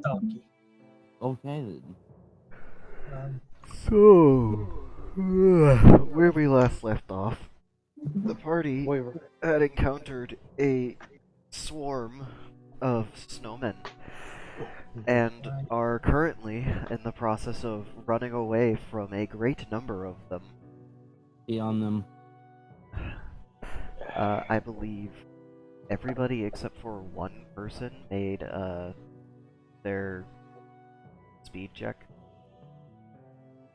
donkey. Okay then. Um, So, where we last left off, the party We were had encountered a swarm of snowmen and Right. are currently in the process of running away from a great number of them. Be on them. I believe everybody except for one person made their speed check.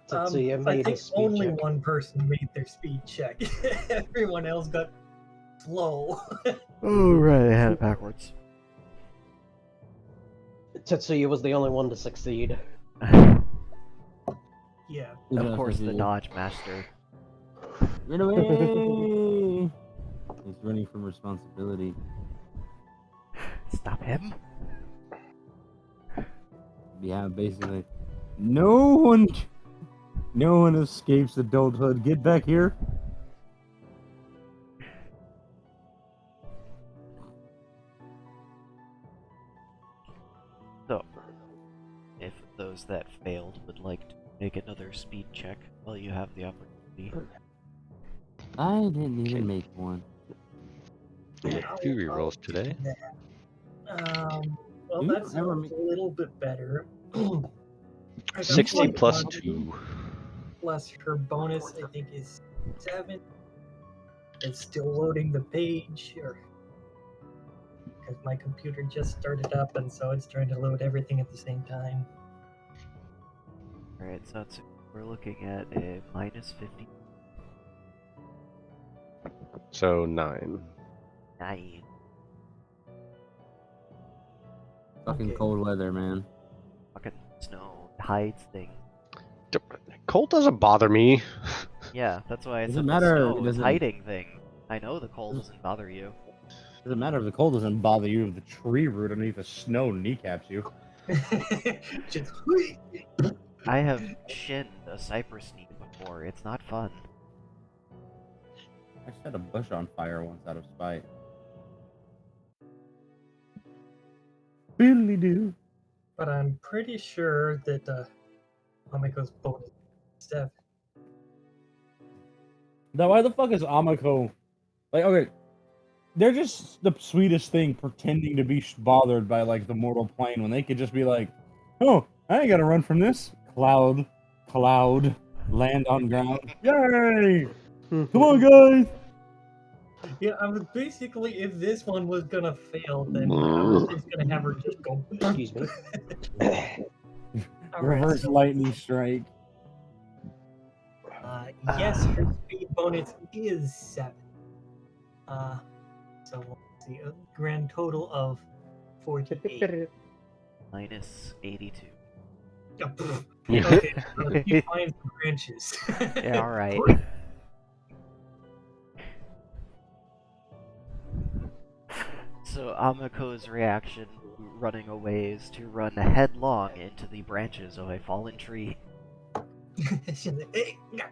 Tetsuya I made think his speed only check. one person made their speed check. Everyone else got slow. Oh right, I had it backwards. Tetsuya was the only one to succeed. Yeah. Of course, the dodge master. Run away! He's running from responsibility. Stop him! Yeah, basically. No one escapes adulthood. Get back here. So, if those that failed would like to make another speed check while you have the opportunity. I didn't even make one. Yeah, 2 rerolls today. Well, You that's don't ever a make- little bit better. I got 60 one plus dodge 2. Plus her bonus, I think, is 7. It's still loading the page, or because my computer just started up, and so it's trying to load everything at the same time. Alright, so we're looking at a minus 50. So 9. 9. Fucking Okay. cold weather, man. Fucking snow hides things. Cold doesn't bother me. Yeah, that's why I Doesn't said matter, the it snow is doesn't- hiding things. I know the cold doesn't bother you. Doesn't matter if the cold doesn't bother you if the tree root underneath the snow kneecaps you. Just I have shinned a cypress sneak before. It's not fun. I set a bush on fire once out of spite. Billy do. But I'm pretty sure that Amiko's bonus is 7. Now, why the fuck is Amako? Like, okay, they're just the sweetest thing pretending to be bothered by, like, the mortal plane when they could just be like, oh, I ain't gotta run from this. Cloud, land on ground. Yay! Come on, guys! Yeah, I was basically, if this one was gonna fail, then I was just gonna have her just go. Excuse me. Alright, Reverse so, lightning strike. yes, her speed bonus is 7. So let's see, a grand total of 48. Minus 82. Oh, pfft. Okay, so she finds the branches. Yeah, alright. So Amako's reaction to running away is to run headlong into the branches of a fallen tree. She's like, "Hey, yeah,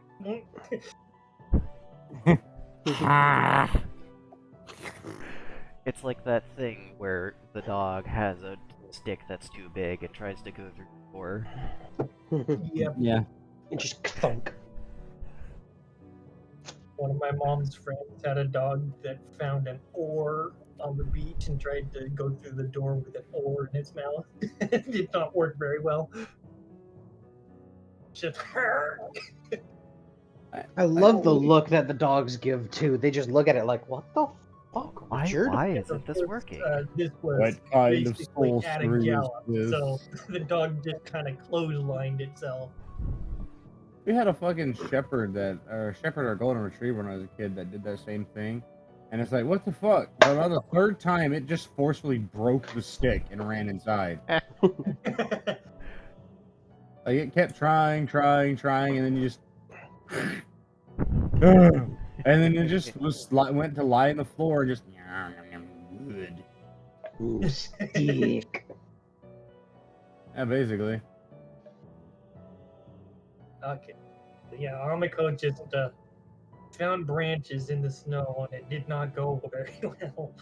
It's like that thing where the dog has a stick that's too big and tries to go through the door. Yep. Yeah. And just thunk. One of my mom's friends had a dog that found an oar on the beach and tried to go through the door with an oar in its mouth. It did not work very well. Just I love the look that the dogs give too. They just look at it like, what the fuck, Richard? Why isn't this working? This was What kind of basically soul at a story is gallop, this? so the dog just kind of clotheslined itself. We had a fucking shepherd or golden retriever when I was a kid that did that same thing. And it's like, what the fuck? But about the third time, it just forcefully broke the stick and ran inside. Like, it kept trying, and then you just... and then it just went to lie on the floor and just... Good. Ooh, stick. Yeah, basically. Okay. Yeah, Amiko just found branches in the snow and it did not go very well.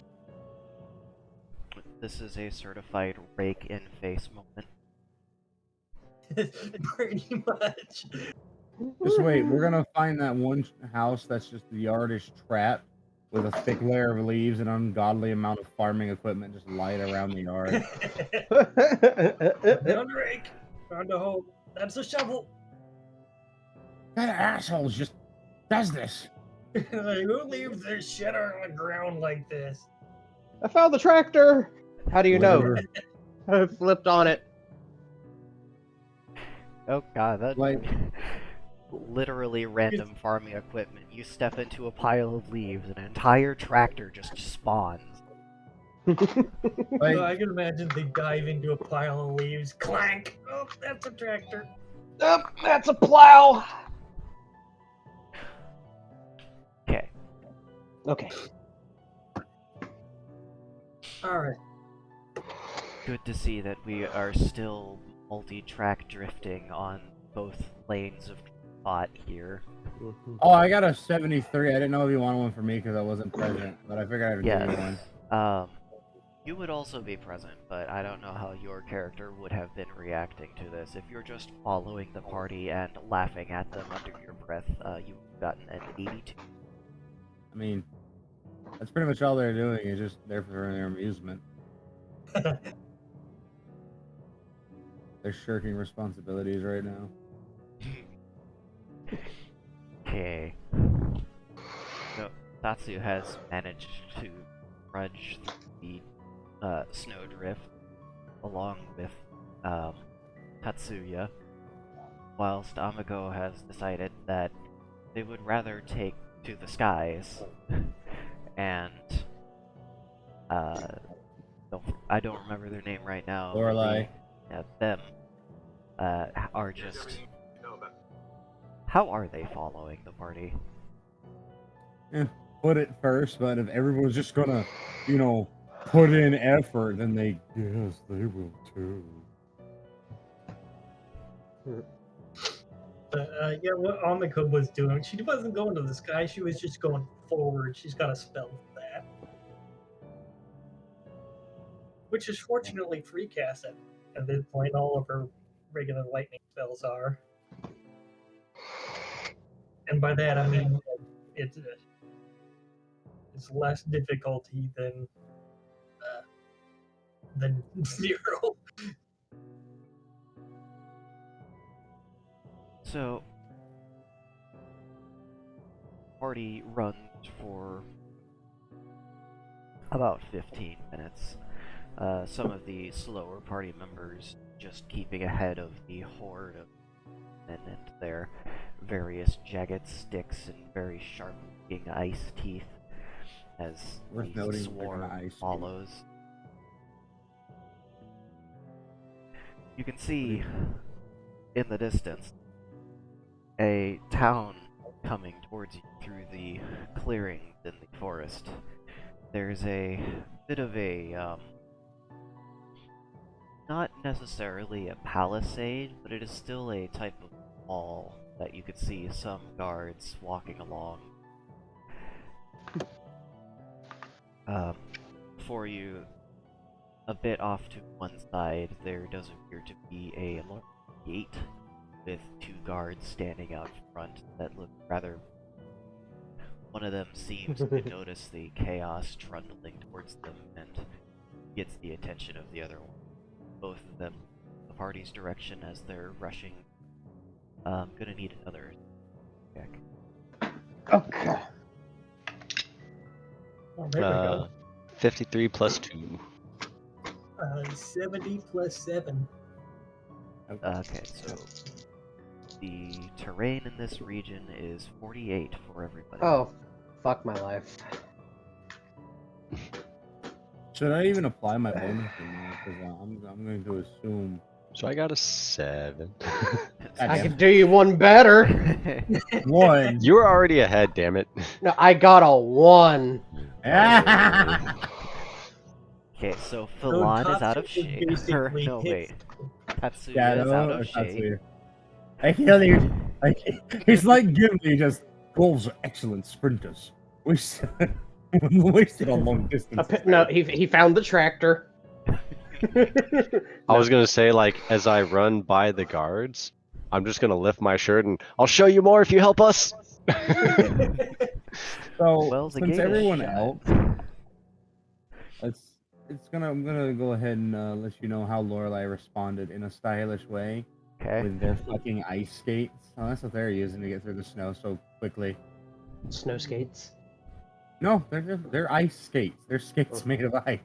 this is a certified rake in face moment. Pretty much. Just wait, we're gonna find that one house that's just the yardage trap with a thick layer of leaves and ungodly amount of farming equipment just light around the yard. Found a rake. Found a hoe. That's a shovel. That asshole just does this. Like, who leaves their shit on the ground like this? I found the tractor. How do you know? Whatever. I flipped on it. Oh god, that Like- literally random farming equipment. You step into a pile of leaves, an entire tractor just spawns. Like, So I can imagine they dive into a pile of leaves. Clank! Oh, that's a tractor. Oh, that's a plow. Okay. Okay. Alright. Good to see that we are still multi-track drifting on both lanes of thought here. oh, I got a 73. I didn't know if you wanted one for me because I wasn't present, but I figured I'd give you one. Yes. You would also be present, but I don't know how your character would have been reacting to this. If you're just following the party and laughing at them under your breath, you've gotten an 82. I mean, that's pretty much all they're doing is just there for their amusement. They're shirking responsibilities right now. Okay. So, Tatsu has managed to trudge through the snowdrift along with Tatsuya, whilst Amiko has decided that they would rather take to the skies and I don't remember their name right now. Lorelei. Them are just. How are they following the party? Put it first, but if everyone's just gonna, put in effort, then they guess they will too. Yeah, what Amiko was doing, she wasn't going to the sky, she was just going forward. She's got a spell for that. Which is fortunately free cast at this point. All of her regular lightning spells are. And by that I mean it's less difficulty than 0. So, party runs for about 15 minutes. Some of the slower party members just keeping ahead of the horde of men and their various jagged sticks and very sharp-looking ice teeth as Worth the noting they're swarm gonna ice follows. You can see in the distance a town coming towards you through the clearings in the forest. There's a bit of a, not necessarily a palisade, but it is still a type of wall that you could see some guards walking along. For you, a bit off to one side, there does appear to be a large gate with 2 guards standing out front that look rather. One of them seems to notice the chaos trundling towards them and gets the attention of the other one. Both of them, the party's direction as they're rushing. Gonna need another check. Okay. Oh, there we go. 53 plus 2. 70 plus 7. Okay, so the terrain in this region is 48 for everybody. Oh, fuck my life. Should I even apply my bonus or not? Because I'm going to assume. So I got a 7. I could do you one better. One. You were already ahead, damn it. No, I got a 1. Okay, so Philan is out of Tatsu shape. basically No, wait. hits- Tatsuya Shadow is out or of shape. Tatsuya? I feel you. He's like Gimli, just wolves are excellent sprinters. Wasted on long distance. No, he found the tractor. I was gonna say, like, as I run by the guards, I'm just gonna lift my shirt and I'll show you more if you help us. So Well, the since gate is everyone shut. else, I'm gonna go ahead and let you know how Lorelai responded in a stylish way Okay. with their fucking ice skates. Oh, that's what they're using to get through the snow so quickly. Snow skates. No, they're ice skates. They're skates made of ice.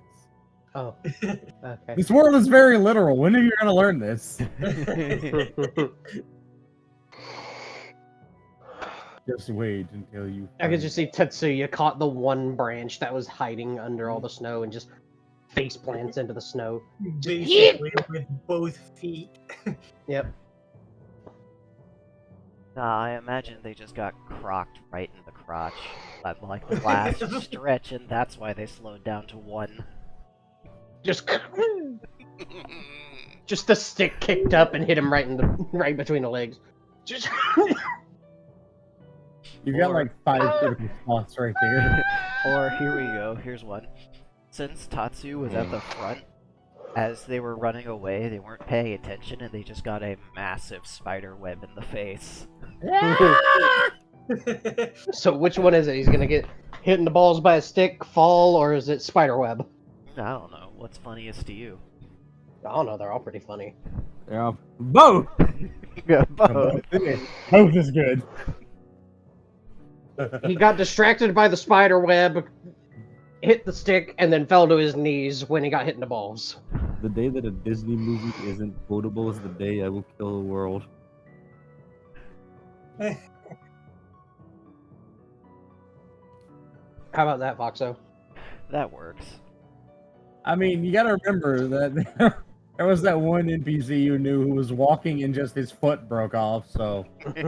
Oh, okay. This world is very literal. When are you gonna learn this? Just wait until you. I could find just see Tetsuya caught the one branch that was hiding under all the snow and just face plants into the snow. Basically, with both feet. Yep. Nah, I imagine they just got crocked right in the crotch at like the last stretch, and that's why they slowed down to 1. Just the stick kicked up and hit him right between the legs. Just You got Or- like 5 critical spots right there. Or here we go, here's one. Since Tatsu was at the front, as they were running away, they weren't paying attention and they just got a massive spider web in the face. So which one is it? He's gonna get hit in the balls by a stick, fall, or is it spiderweb? I don't know, what's funniest to you? I don't know. They're all pretty funny. Yeah, both. Both. Both is good. He got distracted by the spider web, hit the stick, and then fell to his knees when he got hit in the balls. The day that a Disney movie isn't quotable is the day I will kill the world. How about that, Foxo? That works. I mean, you gotta remember that there was that one NPC you knew who was walking and just his foot broke off, so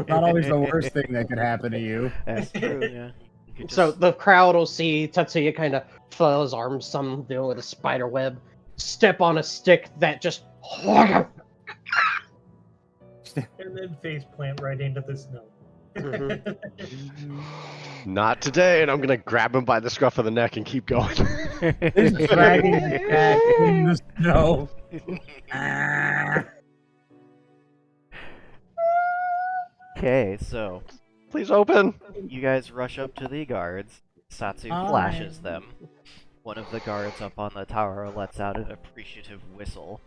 not always the worst thing that could happen to you. That's true, yeah. You could So just- the crowd will see Tetsuya kind of flail his arms, some dealing with a spider web, step on a stick that just And then face plant right into the snow. Not today, and I'm gonna grab him by the scruff of the neck and keep going. Just dragging the cat in the snow. Ah. Okay, so Please open. you guys rush up to the guards. Satsu Hi. flashes them. One of the guards up on the tower lets out an appreciative whistle,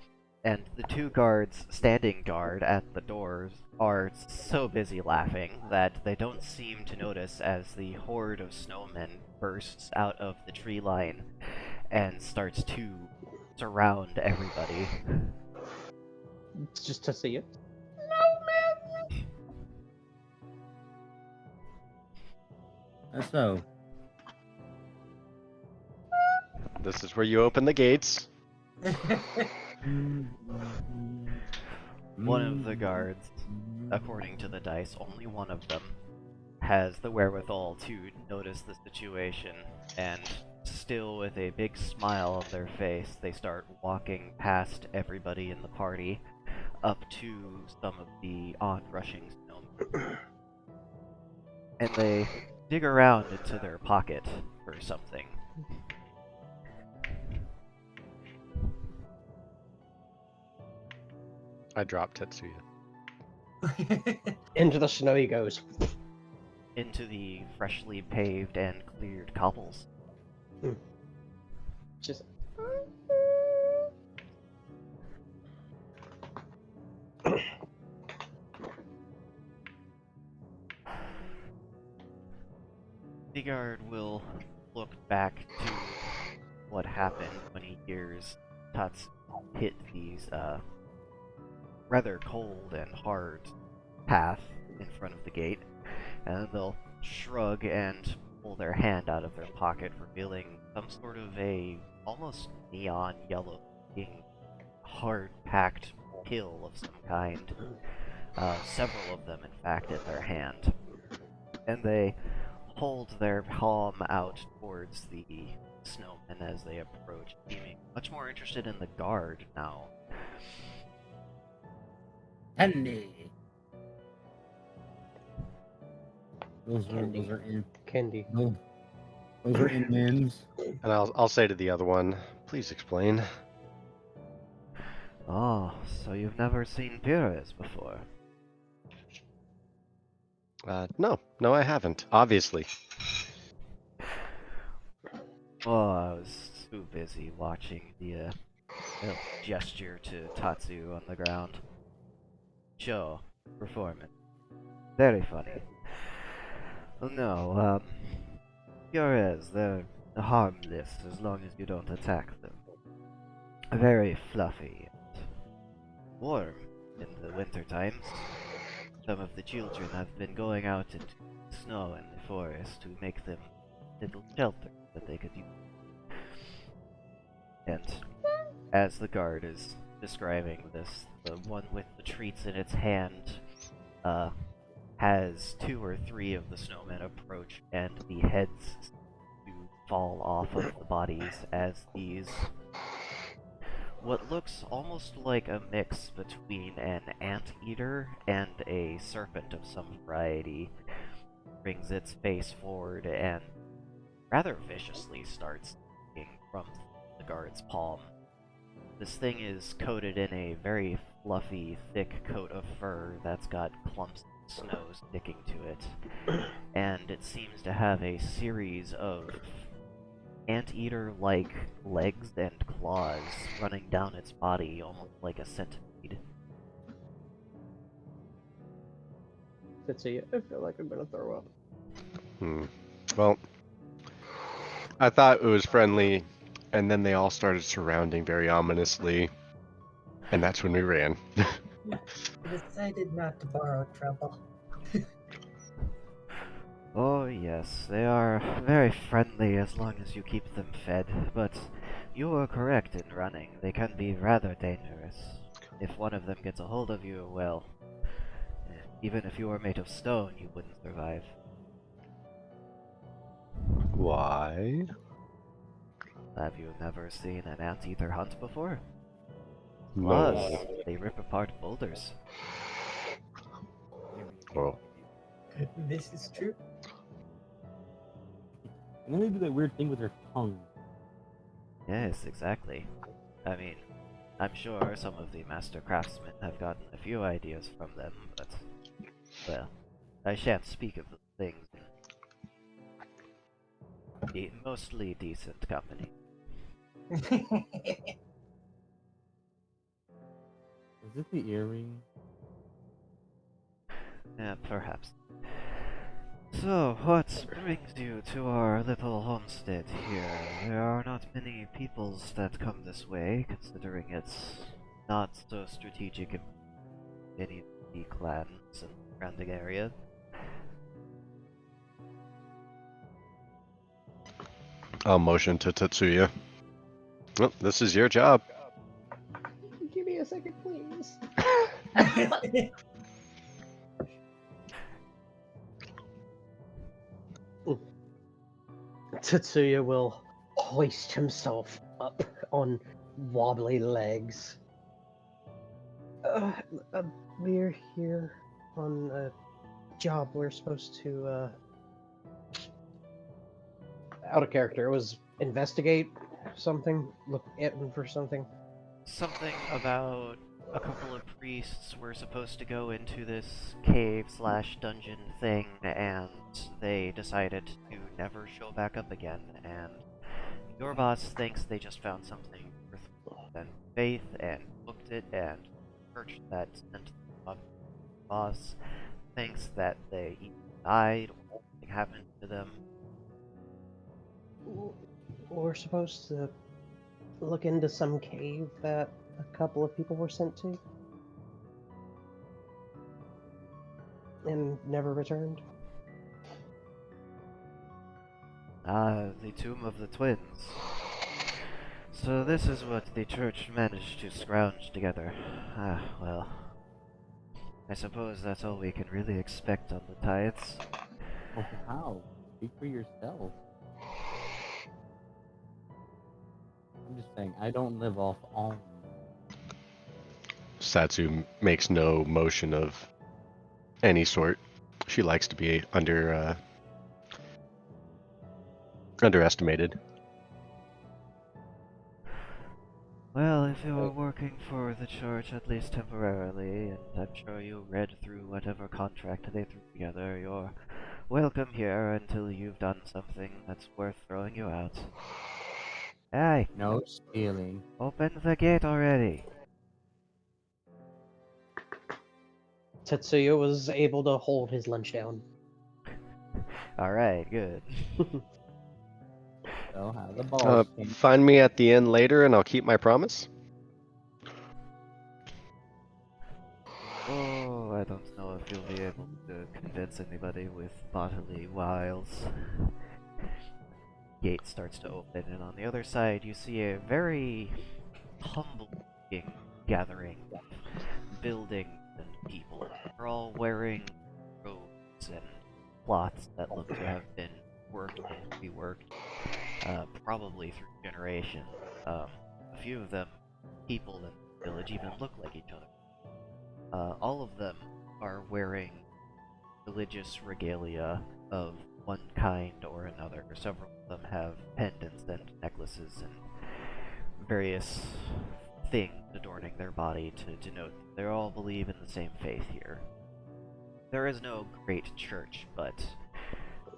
and the 2 guards standing guard at the doors are so busy laughing that they don't seem to notice as the horde of snowmen bursts out of the tree line and starts to surround everybody. It's just Tetsuya. So, This is where you open the gates. One of the guards, according to the dice, only one of them, has the wherewithal to notice the situation, and still with a big smile on their face, they start walking past everybody in the party up to some of the onrushing snowmen. And they dig around into their pocket for something. I dropped Tetsuya. Into the snow he goes. Into the freshly paved and cleared cobbles. Just Sigard will look back to what happened when he hears Tuts hit these rather cold and hard path in front of the gate, and they'll shrug and pull their hand out of their pocket, revealing some sort of a almost neon yellow looking hard packed pill of some kind. Several of them, in fact, in their hand. And they hold their palm out towards the snowmen as they approach, seeming much more interested in the guard now. Candy. Those are in. candy. Those are in men's. And I'll say to the other one, please explain. Oh, so you've never seen Pires before? No, I haven't. Obviously. Oh, I was too busy watching the little gesture to Tatsu on the ground. Show, performance. Very funny. Well, no, Pures, they're harmless as long as you don't attack them. Very fluffy and warm in the winter times. Some of the children have been going out into the snow and the forest to make them little shelters that they could use. And as the guard is describing this, the one with the treats in its hand has 2 or 3 of the snowmen approach, and the heads do fall off of the bodies as these what looks almost like a mix between an anteater and a serpent of some variety brings its face forward and rather viciously starts eating from the guard's palm. This thing is coated in a very fluffy, thick coat of fur that's got clumps of snow sticking to it, and it seems to have a series of anteater-like legs and claws running down its body almost like a centipede. Fitzy, I feel like I'm gonna throw up. Well, I thought it was friendly, and then they all started surrounding very ominously, and that's when we ran. I decided not to borrow trouble. Oh yes, they are very friendly as long as you keep them fed, but you are correct in running. They can be rather dangerous. If one of them gets a hold of you, well, even if you were made of stone, you wouldn't survive. Why? Have you never seen an anteater hunt before? No. Plus, they rip apart boulders. Well, This is true. And then they do that weird thing with their tongue. Yes, exactly. I mean, I'm sure some of the master craftsmen have gotten a few ideas from them, but, well, I shan't speak of the things in mostly decent company. Is it the earring? Yeah, perhaps. So, what brings you to our little homestead here? There are not many peoples that come this way, considering it's not so strategic in any of the clans in the surrounding area. I'll motion to Tatsuya. Well, this is your job. Give me a second, please. Tetsuya will hoist himself up on wobbly legs. We're here on a job. We're supposed to, out of character. It was investigate something, look at for something. Something about a couple of priests were supposed to go into this cave/dungeon thing, and they decided to never show back up again, and your boss thinks they just found something worth and faith and booked it and purchased that sent to the boss thinks that they either died or something happened to them. We're supposed to look into some cave that a couple of people were sent to and never returned. The Tomb of the Twins. So this is what the church managed to scrounge together. Well, I suppose that's all we can really expect on the tithes. Oh, wow. Speak for yourself. I'm just saying, I don't live off alms. Satsu makes no motion of any sort. She likes to be underestimated. Well, if you are working for the church, at least temporarily, and I'm sure you read through whatever contract they threw together, you're welcome here until you've done something that's worth throwing you out. Hey, No stealing. open the gate already. Tetsuya was able to hold his lunch down. Alright, good. So how the balls came. Find me at the end later and I'll keep my promise. Oh, I don't know if you'll be able to convince anybody with bodily wiles. Gate starts to open, and on the other side, you see a very humble-looking gathering of buildings and people. They're all wearing robes and cloths that look to have been worked and reworked, probably through generations. A few of them, people in the village, even look like each other. All of them are wearing religious regalia of one kind or another. Several of them have pendants and necklaces and various things adorning their body to denote they all believe in the same faith here. There is no great church, but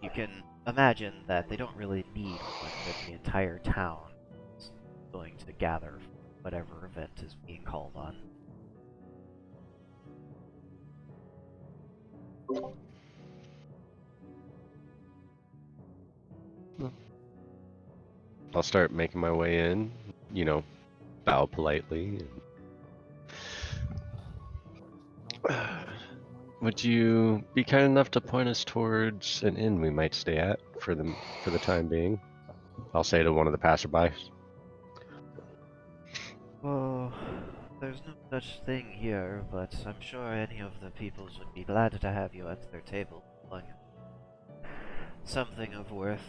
you can imagine that they don't really need one, that the entire town is going to gather for whatever event is being called on. I'll start making my way in, bow politely. Would you be kind enough to point us towards an inn we might stay at for the time being? I'll say to one of the passerbys. Oh, there's no such thing here, but I'm sure any of the peoples would be glad to have you at their table, telling something of worth.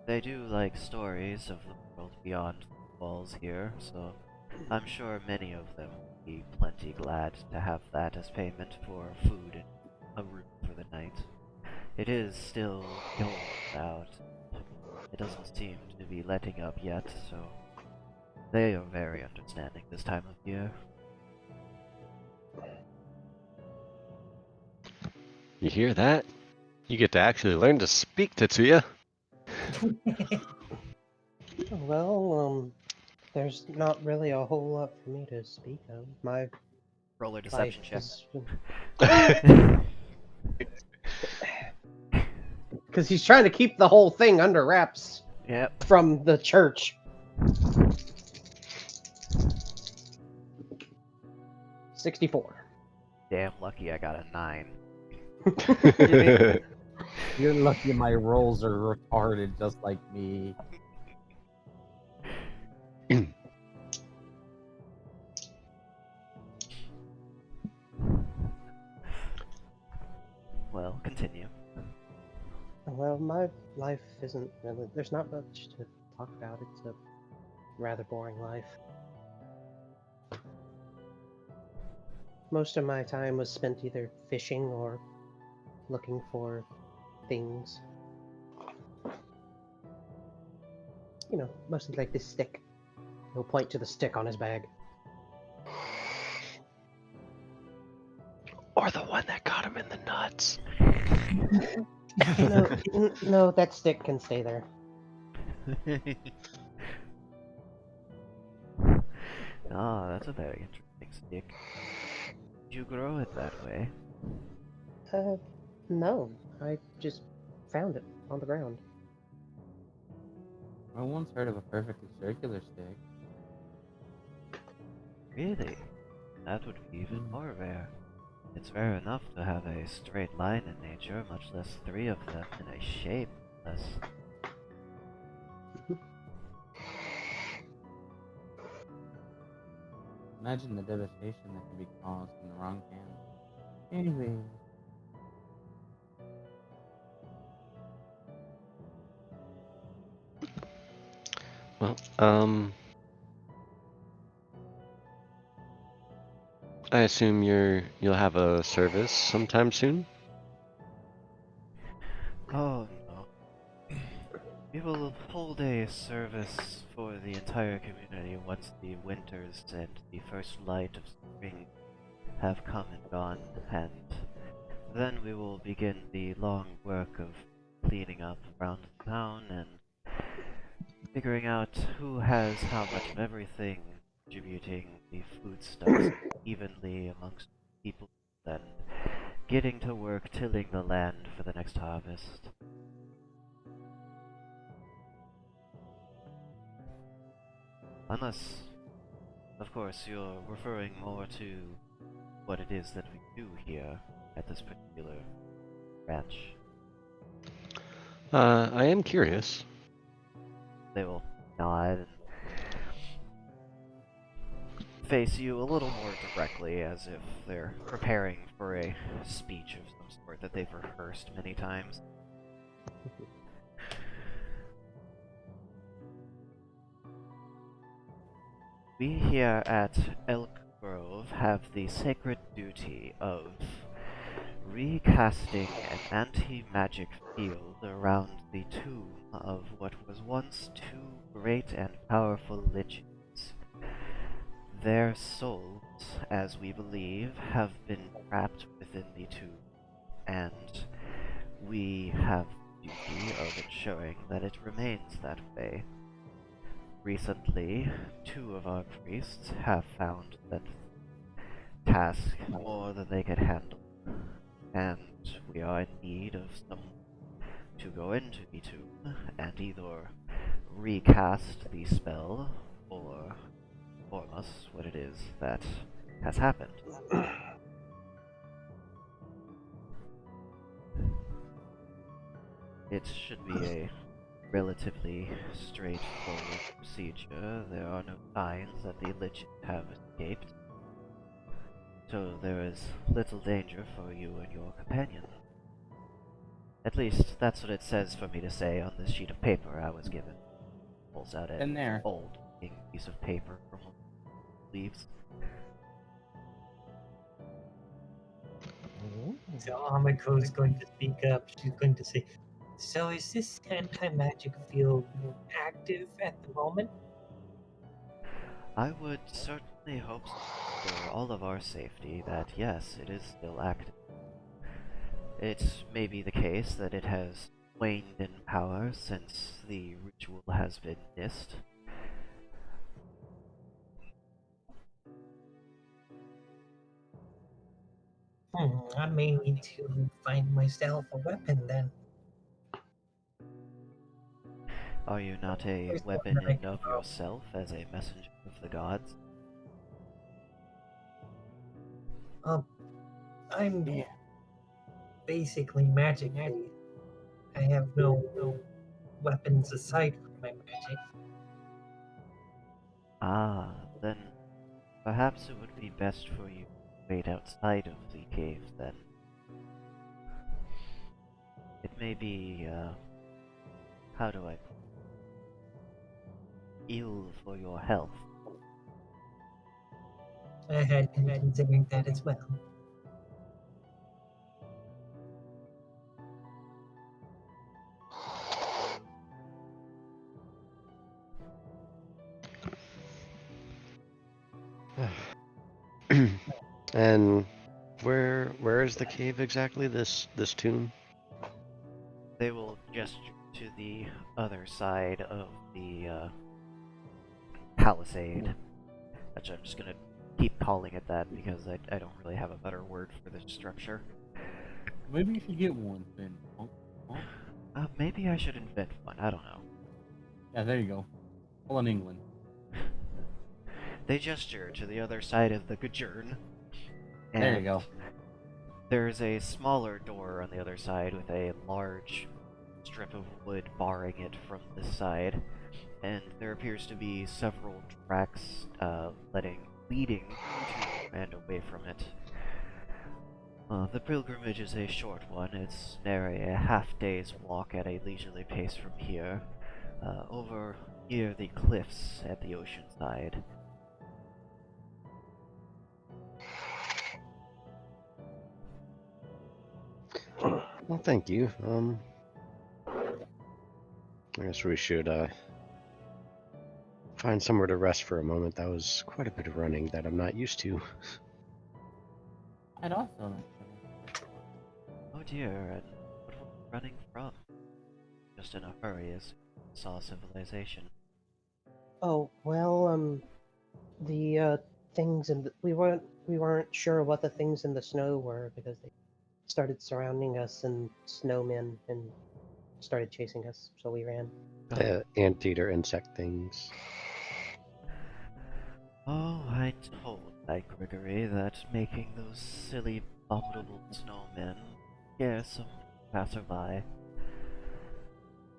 They do like stories of the world beyond the walls here, so I'm sure many of them would be plenty glad to have that as payment for food and a room for the night. It is still cold out. It doesn't seem to be letting up yet, so they are very understanding this time of year. You hear that? You get to actually learn to speak, Tetsuya. Well, there's not really a whole lot for me to speak of. My Roller life deception check. is... Because he's trying to keep the whole thing under wraps Yep. from the church. 64. Damn lucky I got a 9. You're lucky my rolls are retarded just like me. Well, continue. Well, my life isn't really... There's not much to talk about. It's a rather boring life. Most of my time was spent either fishing or looking for things. You know, mostly like this stick. He'll point to the stick on his bag. Or the one that got him in the nuts. No, that stick can stay there. Ah, that's a very interesting stick. Did you grow it that way? No. I just found it on the ground. I once heard of a perfectly circular stick. Really? That would be even more rare. It's rare enough to have a straight line in nature, much less 3 of them in a shape. Less. Imagine the devastation that could be caused in the wrong hands. Anyway. Well, I assume you'll have a service sometime soon? Oh no. We will hold a service for the entire community once the winters and the first light of spring have come and gone, and then we will begin the long work of cleaning up around the town and figuring out who has how much of everything, distributing the foodstuffs evenly amongst people, and getting to work tilling the land for the next harvest. Unless, of course, you're referring more to what it is that we do here at this particular ranch. I am curious. They will nod and face you a little more directly, as if they're preparing for a speech of some sort that they've rehearsed many times. We here at Elk Grove have the sacred duty of recasting an anti-magic field around the tomb of what was once two great and powerful liches. Their souls, as we believe, have been trapped within the tomb, and we have the duty of ensuring that it remains that way. Recently, 2 of our priests have found that task more than they could handle, and we are in need of someone to go into the tomb and either recast the spell or inform us what it is that has happened. It should be a relatively straightforward procedure. There are no signs that the Lich have escaped, so there is little danger for you and your companion. At least, that's what it says for me to say on this sheet of paper I was given. Pulls out In an there. old piece of paper from leaves. So Amiko is going to speak up. She's going to say, "So is this anti-magic field active at the moment?" I would certainly hope so, for all of our safety, that yes, it is still active. It may be the case that it has waned in power since the ritual has been missed. I may need to find myself a weapon then. Are you not a There's one weapon that I in can of borrow. yourself as a messenger of the gods? I'm Yeah. basically magic. I have no weapons aside from my magic. Ah, then perhaps it would be best for you to wait outside of the cave then. It may be, how do I put it? Ill for your health. I had been considering that as well. And where is the cave exactly? This tomb? They will gesture to the other side of the palisade, which I'm just gonna keep calling it that because I don't really have a better word for this structure. Maybe you should get one then. Maybe I should invent one, I don't know. Yeah, there you go. All in England. They gesture to the other side of the Gajern, and There you go. there's a smaller door on the other side with a large strip of wood barring it from this side, and there appears to be several tracks leading to and away from it. The pilgrimage is a short one. It's nary a half-day's walk at a leisurely pace from here, over near the cliffs at the ocean side. Well, thank you. I guess we should find somewhere to rest for a moment. That was quite a bit of running that I'm not used to. I'd also like to. Oh dear, and what were we running from? Just in a hurry as we saw civilization. Oh well, the things in the, we weren't sure what the things in the snow were because they started surrounding us and snowmen and started chasing us, so we ran. Anteater insect things. Oh, I told Knight Gregory that making those silly, abominable snowmen scare some passerby.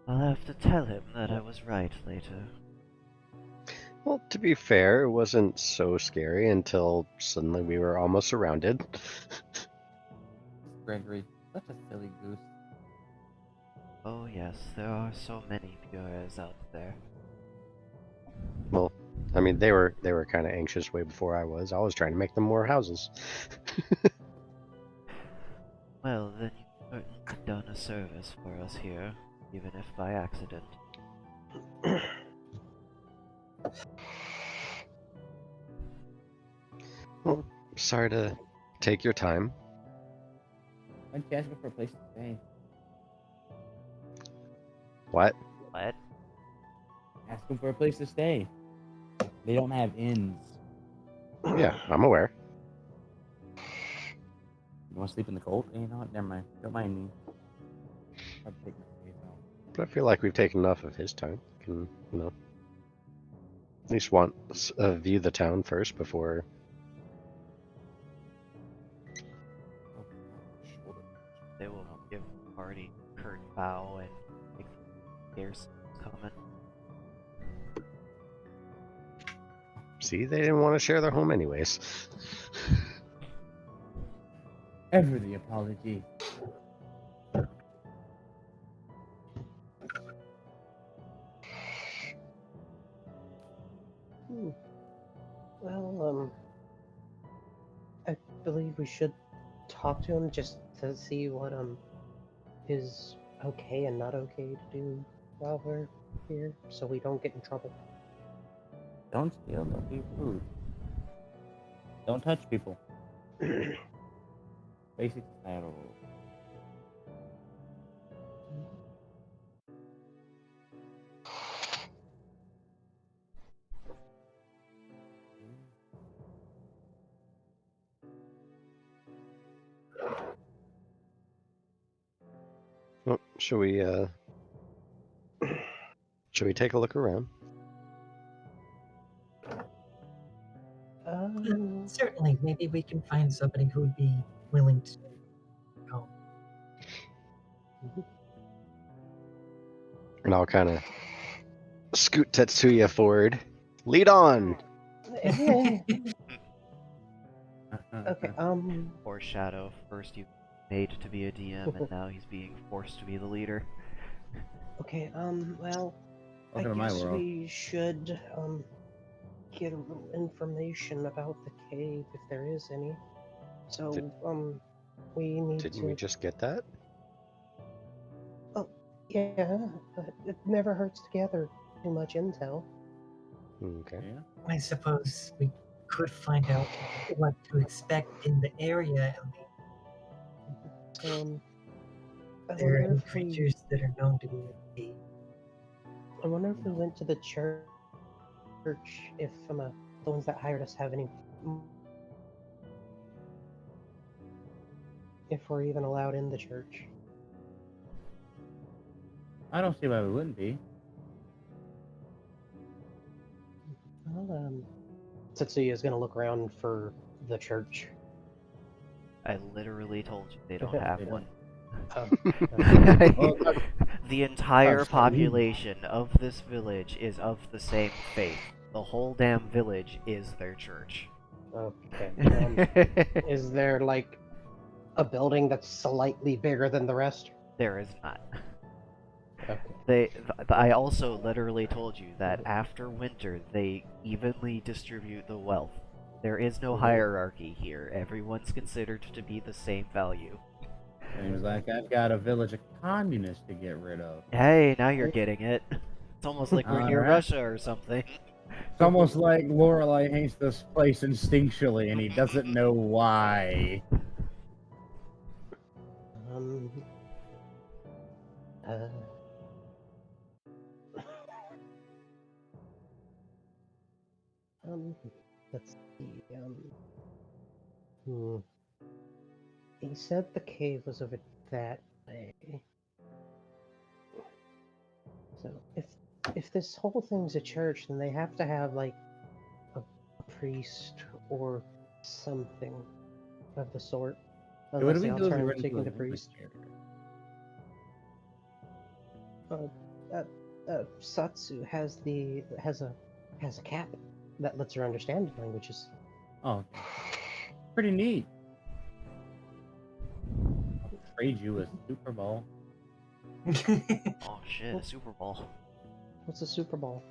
I'll have to tell him that I was right later. Well, to be fair, it wasn't so scary until suddenly we were almost surrounded. Gregory, such a silly goose. Oh yes, there are so many Pures out there. Well, I mean, they were kind of anxious way before I was. I was trying to make them more houses. Well, then you've certainly done a service for us here, even if by accident. Well, sorry to take your time. Why don't you ask him for a place to stay? What? What? Ask him for a place to stay. They don't have inns. Yeah, I'm aware. You want to sleep in the cold? You know what? Never mind. Don't mind me. I'll take my space out. But I feel like we've taken enough of his time. Can, at least want view the town first before. Oh, shoulder. They will give the party a curt bow and make there's comment. See, they didn't want to share their home anyways. Ever the apology. Well, I believe we should talk to him just to see what is okay and not okay to do while we're here, so we don't get in trouble. Don't steal. Don't be rude. Don't touch people. Basic societal rules. Well, should we take a look around? Certainly, maybe we can find somebody who would be willing to go. And I'll kind of scoot Tetsuya forward. Lead on! Okay, Poor Shadow, first you made to be a DM, and now he's being forced to be the leader. okay, well, Welcome to I my guess world. we should, get a little information about the cave, if there is any. So, we need Didn't to... we just get that? Yeah, but it never hurts to gather too much intel. Okay. Yeah. I suppose we could find out what to expect in the area. I There are wonder any if we, creatures that are known to be I wonder if we went to the church, if the ones that hired us have any, if we're even allowed in the church. I don't see why we wouldn't be. Well, Tetsuya is gonna look around for the church. I literally told you they don't have They one. Well, The entire that's what I mean. population of this village is of the same faith. The whole damn village is their church. Okay. Is there like a building that's slightly bigger than the rest? There is not. Okay. I also literally told you that after winter, they evenly distribute the wealth. There is no hierarchy here. Everyone's considered to be the same value. Seems like I've got a village of communists to get rid of. Hey, now you're getting it. It's almost like we're near Alright. Russia or something. It's almost like Lorelai hates this place instinctually, and he doesn't know why. Um. Uh. Let's see. Hmm. He said the cave was over that way. So if this whole thing's a church, then they have to have like a priest or something of the sort. What Unless do we the do if we run alternative into taking the a priest. amphitheater? Satsu has a cap that lets her understand languages. Oh, okay. Pretty neat. I'll trade you a Super Bowl. Oh shit, a Super Bowl. What's a Super Bowl?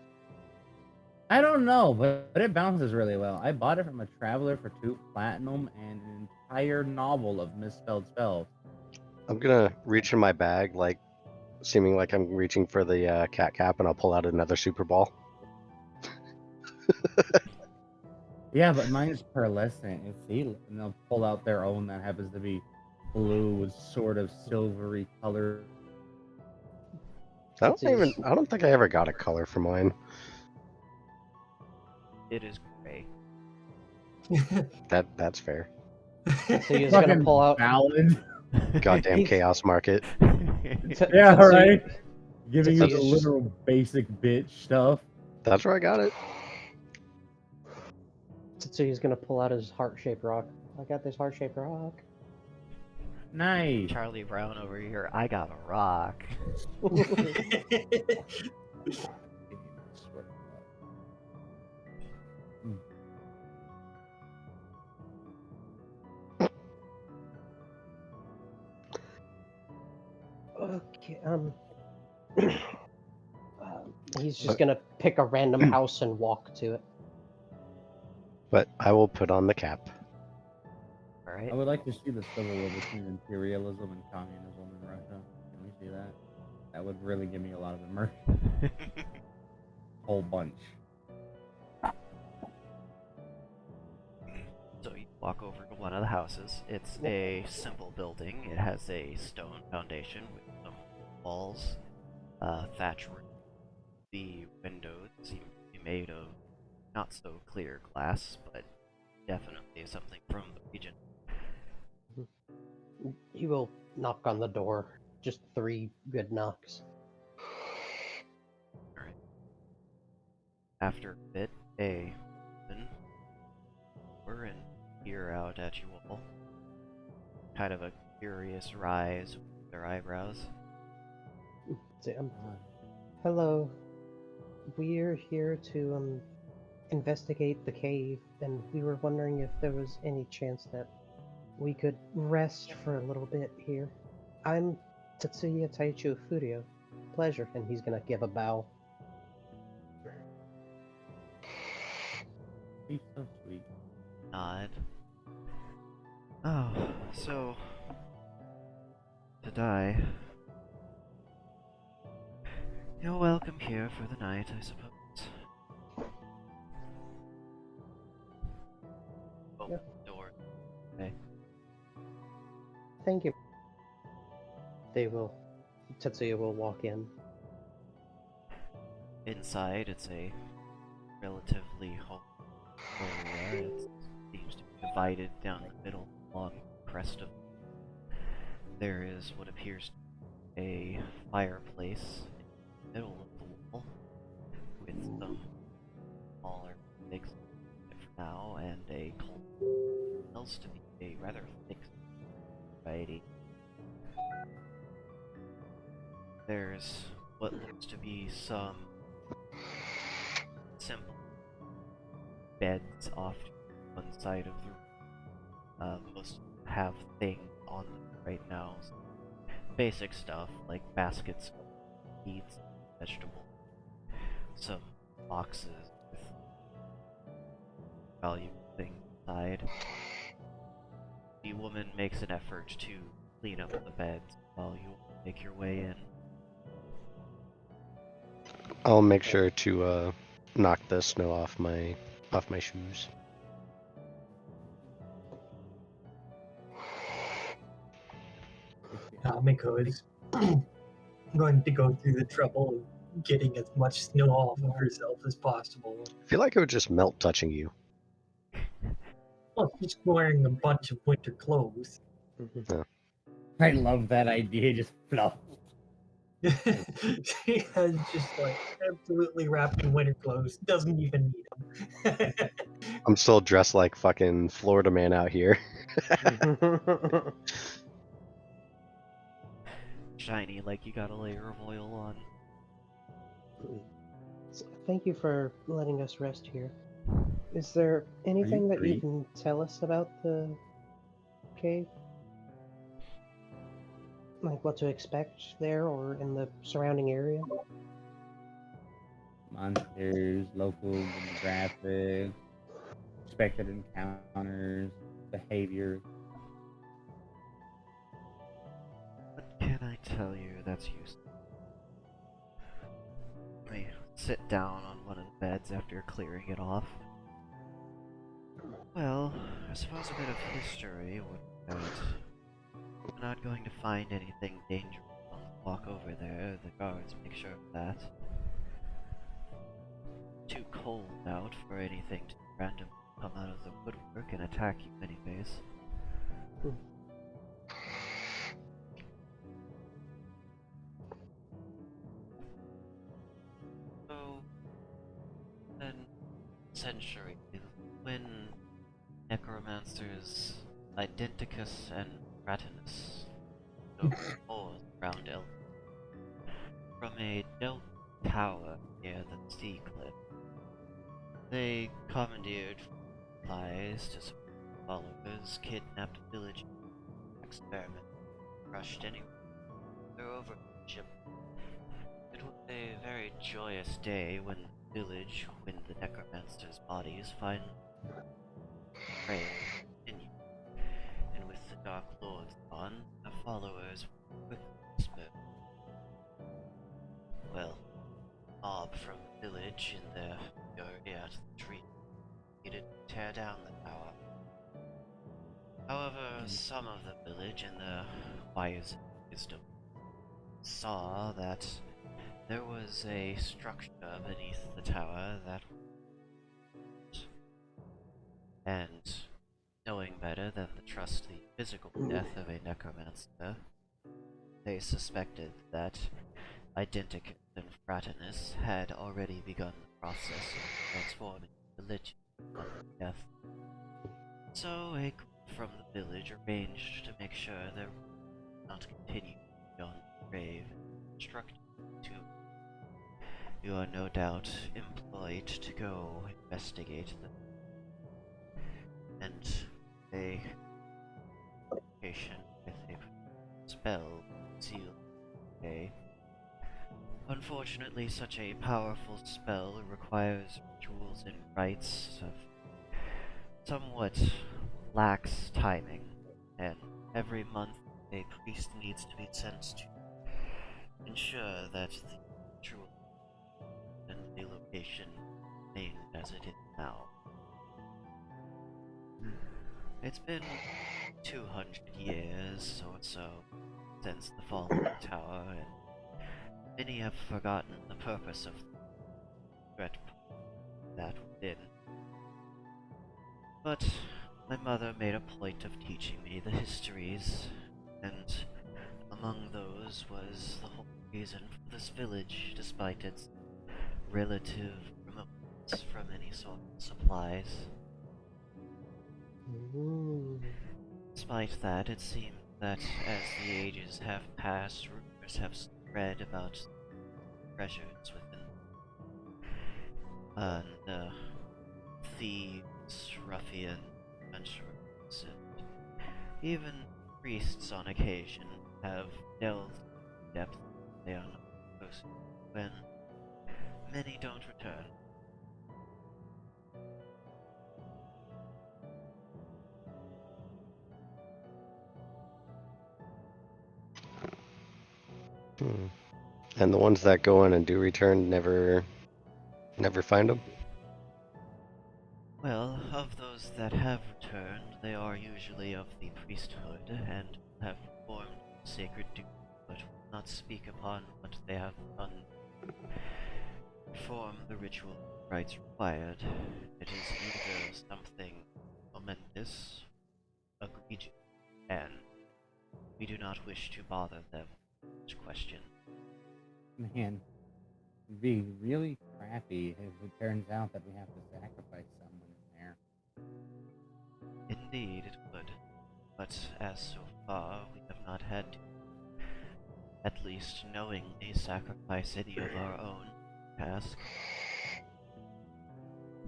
I don't know, but it bounces really well. I bought it from a traveler for 2 platinum and an entire novel of misspelled spells. I'm gonna reach in my bag, like seeming like I'm reaching for the cat cap, and I'll pull out another Super Ball. Yeah, but mine's pearlescent. It's and they'll pull out their own that happens to be blue with sort of silvery color. I don't think I ever got a color for mine. It is gray. That's fair. So he's gonna Fucking pull out. ballad. Goddamn He's- chaos market. Yeah, Tetsuya- right. Giving you Tetsuya's the just- literal basic bitch stuff. That's where I got it. Tetsuya's gonna pull out his heart-shaped rock. I got this heart-shaped rock. Nice. Charlie Brown over here. I got a rock. Okay. He's just gonna pick a random house and walk to it. But I will put on the cap. Alright. I would like to see the civil war between imperialism and communism in Russia. Can we see that? That would really give me a lot of immersion. Whole bunch. So you walk over to one of the houses. It's a simple building. It has a stone foundation with some walls, thatch roof. The windows seem to be made of not so clear glass, but definitely something from the region. He will knock on the door. Just 3 good knocks. Alright. After a bit, a woman over and peer out at you all. Kind of a curious rise with their eyebrows. Say, hello. We're here to investigate the cave, and we were wondering if there was any chance that we could rest for a little bit here. I'm Tetsuya Taichu Furio. Pleasure. And he's gonna give a bow. He's so sweet. Nod. Oh, so to die. You're welcome here for the night, I suppose. Oh, Yeah. door. Okay. Thank you. Tetsuya will walk in. Inside, it's a relatively whole area. It seems to be divided down the middle along the crest of. There is what appears to be a fireplace in the middle of the wall with some smaller sticks for now and a coal. Smells to be a rather thick variety. There's what looks to be some simple beds off to one side of the room. Most have things on them right now. Basic stuff like baskets of meats, vegetables, some boxes with valuable things inside. The woman makes an effort to clean up the beds while you make your way in. I'll make sure to knock the snow off my shoes. Amiko is going to go through the trouble of getting as much snow off of herself as possible. I feel like it would just melt touching you. Well, she's wearing a bunch of winter clothes. I love that idea. Just fluff. She has just like absolutely wrapped in winter clothes. Doesn't even need them. I'm still dressed like fucking Florida man out here. Shiny, like you got a layer of oil on. So, thank you for letting us rest here. Is there anything that you free? can tell us about the cave? Like what to expect there or in the surrounding area? Monsters, local demographics, expected encounters, behavior. What can I tell you that's useful? Let me sit down on one of the beds after clearing it off. Well, I suppose a bit of history would be good. We're not going to find anything dangerous on the walk over there. The guards make sure of that. Too cold out for anything to randomly come out of the woodwork and attack you anyways. So, then, century, when necromancers Identicus and Pratinus took wars around Elf from a Delph tower near the sea cliff, they commandeered supplies to support followers, kidnapped village, experiment, crushed anyone, threw over ship. It was a very joyous day when the village, when the necromancers' bodies finally prayed continued, and with the Dark Lords gone, the followers were quickly dispersed. Well, a mob from the village in their fury out of the tree needed to tear down the tower. However, some of the village in their wise wisdom saw that there was a structure beneath the tower that and knowing better than to trust the physical death of a necromancer, they suspected that Identicus and Pratinus had already begun the process of transforming religion upon death. So a group from the village arranged to make sure their would not continue beyond the grave and constructed the tomb. You are no doubt employed to go investigate them. And a location with a spell sealed today. Unfortunately, such a powerful spell requires rituals and rites of somewhat lax timing, and every month a priest needs to be sent to ensure that the ritual and the location remain as it is now. It's been 200 years or so since the fall of the tower, and many have forgotten the purpose of the threat that within. But my mother made a point of teaching me the histories, and among those was the whole reason for this village, despite its relative remoteness from any sort of supplies. Despite that, it seems that as the ages have passed, rumors have spread about treasures within, and thieves, ruffians, adventurers, and even priests on occasion have delved in depth they are not supposed to when many don't return. And the ones that go in and do return never Never find them? Well, of those that have returned, they are usually of the priesthood and have performed sacred duty, but will not speak upon what they have done. Perform the ritual rites required. It is either something momentous, egregious, and we do not wish to bother them with such question. Man, it'd be really crappy if it turns out that we have to sacrifice someone in there. Indeed, it would. But as so far, we have not had to, at least knowingly, sacrifice any of our own task.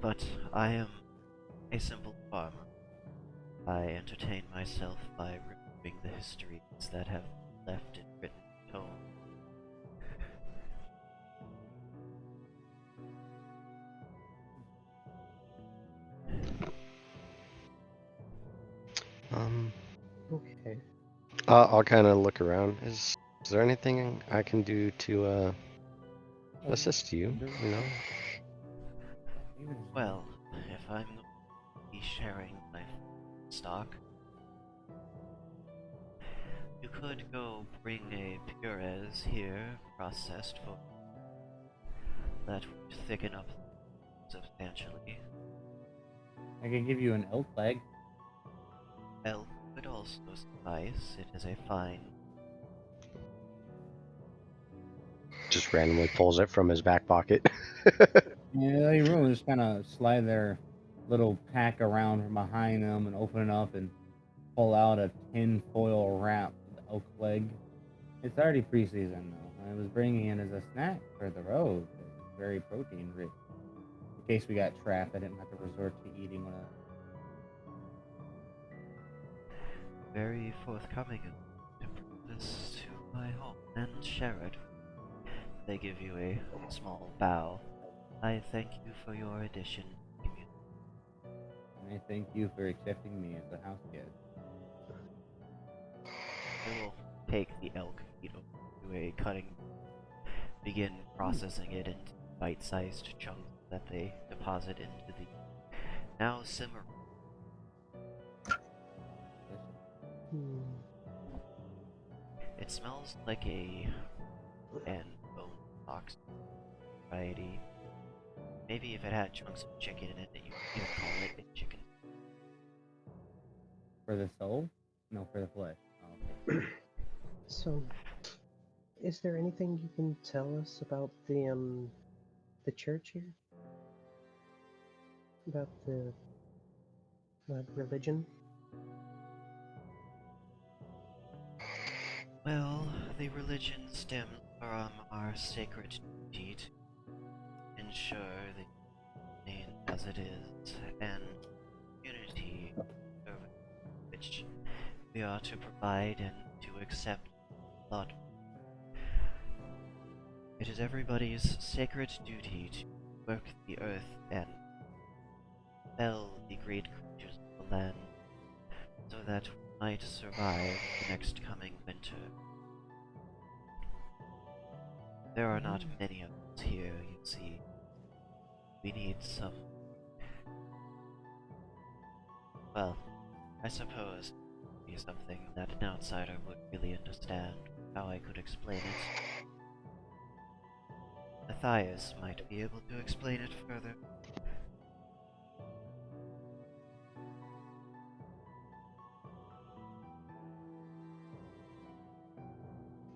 But I am a simple farmer. I entertain myself by reviewing the histories that have been left in written tone. Okay. I'll kind of look around. Is there anything I can do to assist you? You know? Well, if I'm going to be sharing my stock, you could go bring a Purez here, processed for that would thicken up substantially. I could give you an elk leg. Elk would also suffice. It is a fine. Just randomly pulls it from his back pocket. Yeah, they really just kind of slide their little pack around from behind them and open it up and pull out a tin foil wrap elk leg. It's already pre-seasoned though. I was bringing it as a snack for the road. It's very protein rich. In case we got trapped, I didn't have to resort to eating one of Very forthcoming to bring this to my home and share it. They give you a small bow. I thank you for your addition. and I thank you for accepting me as a house guest. They will take the elk meat to a cutting, begin processing it into bite-sized chunks that they deposit into the now simmer. Hmm. It smells like a and bone box variety. Maybe if it had chunks of chicken in it, that you could even call it a chicken. For the soul? No, for the flesh. Oh, okay. So, is there anything you can tell us about the church here? About the religion? Well, the religion stems from our sacred duty to ensure the remain as it is, and unity over which we are to provide and to accept thought. It is everybody's sacred duty to work the earth and fell the great creatures of the land, so that we might survive the next coming winter. There are not many of us here, you see. We need some... Well, I suppose it would be something that an outsider would really understand, how I could explain it. Matthias might be able to explain it further.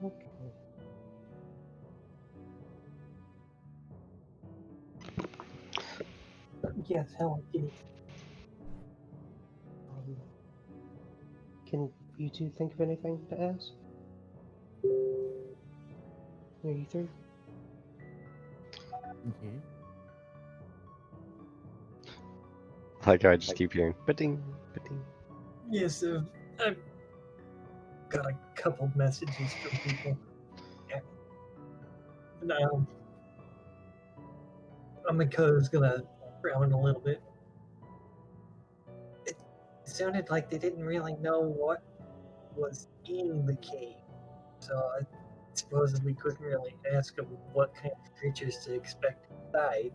Okay. Yes, Helen, Can you two think of anything to ask? Are you three? Okay. Like I just keep hearing, ba-ding, ba-ding. yes, I've got a couple messages from people. Yeah. Now, Amiko's gonna frown a little bit. It sounded like they didn't really know what was in the cave, so I suppose we couldn't really ask them what kind of creatures to expect inside.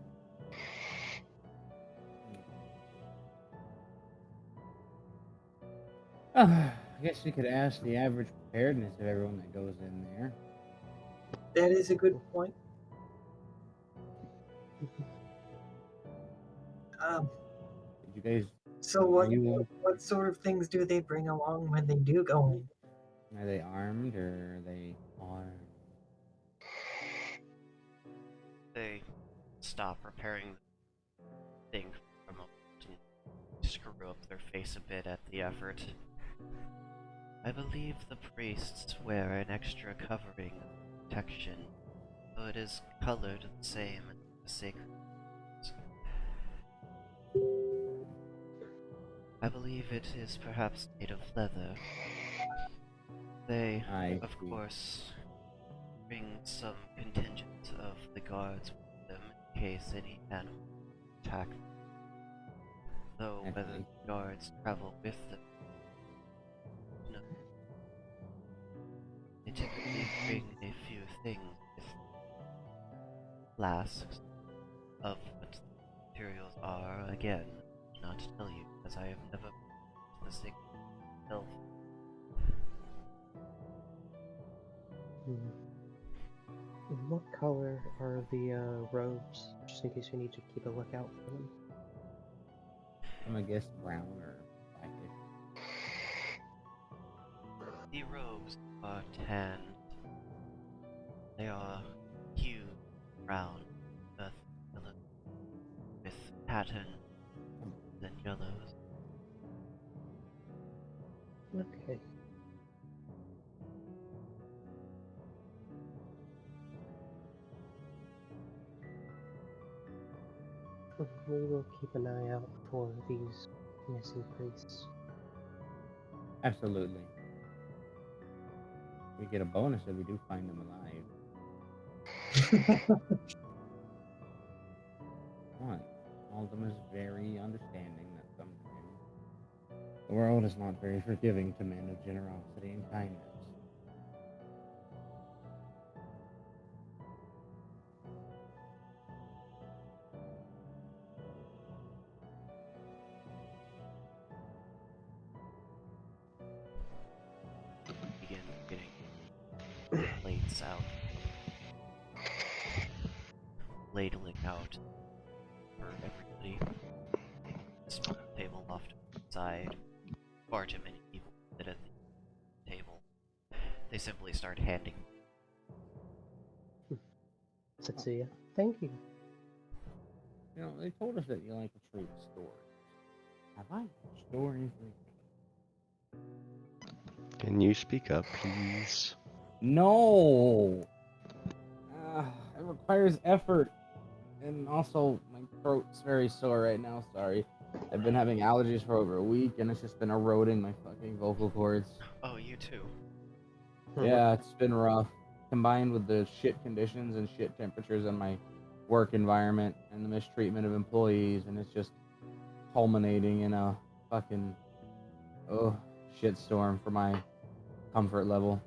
I guess you could ask the average preparedness of everyone that goes in there. That is a good point. Um, Did you guys? so Are what you? what sort of things do they bring along when they do go in? Are they armed or are they armed? They stop repairing the thing for a moment and screw up their face a bit at the effort. I believe the priests wear an extra covering of protection, though it is colored the same as the sacred ones. I believe it is perhaps made of leather. They, I of see. course, bring some contingent of the guards with them in case any animal attack them. Though whether Naturally. the guards travel with them, no. They typically bring a few things with flasks of what the materials are. Again, not to tell you, as I have never the thing myself. And what color are the robes? Just in case we need to keep a lookout for them. I'm gonna guess brown or blackish. The robes are tanned. They are hued brown, earth color, with pattern than yellows. Okay. We will keep an eye out for these missing priests. Absolutely. We get a bonus if we do find them alive. One, Aldum is very understanding that sometimes the world is not very forgiving to men of generosity and kindness. Begin getting plates out, ladling out for everybody. Small table off to the side. Far too many people sit at the table. They simply start handing. Setsuya, thank you. You know, they told us that you like to trade stories. Have I stories? Can you speak up, please? No. It requires effort, and also my throat's very sore right now. Sorry, I've been having allergies for over a week, and it's just been eroding my fucking vocal cords. Oh, you too. Yeah, it's been rough. Combined with the shit conditions and shit temperatures in my work environment and the mistreatment of employees, and it's just culminating in a fucking shitstorm for my comfort level.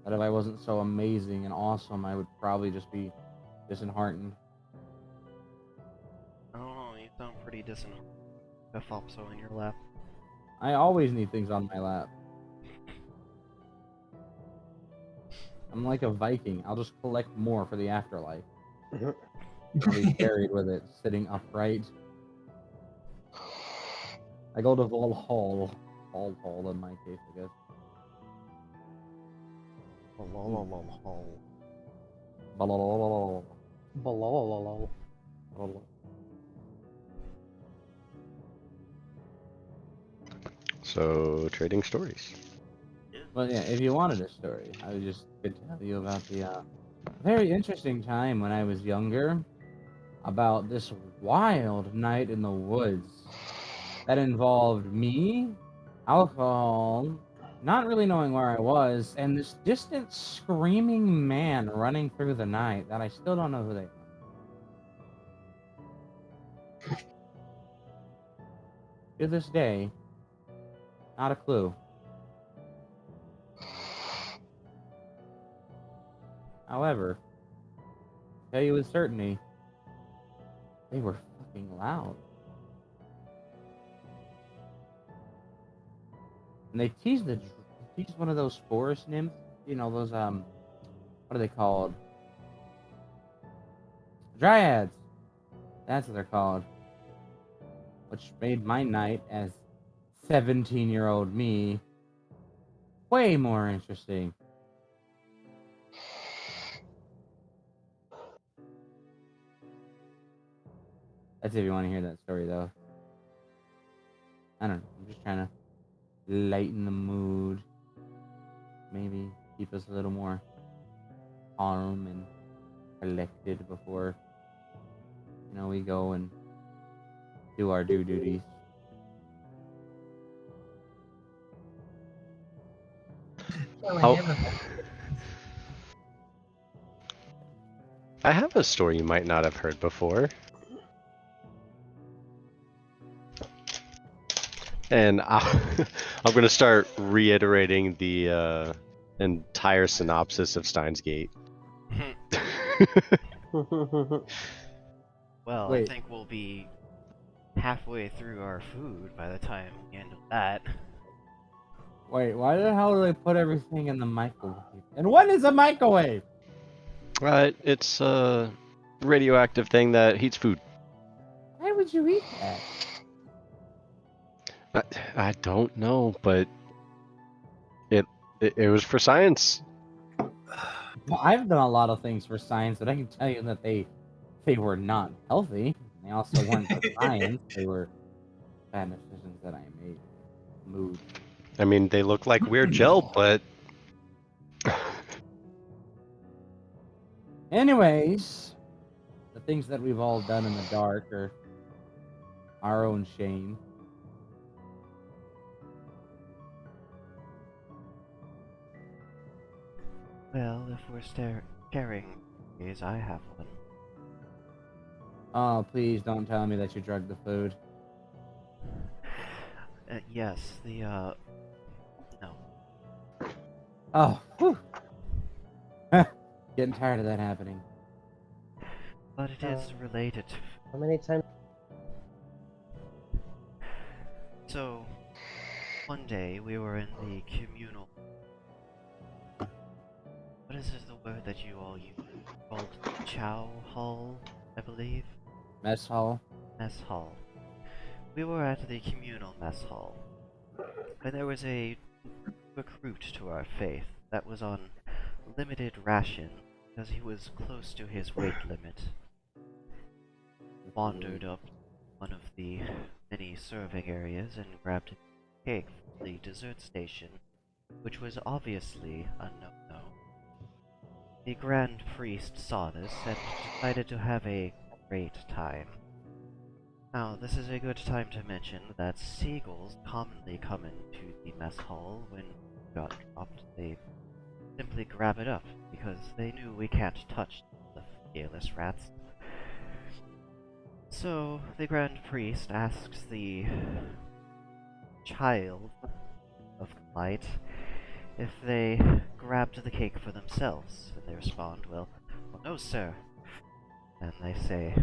That if I wasn't so amazing and awesome, I would probably just be disheartened. I don't know, you sound pretty distant. A Fopso in your lap. I always need things on my lap. I'm like a Viking. I'll just collect more for the afterlife. I'll be buried with it, sitting upright. I go to Valhalla. Valhalla in my case, I guess. Valhalla. Balololol. So, trading stories. Well, yeah, if you wanted a story, I would just could tell you about the very interesting time when I was younger, about this wild night in the woods that involved me, alcohol, not really knowing where I was, and this distant screaming man running through the night that I still don't know who they are. To this day, not a clue. However, I tell you with certainty, They were fucking loud. And they teased one of those forest nymphs. You know those what are they called? Dryads. That's what they're called. Which made my night as 17-year-old me way more interesting. That's if you want to hear that story, though. I don't know. I'm just trying to lighten the mood. Maybe keep us a little more calm and collected before, we go and do our due duties. Well, How- I haven't. I have a story you might not have heard before. And I'm going to start reiterating the entire synopsis of Steins Gate. Well, Wait. I think we'll be halfway through our food by the time we end of that. Wait, why the hell do they put everything in the microwave? And what is a microwave? Right, it's a radioactive thing that heats food. Why would you eat that? I don't know, but it was for science. Well, I've done a lot of things for science, but I can tell you that they were not healthy. They also weren't for science. They were bad decisions that I made. Mood. I mean, they look like weird gel, but Anyways, the things that we've all done in the dark are our own shame. Well, if we're sharing these, I have one. Oh, please don't tell me that you drugged the food. Yes, no. Oh, whew. Getting tired of that happening. But it is related. How many times? So, one day we were in the communal. What is the word that you all use? Called chow hall, I believe? Mess hall. Mess hall. We were at the communal mess hall, and there was a recruit to our faith that was on limited ration because he was close to his weight limit. Wandered up one of the many serving areas and grabbed a cake from the dessert station, which was obviously a no-no. The Grand Priest saw this and decided to have a great time. Now, this is a good time to mention that seagulls commonly come into the mess hall when got dropped. They simply grab it up because they knew we can't touch the fearless rats. So, the Grand Priest asks the child of the light if they grabbed the cake for themselves, and they respond, well, no, sir. And they say,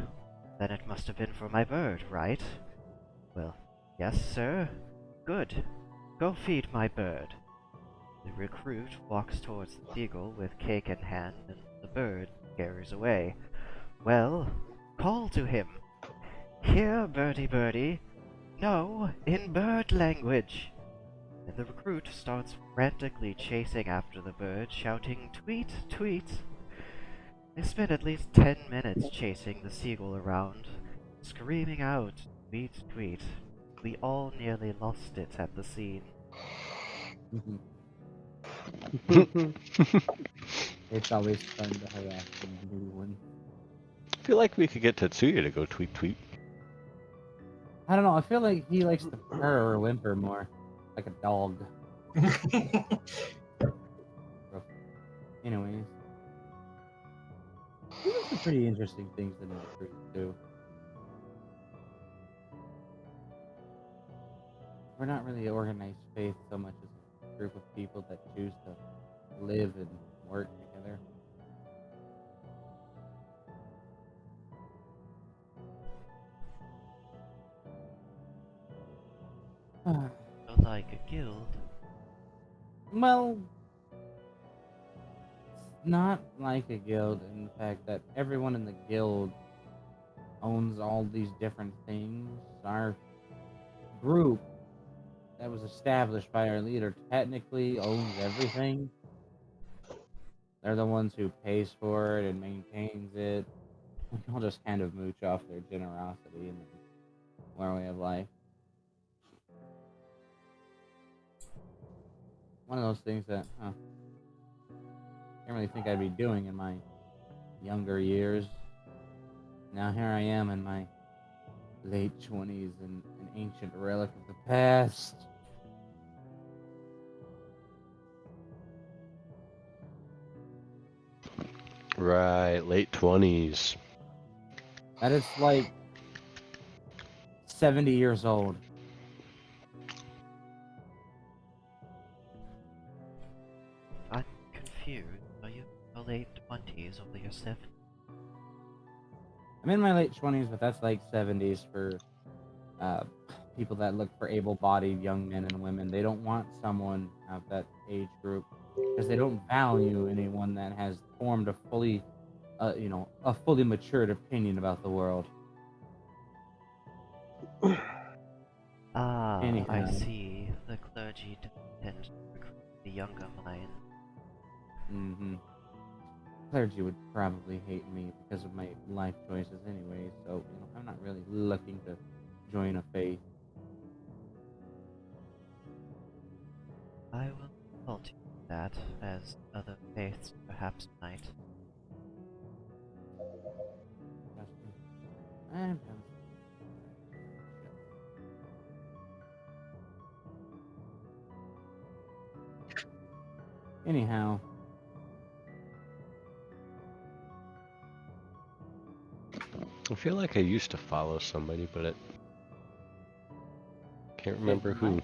then it must have been for my bird, right? Well, yes, sir. Good. Go feed my bird. The recruit walks towards the seagull with cake in hand, and the bird carries away. Well, call to him. Here, birdie birdie. No, in bird language. And the recruit starts frantically chasing after the bird, shouting, tweet, tweet. They spent at least 10 minutes chasing the seagull around, screaming out, tweet, tweet. We all nearly lost it at the scene. It's always fun to harass a new one. I feel like we could get Tetsuya to go tweet tweet. I don't know, I feel like he likes to purr or whimper more. Like a dog. Anyways. These are some pretty interesting things that the recruits do. We're not really organized faith so much as a group of people that choose to live and work together. like a guild. Well, it's not like a guild in the fact that everyone in the guild owns all these different things. Our group that was established by our leader technically owns everything. They're the ones who pays for it and maintains it. We all just kind of mooch off their generosity and their way of life. One of those things that, I didn't really think I'd be doing in my younger years. Now here I am in my late 20s and an ancient relic of the past. Right, late 20s. That is like 70 years old. I'm confused. Are you in your late 20s or your 70s? I'm in my late 20s, but that's like 70s for people that look for able-bodied young men and women. They don't want someone of that age group because they don't value anyone that has formed a fully, a fully matured opinion about the world. Ah, I Anyhow. see. The clergy tend to recruit the younger mind. Mm-hmm. Clergy would probably hate me because of my life choices anyway, so I'm not really looking to join a faith. I will consult you with that, as other faiths perhaps might. Trust me. I'm done. Anyhow, I feel like I used to follow somebody, but it can't remember who.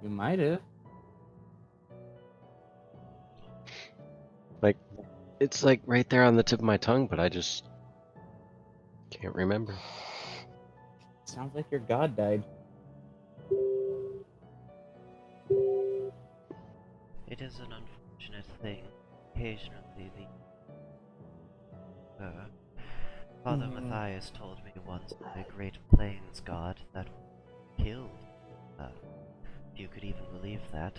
you might have. Like, it's like right there on the tip of my tongue, but I just can't remember. Sounds like your god died. It is an unfortunate thing. Occasionally Father Matthias told me once of a great plains god that killed. If you could even believe that.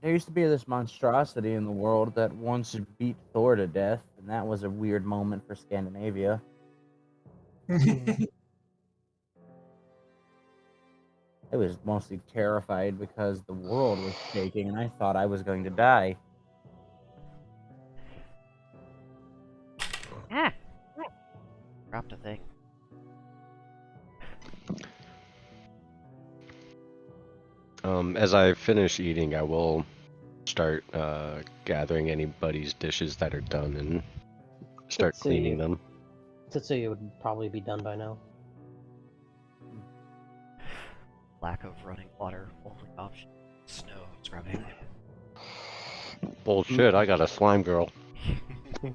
There used to be this monstrosity in the world that once beat Thor to death, and that was a weird moment for Scandinavia. I was mostly terrified because the world was shaking and I thought I was going to die. Ah! Dropped a thing. As I finish eating, I will start gathering anybody's dishes that are done and start So cleaning them. Tetsuya would probably be done by now. Lack of running water, only option. Snow scrubbing. Bullshit, I got a slime girl. You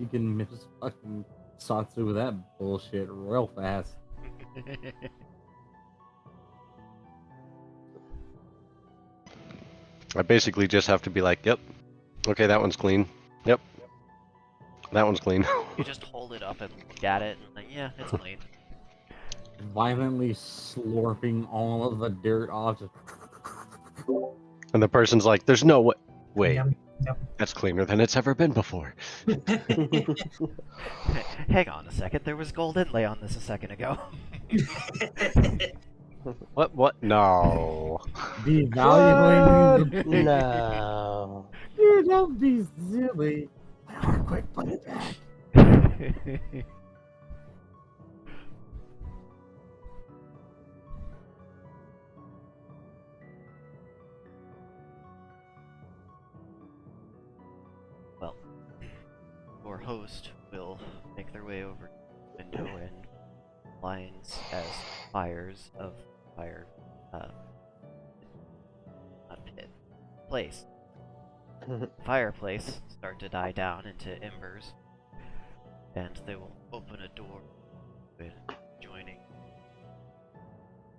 can miss fucking Satsu with that bullshit real fast. I basically just have to be like, yep, okay, that one's clean. Yep, that one's clean. You just hold it up and look at it, and like, yeah, it's clean. Violently slurping all of the dirt off. And the person's like, there's no way. Wait, Yum, yum. that's cleaner than it's ever been before. Hang on a second, there was gold inlay on this a second ago. What? No. Devaluing the No. Dude, don't be silly. Quick, put it back. Well, your host will make their way over to the window and lines as fires of fire, not pit, place. Fireplace start to die down into embers, and they will open a door with joining.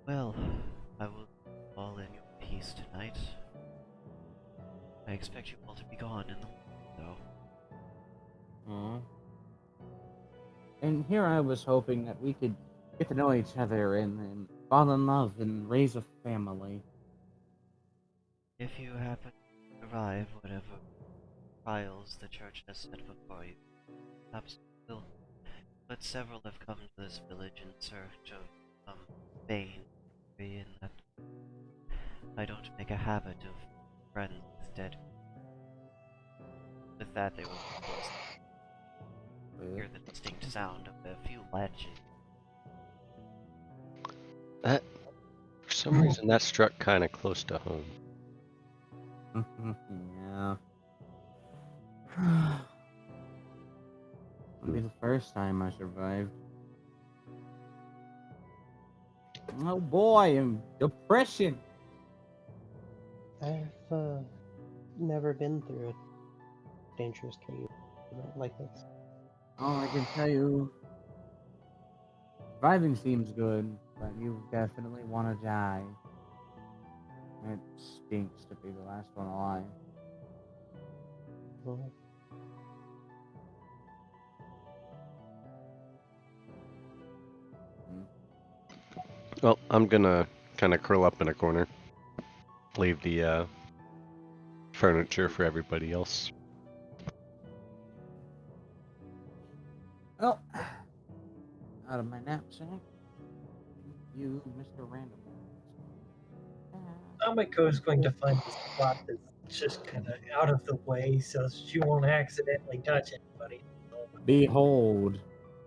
Well, I will all in your peace tonight. I expect you all to be gone in the morning, though. Aw. And here I was hoping that we could get to know each other and fall in love and raise a family. If you happen to survive whatever trials the church has set before you, perhaps you will. But several have come to this village in search of some bane, in that I don't make a habit of friends with dead. With that, they will hear the distinct sound of a few latches. That, for some reason, that struck kind of close to home. Yeah. It'll be the first time I survived. Oh boy, and depression. I've never been through a dangerous cave like this. Oh, I can tell you, surviving seems good, but you definitely want to die. It stinks to be the last one alive. Well, Well, I'm gonna kind of curl up in a corner. Leave the furniture for everybody else. Oh, out of my knapsack. You, Mr. Random. Amiko is going to find a spot that's just kind of out of the way so she won't accidentally touch anybody. Behold,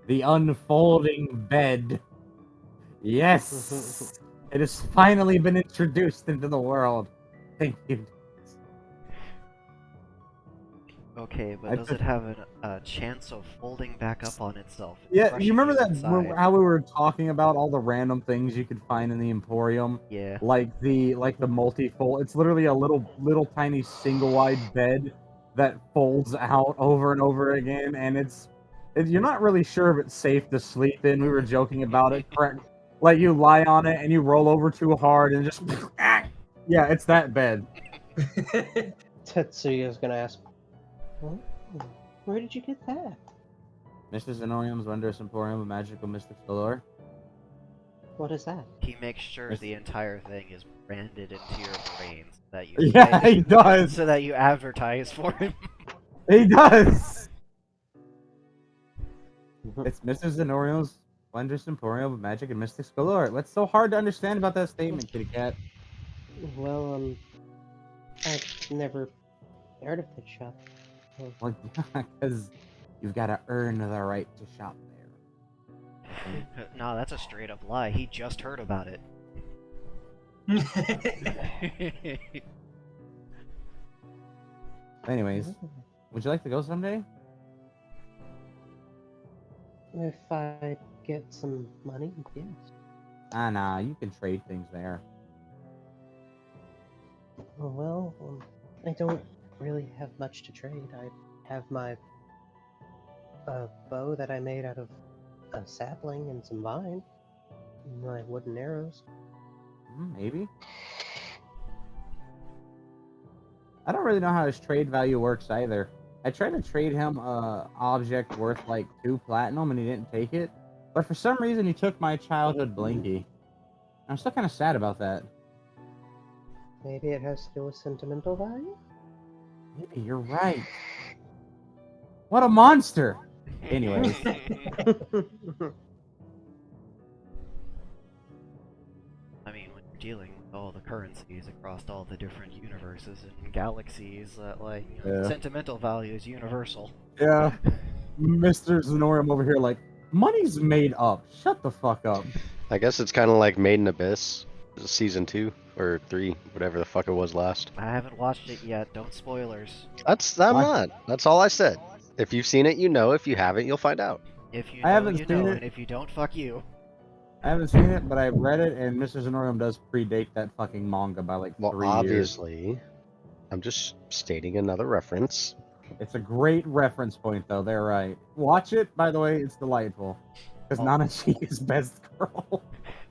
the unfolding bed. Yes, it has finally been introduced into the world. Thank you. Okay, but I does took- it have a chance of folding back up on itself? and Yeah, crushing you remember that inside? how we were talking about all the random things you could find in the Emporium, Yeah. like the multi-fold. It's literally a little tiny single-wide bed that folds out over and over again, and you're not really sure if it's safe to sleep in. We were joking about it. Correct? Like you lie on it and you roll over too hard and just yeah, it's that bed. Tetsuya's gonna ask, "Oh, where did you get that? Mr. Zenorium's Wondrous Emporium of Magical Mystics Galore. What is that?" He makes sure Yes. the entire thing is branded into your brain so that you Yeah, he does. so that you advertise for him. He does. It's Mr. Zenorium's Wondrous Emporium of Magic and Mystics Galore. What's so hard to understand about that statement, kitty cat? Well, I've never heard of the shop. Well, because you've got to earn the right to shop there. No, that's a straight up lie. He just heard about it. Anyways, would you like to go someday? If I get some money, yes. Ah, nah, you can trade things there. Well, I don't really have much to trade. I have my bow that I made out of a sapling and some vine, and my wooden arrows. Maybe. I don't really know how his trade value works either. I tried to trade him a object worth like 2 platinum and he didn't take it. But for some reason he took my childhood blinky. I'm still kind of sad about that. Maybe it has to do with sentimental value? Maybe you're right. What a monster! Anyways, I mean, when you're dealing with all the currencies across all the different universes and galaxies, Yeah. sentimental value is universal. yeah, Mr. Zenorium over here like, money's made up. Shut the fuck up. I guess it's kind of like Made in Abyss, season 2 or 3, whatever the fuck it was last. I haven't watched it yet. Don't spoilers. I'm Why? not. That's all I said. If you've seen it, you know. If you haven't, you'll find out. If you I know, haven't you seen know, it. and if you don't, fuck you. I haven't seen it, but I've read it, and Mr. Zenorium does predate that fucking manga by like Well, 3 years. obviously, I'm just stating another reference. It's a great reference point, though. They're right. Watch it, by the way. It's delightful. Because Oh. Nana is best girl.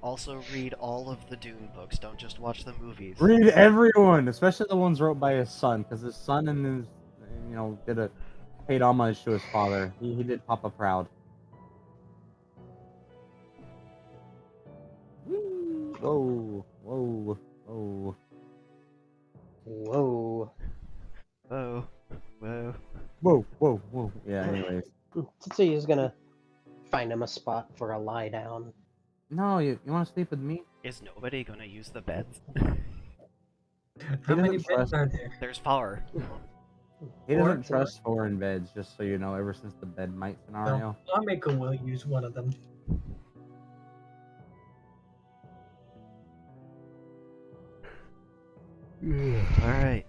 Also read all of the Dune books. Don't just watch the movies. Read everyone, especially the ones wrote by his son, because his son and his, paid homage to his father. He did Papa proud. Whee! Whoa, whoa, whoa. Whoa. Whoa, whoa. Whoa, whoa, whoa. Yeah, anyways. Tetsuya's gonna find him a spot for a lie down. No, you want to sleep with me? Is nobody gonna use the beds? How many doesn't beds trust- are there? There's power. He Four? doesn't trust foreign beds, just so you know, ever since the bed mite scenario. Amiko will use one of them. Alright.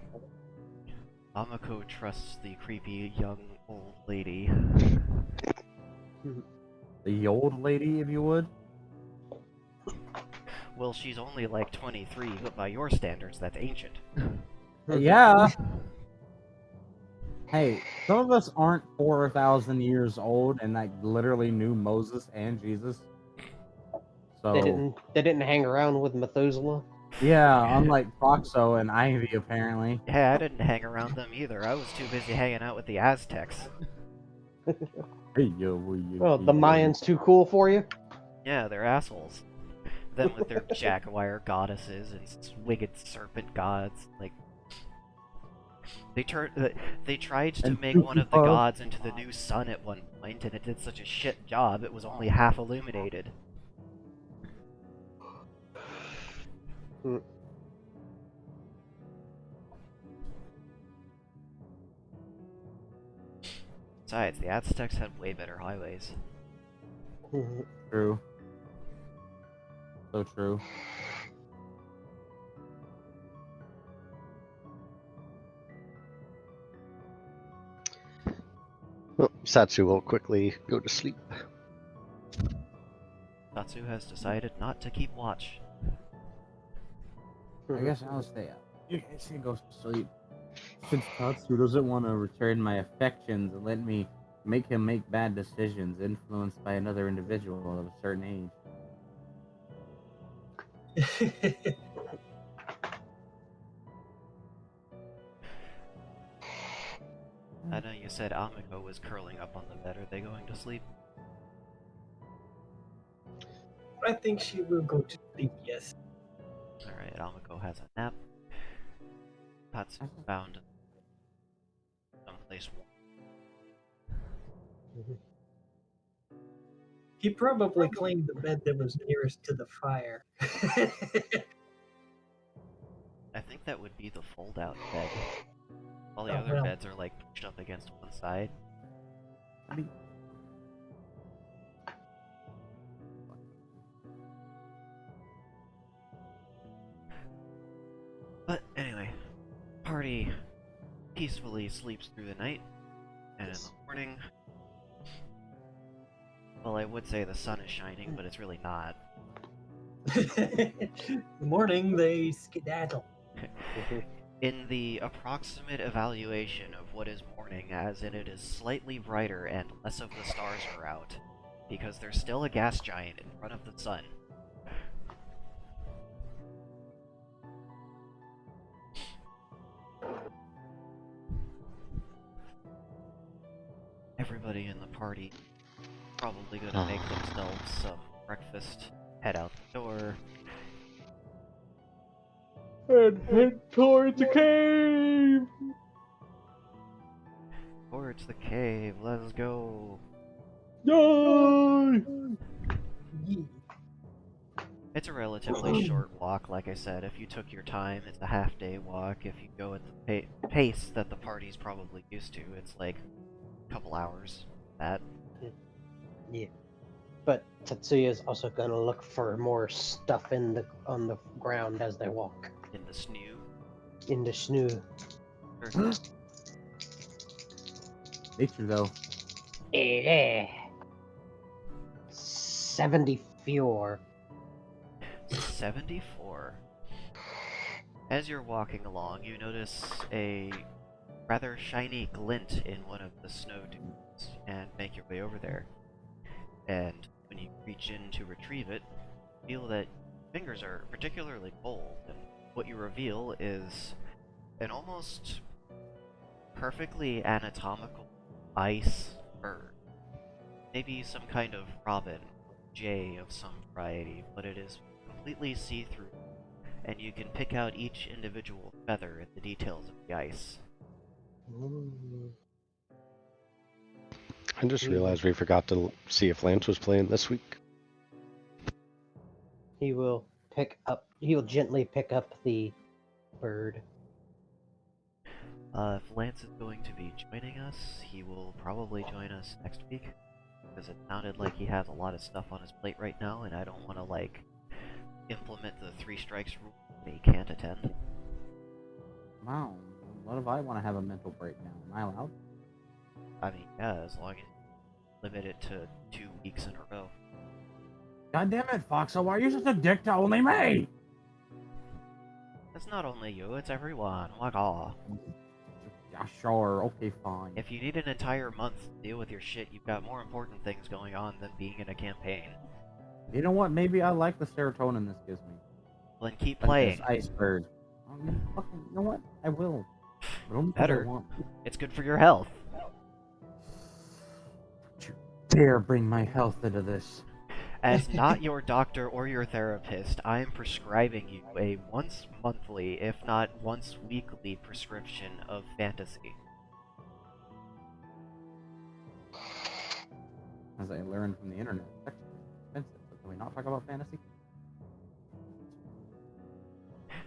Amako trusts the creepy young old lady. The old lady, if you would. Well, she's only like 23, but by your standards, that's ancient. Yeah. Hey, some of us aren't 4,000 years old and like literally knew Moses and Jesus. So They didn't hang around with Methuselah. yeah, unlike Foxo and Ivy apparently. Hey, I didn't hang around them either. I was too busy hanging out with the Aztecs. Hey yo, will you Well, the be- Mayans too cool for you? Yeah, they're assholes. Them with their jaguar goddesses and wicked serpent gods. Like, they tried to And make one of the Tupac. gods into the new sun at one point, and it did such a shit job. It was only half illuminated. Besides, the Aztecs had way better highways. True. So true. Well, Satsu will quickly go to sleep. Tatsu has decided not to keep watch. I guess I'll stay up. You guys can go to sleep. Since Tatsu doesn't want to return my affections and let me make him make bad decisions influenced by another individual of a certain age. I know you said Amiko was curling up on the bed. Are they going to sleep? I think she will go to sleep, yes. Alright, Amiko has a nap. Tatsu found someplace warm. He probably claimed the bed that was nearest to the fire. I think that would be the fold-out bed. All the Oh, other well. beds are like pushed up against one side. But anyway, party peacefully sleeps through the night, and in the morning, well, I would say the sun is shining, but it's really not. The morning they skedaddle. In the approximate evaluation of what is morning, as in it is slightly brighter and less of the stars are out, because there's still a gas giant in front of the sun. Everybody in the party probably gonna make themselves some breakfast, head out the door, And head towards the cave! towards the cave. Let's go. Yay! Yee. It's a relatively short walk, like I said. If you took your time, it's a half-day walk. If you go at the pace that the party's probably used to, it's like a couple hours. That. Yeah. But Tetsuya's also gonna look for more stuff on the ground as they walk. In the snoo. In the snoo. Sure. Nature though. Yeah. 74. 74. As you're walking along, you notice a rather shiny glint in one of the snow dunes and make your way over there. And when you reach in to retrieve it, you feel that fingers are particularly cold, and what you reveal is an almost perfectly anatomical ice bird. Maybe some kind of robin, jay of some variety, but it is completely see-through, and you can pick out each individual feather in the details of the ice. Mm. I just Hmm. realized we forgot to see if Lance was playing this week. He will gently pick up the bird. If Lance is going to be joining us, he will probably join us next week, because it sounded like he has a lot of stuff on his plate right now, and I don't want to, like, implement the 3 strikes rule and he can't attend. Wow. What if I want to have a mental breakdown? Am I allowed? I mean, yeah, as long as you limit it to 2 weeks in a row. God damn it, Foxo, why are you such a dick to only me? It's not only you, it's everyone. Oh my god. Yeah, sure. Okay, fine. If you need an entire month to deal with your shit, you've got more important things going on than being in a campaign. You know what? Maybe I like the serotonin this gives me. Well, then keep Like playing. this ice bird. Fucking, you know what? I will. But only 'cause I Better. want. It's good for your health. Don't you dare bring my health into this. As not your doctor or your therapist, I am prescribing you a once monthly, if not once weekly, prescription of fantasy. As I learned from the internet, it's actually expensive. But can we not talk about fantasy?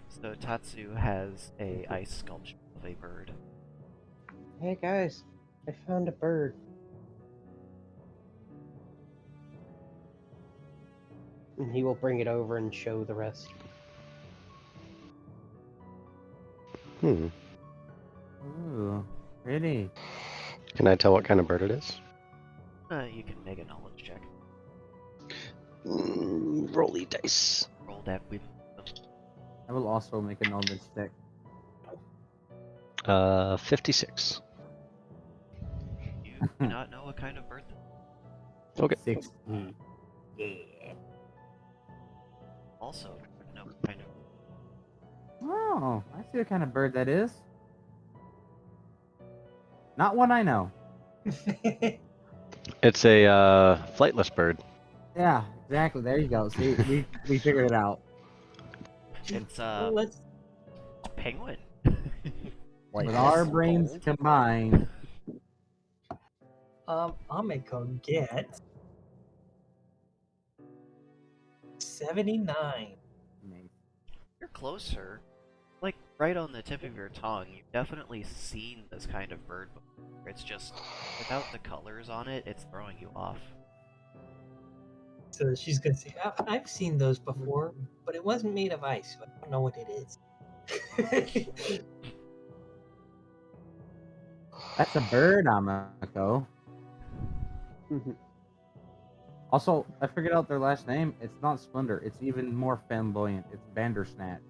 So Tatsu has a ice sculpture of a bird. Hey guys, I found a bird. And he will bring it over and show the rest. Hmm. Ooh, pretty. Can I tell what kind of bird it is? You can make a knowledge check. Rolly dice. Roll that with I will also make a knowledge check. 56. you do not know what kind of bird. Okay. 60. Also, you know what kind of. Oh, I see what kind of bird that is. Not one I know. It's a flightless bird. Yeah, exactly. There you go. See, we figured it out. It's Let's a penguin. With Yes. our brains Gold. combined, Ameko get 79. You're closer. Like, right on the tip of your tongue. You've definitely seen this kind of bird before. It's just, without the colors on it, it's throwing you off. So she's gonna say, I've seen those before, but it wasn't made of ice, so I don't know what it is. that's a bird, Amako. Also, I figured out their last name. It's not Splendor. It's even more flamboyant. It's Bandersnatch.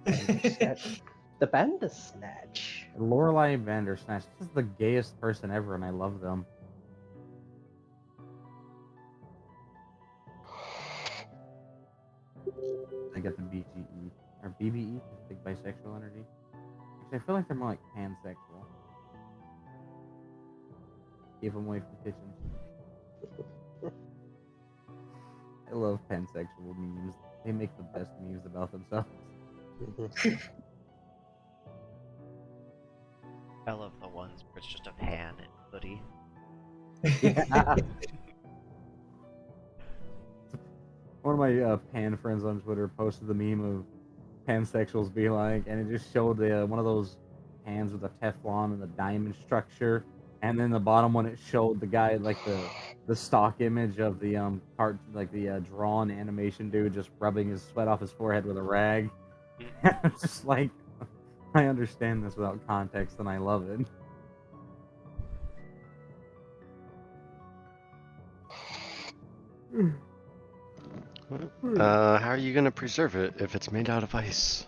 The Bandersnatch. Lorelei Bandersnatch. This is the gayest person ever, and I love them. I get the BGE or BBE, big bisexual energy. Actually, I feel like they're more like pansexual. Keep them away from kitchens. I love pansexual memes. They make the best memes about themselves. I love the ones where it's just a pan and hoodie. Yeah. One of my pan friends on Twitter posted the meme of pansexuals be like, and it just showed one of those pans with the Teflon and the diamond structure, and then the bottom one it showed the guy like the stock image of the drawn animation dude just rubbing his sweat off his forehead with a rag. It's just like, I understand this without context, and I love it. How are you gonna preserve it if it's made out of ice?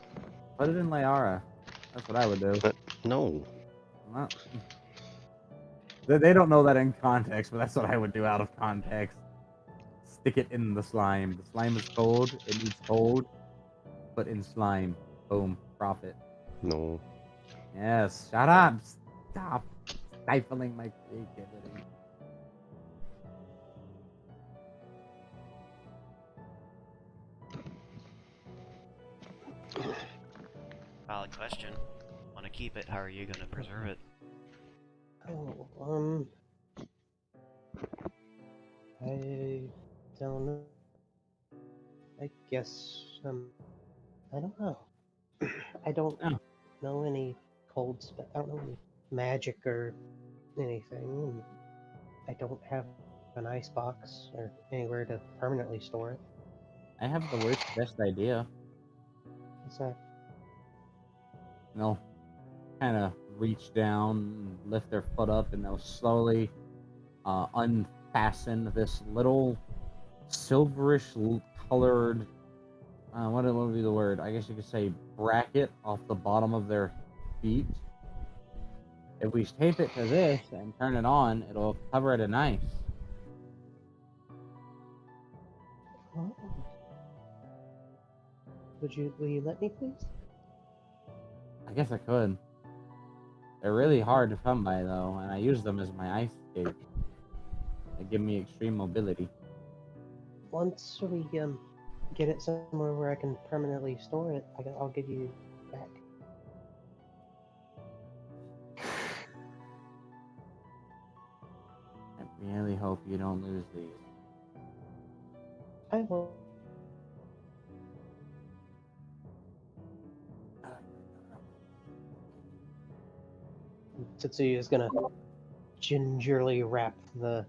Put it in Layara. That's what I would do. No. Well, they don't know that in context, but that's what I would do out of context. stick it in the slime. The slime is cold. It needs cold. Put in slime. Boom. Profit. No. Yes. Shut up. Stop stifling my creativity. Valid question. Want to keep it? How are you going to preserve it? Oh, I don't know. I guess, I don't know. I don't Oh. know any I don't know any magic or anything. And I don't have an ice box or anywhere to permanently store it. I have the worst best idea. What's that? They'll kind of reach down, and lift their foot up, and they'll slowly unfasten this little silverish colored, what would be the word? I guess you could say bracket off the bottom of their feet. If we tape it to this and turn it on, it'll cover it in ice. Oh. Will you let me, please? I guess I could. They're really hard to come by though, and I use them as my ice skate. They give me extreme mobility. Once we get it somewhere where I can permanently store it, I'll give you back. I really hope you don't lose these. I will. Tetsuya is gonna gingerly wrap the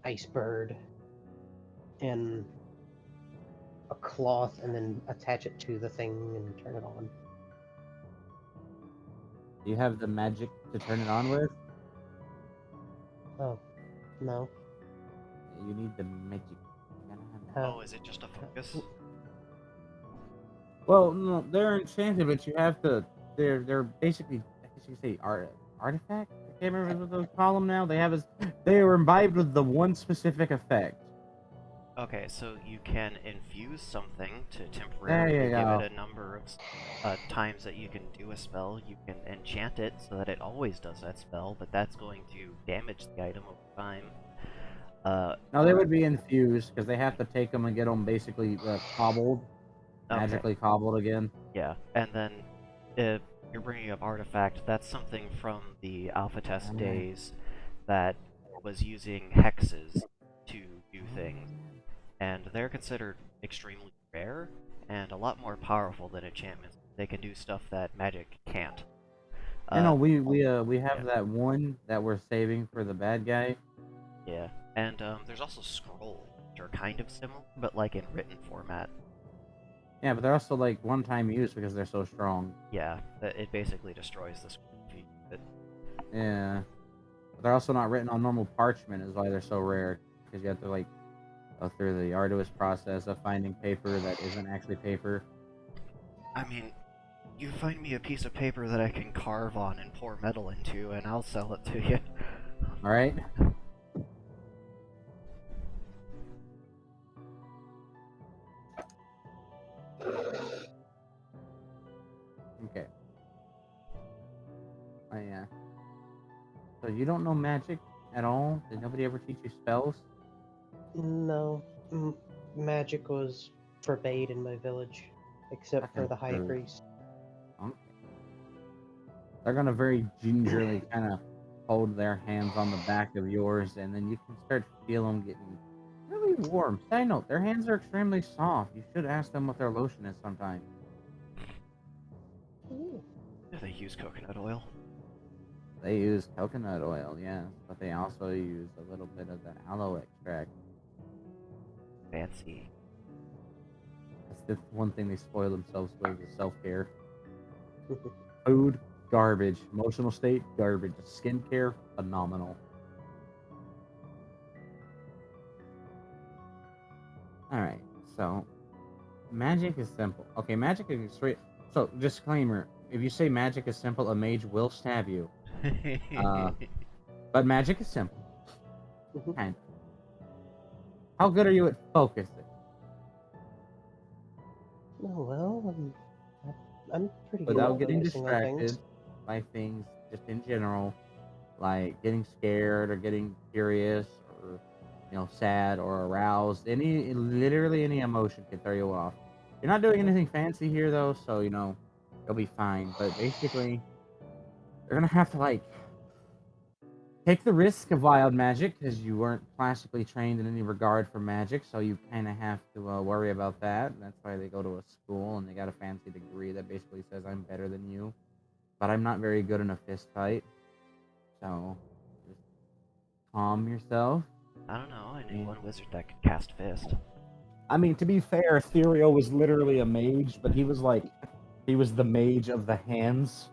ice bird in a cloth and then attach it to the thing and turn it on. Do you have the magic to turn it on with? Oh, no. You need the magic. You gotta have that. Oh, is it just a focus? Well, no, they're enchanted, but you have to. They're basically, I guess you could say, artifact. I can't remember what they call them now. They are imbibed with the one specific effect. Okay, so you can infuse something to temporarily give go. it a number of times that you can do a spell. You can enchant it so that it always does that spell, but that's going to damage the item over time. No, they would be infused because they have to take them and get them basically cobbled, Okay. magically cobbled again. Yeah, and then if you're bringing up artifact, that's something from the alpha test days that was using hexes to do things, and they're considered extremely rare and a lot more powerful than enchantments. They can do stuff that magic can't. I know we have yeah. that one that we're saving for the bad guy. Yeah, and there's also scrolls, which are kind of similar, but like in written format. Yeah, but they're also like one-time use because they're so strong. Yeah, it basically destroys the scroll if you use it. Yeah, but they're also not written on normal parchment, is why they're so rare. Because you have to like go through the arduous process of finding paper that isn't actually paper. I mean, you find me a piece of paper that I can carve on and pour metal into, and I'll sell it to you. All right. Okay. Oh yeah. So you don't know magic at all? Did nobody ever teach you spells? No, magic was forbade in my village, except for Fucking the high true. priest. Okay. They're gonna very gingerly kind of hold their hands on the back of yours, and then you can start to feel them getting really warm. Side note, their hands are extremely soft. You should ask them what their lotion is sometime. Ooh. Do they use coconut oil? They use coconut oil, yes, but they also use a little bit of that aloe extract. Fancy. That's the one thing they spoil themselves with is self-care. Food, garbage. Emotional state, garbage. Skincare, phenomenal. Alright, so magic is simple. Okay, magic is straight. So, disclaimer, if you say magic is simple, a mage will stab you. But magic is simple. Mhm. Kind How good are you at focusing? Oh well, I'm pretty good Without at getting focusing on distracted things. by things just in general, like getting scared or getting curious or sad or aroused. Literally any emotion can throw you off. You're not doing anything fancy here though, so you'll be fine. But basically, you're gonna have to like take the risk of wild magic because you weren't classically trained in any regard for magic, so you kind of have to worry about that. That's why they go to a school and they got a fancy degree that basically says I'm better than you, but I'm not very good in a fist fight. So just calm yourself. I don't know. I knew one wizard that could cast fist. I mean, to be fair, Ethereal was literally a mage, but he was the mage of the hands.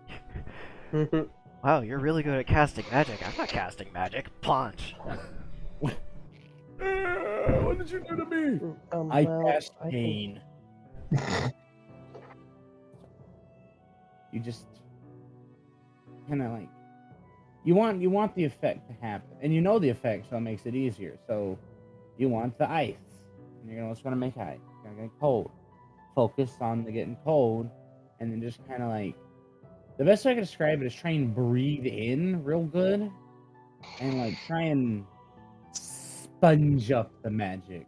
Wow, you're really good at casting magic. I'm not casting magic. Punch. What did you do to me? I Well, cast I can- pain. You just kind of like you want the effect to happen, and you know the effect, so it makes it easier. So you want the ice, and you're just gonna make ice. You're gonna get cold. Focus on the getting cold, and then just kind of like the best way I can describe it is try and breathe in real good, and like try and sponge up the magic,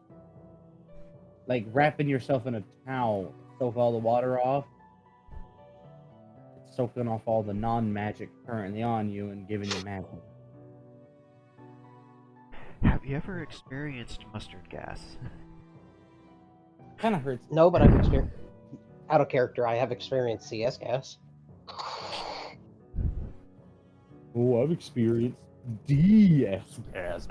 like wrapping yourself in a towel, soak all the water off. It's soaking off all the non-magic currently on you and giving you magic. Have you ever experienced mustard gas? Kind of hurts. No, but I've experienced out of character. I have experienced CS gas. Oh, I've experienced DS gas.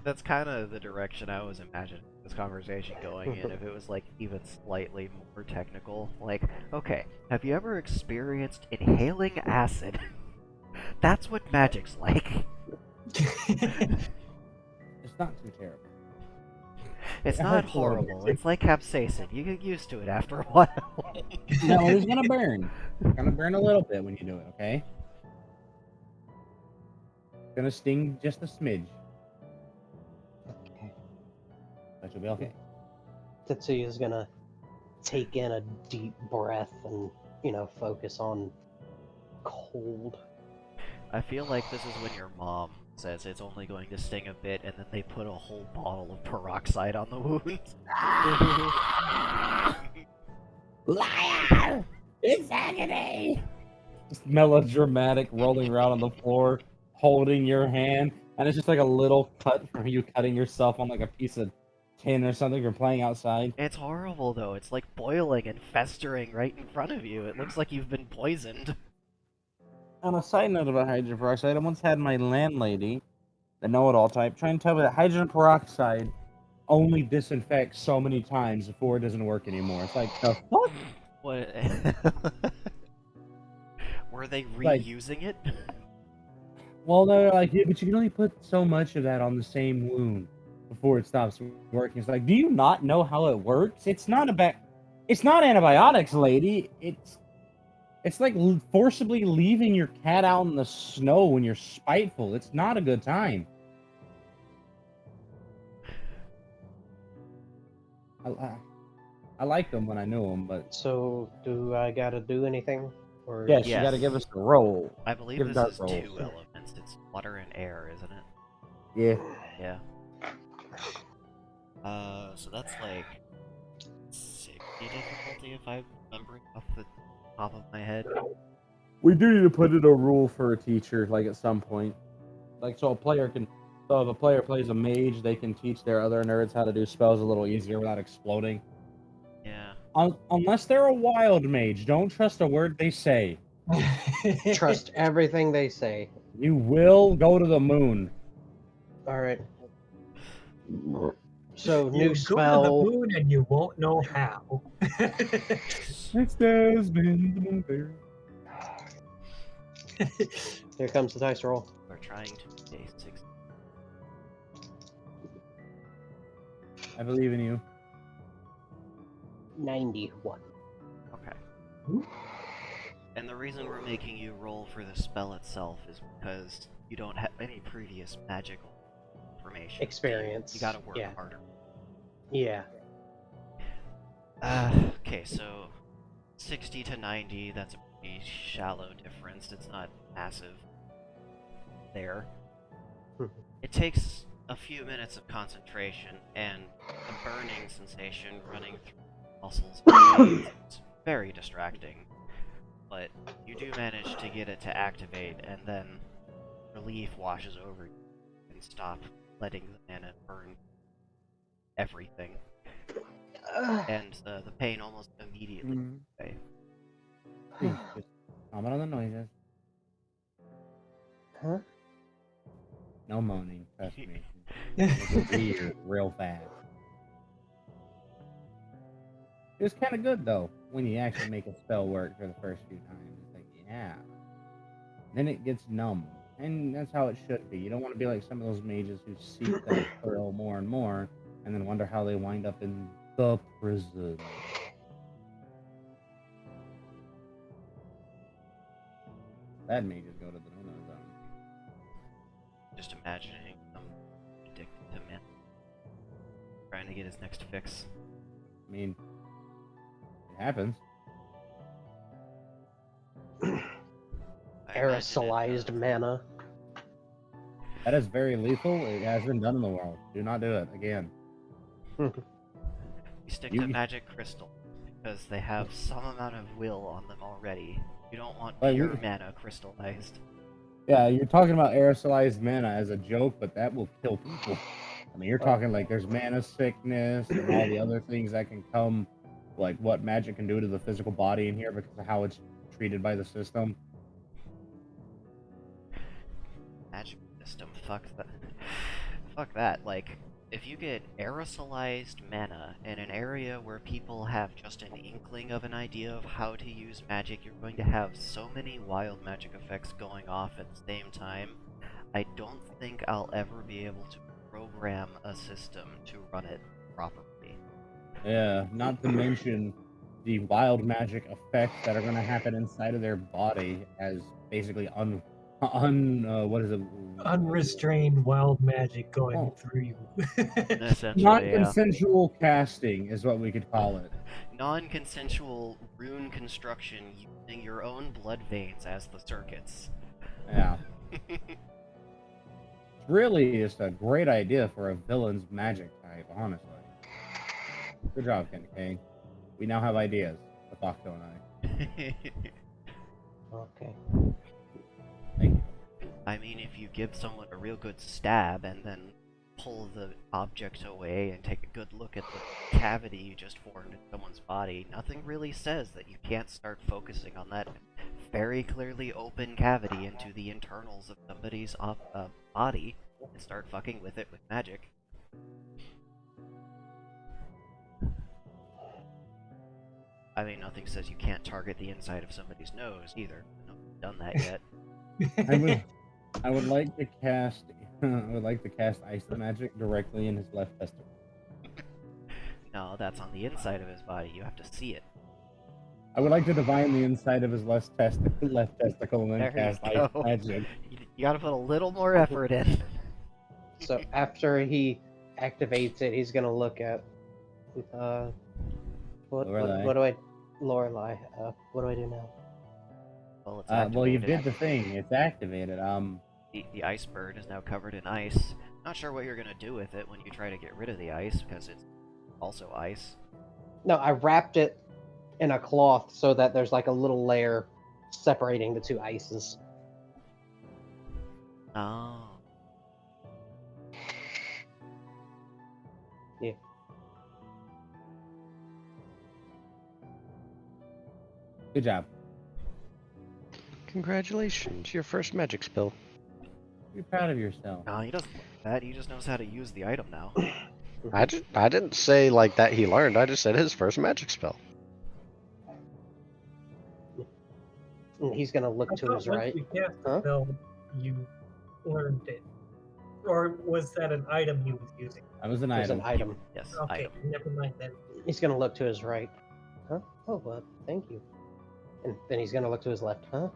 That's kind of the direction I was imagining this conversation going in. If it was like even slightly more technical, like, okay, have you ever experienced inhaling acid? That's what magic's like. It's not too terrible. It's It not hurts a little bit. horrible. It's like capsaicin. You get used to it after a while. No, it's gonna burn. It's gonna burn a little bit when you do it, okay? It's gonna sting just a smidge. Okay. But you'll be okay. Tetsuya's gonna take in a deep breath and focus on cold. I feel like this is when your mom says it's only going to sting a bit, and then they put a whole bottle of peroxide on the wound. Liar! It's agony! Just melodramatic, rolling around on the floor, holding your hand, and it's just like a little cut from you cutting yourself on like a piece of tin or something. You're playing outside. It's horrible, though. It's like boiling and festering right in front of you. It looks like you've been poisoned. On a side note about hydrogen peroxide, I once had my landlady, the know-it-all type, try and tell me that hydrogen peroxide only disinfects so many times before it doesn't work anymore. It's like, the fuck? What? Were they Like- reusing it? Well, they're like, yeah, but you can only put so much of that on the same wound before it stops working. It's like, do you not know how it works? It's not antibiotics, lady. It's like forcibly leaving your cat out in the snow when you're spiteful. It's not a good time. I liked them when I knew them, but So, do I gotta do anything? Or yes, you Yes. got to give us a roll. I believe Give this dark is rolls. 2 elements. It's water and air, isn't it? Yeah. Yeah. So that's like 60 difficulty if I'm remembering off the top of my head. We do need to put in a rule for a teacher, like at some point. Like so if a player plays a mage, they can teach their other nerds how to do spells a little easier without exploding. Yeah. Unless they're a wild mage, don't trust a word they say. trust everything they say. You will go to the moon. All right. So You new go to the spell. moon and you won't know how. Next has been the moon bear. Here comes the dice roll. We're trying to be day 6. I believe in you. 91. Okay. And the reason we're making you roll for the spell itself is because you don't have any previous magical information. information. Experience, You gotta work yeah. harder. Yeah. Okay, so 60 to 90, that's a pretty shallow difference. It's not massive there. Mhm. It takes a few minutes of concentration and a burning sensation running through muscles and veins. It's very distracting. But you do manage to get it to activate, and then relief washes over you and stop letting the mana burn everything. And the pain almost immediately goes away. Please, just comment on the noises. Huh? No moaning, trust me. It's weird, real fast. It was kind of good though when you actually make a spell work for the first few times. It's like, yeah. Then it gets numb, and that's how it should be. You don't want to be like some of those mages who seek that thrill more and more, and then wonder how they wind up in the prison. Bad mages go to the no-no zone. Just imagining him addicted to mana, trying to get his next fix. I mean, it happens. I imagine it, Aerosolized mana. That is very lethal. It has been done in the world. Do not do it again. You stick You- to magic crystal because they have some amount of will on them already. You don't want Like, pure we- mana crystallized. Yeah, you're talking about aerosolized mana as a joke, but that will kill people. I mean, you're talking like there's mana sickness and all the other things that can come, like what magic can do to the physical body in here because of how it's treated by the system. Magic system, fuck that. Fuck that. Like, if you get aerosolized mana in an area where people have just an inkling of an idea of how to use magic, you're going to have so many wild magic effects going off at the same time. I don't think I'll ever be able to program a system to run it properly. Yeah, not to mention the wild magic effects that are going to happen inside of their body as basically what is it? Unrestrained wild magic going Oh. through you. Essentially, yeah. Non-consensual casting is what we could call it. Non-consensual rune construction using your own blood veins as the circuits. Yeah. Really just a great idea for a villain's magic type, honestly. Good job, Kenny Kane. We now have ideas, the Foxo and I. Okay. Thank you. I mean, if you give someone a real good stab and then pull the object away and take a good look at the cavity you just formed in someone's body, nothing really says that you can't start focusing on that very clearly open cavity into the internals of somebody's body and start fucking with it with magic. I mean, nothing says you can't target the inside of somebody's nose either. Nobody's done that yet. I would like to cast ice magic directly in his left testicle. No, that's on the inside of his body. You have to see it. I would like to divine the inside of his left testicle and then There cast you ice go. magic. You gotta put a little more effort in. So after he activates it, he's gonna look at what Lorelei. do I Lorelei, what do I do now? Well, it's Well, you activated. did the thing. It's activated. The ice bird is now covered in ice. Not sure what you're gonna do with it when you try to get rid of the ice, because it's also ice. No, I wrapped it in a cloth so that there's like a little layer separating the two ices. Oh. Yeah. Good job. Congratulations, your first magic spell. Be proud of yourself. No, he doesn't like that. He just knows how to use the item now. I didn't say like that he learned. I just said his first magic spell. And he's gonna look I to thought his once right. you cast the Huh? spell, you learned it. Or was that an item he was using? That was an There's item. an item. Yes, Okay, item. never mind then. He's gonna look to his right. Huh? Oh, well, thank you. And then he's gonna look to his left. Huh?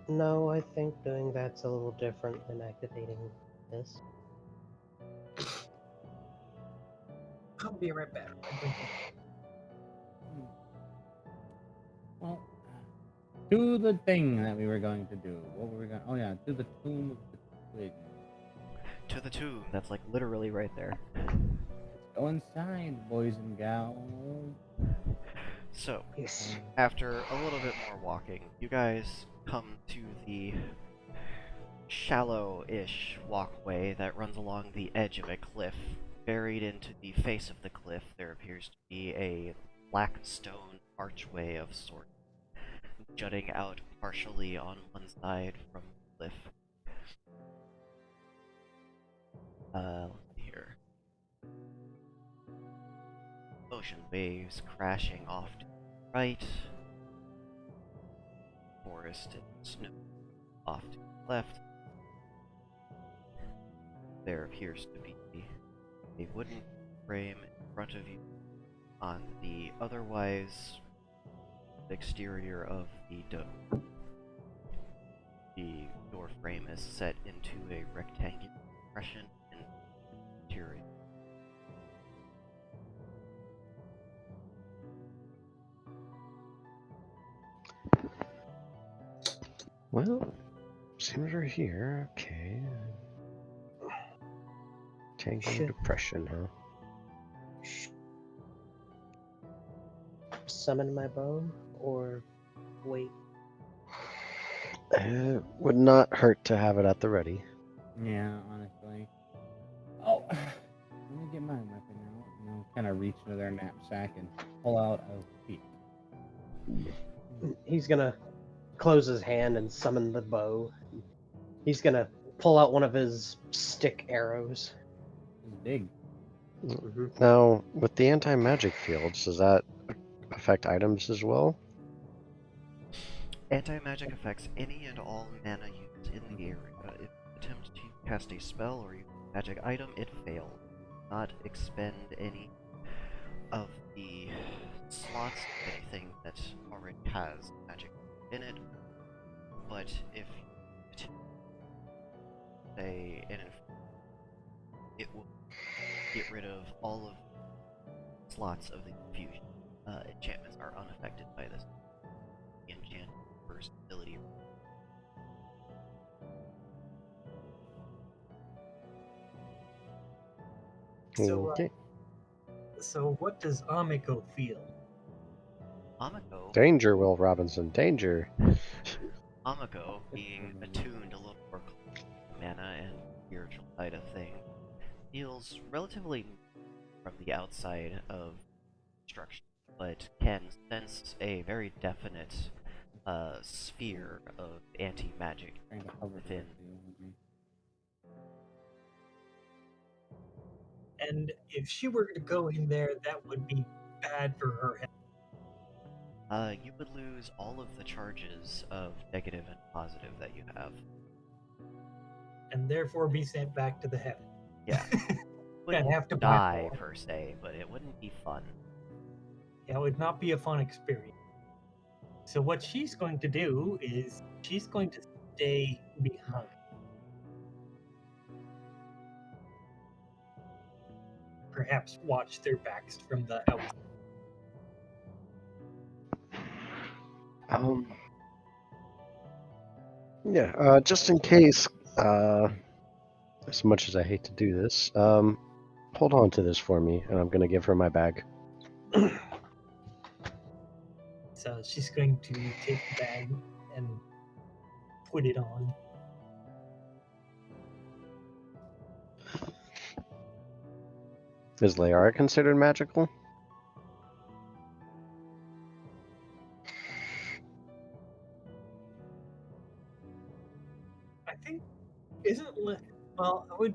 No, I think doing that's a little different than activating this. I'll be right back. Well, do the thing that we were going to do. What were we going? Oh yeah, do the tomb of the twig. To the tomb, that's like literally right there. Go inside, boys and gals. So, Yes. after a little bit more walking, you guys come to the shallow-ish walkway that runs along the edge of a cliff. Buried into the face of the cliff, there appears to be a black stone archway of sorts, jutting out partially on one side from the cliff. Let's see here. Ocean waves crashing off to the right. Forest and snow off to the left. There appears to be a wooden frame in front of you on the otherwise exterior of the dome. The door frame is set into a rectangular depression in the interior. Well, seems we're here. Okay. Tangle Should- depression, huh? Summon my bow or wait? It would not hurt to have it at the ready. Yeah, honestly. Oh, let me get my weapon out. And I'll kind of reach into their knapsack and pull out a peek. He's gonna close his hand and summon the bow. He's gonna pull out one of his stick arrows. It's big. Now, with the anti-magic fields, does that affect items as well? Anti-magic affects any and all mana used in the area. If you attempt to cast a spell or use a magic item, it fails. Not expend any of the slots of anything that already has magic in it. But if you say it will get rid of all of the slots of the infusion. Enchantments are unaffected by this. The enchant first ability. So, Okay. so what does Amiko feel? Danger, Will Robinson, danger. Amiko, being attuned a little more closely to mana and spiritual side of things, feels relatively from the outside of structure, but can sense a very definite sphere of anti-magic Trying to hover within. directly over me. And if she were to go in there, that would be bad for her health. You would lose all of the charges of negative and positive that you have. And therefore be sent back to the heaven. Yeah. And have to Die battle. per se, but it wouldn't be fun. Yeah, it would not be a fun experience. So what she's going to do is she's going to stay behind. Perhaps watch their backs from the outside. Yeah, just in case, as much as I hate to do this, hold on to this for me, and I'm gonna give her my bag. So she's going to take the bag and put it on. Is Layara considered magical? I think well, I would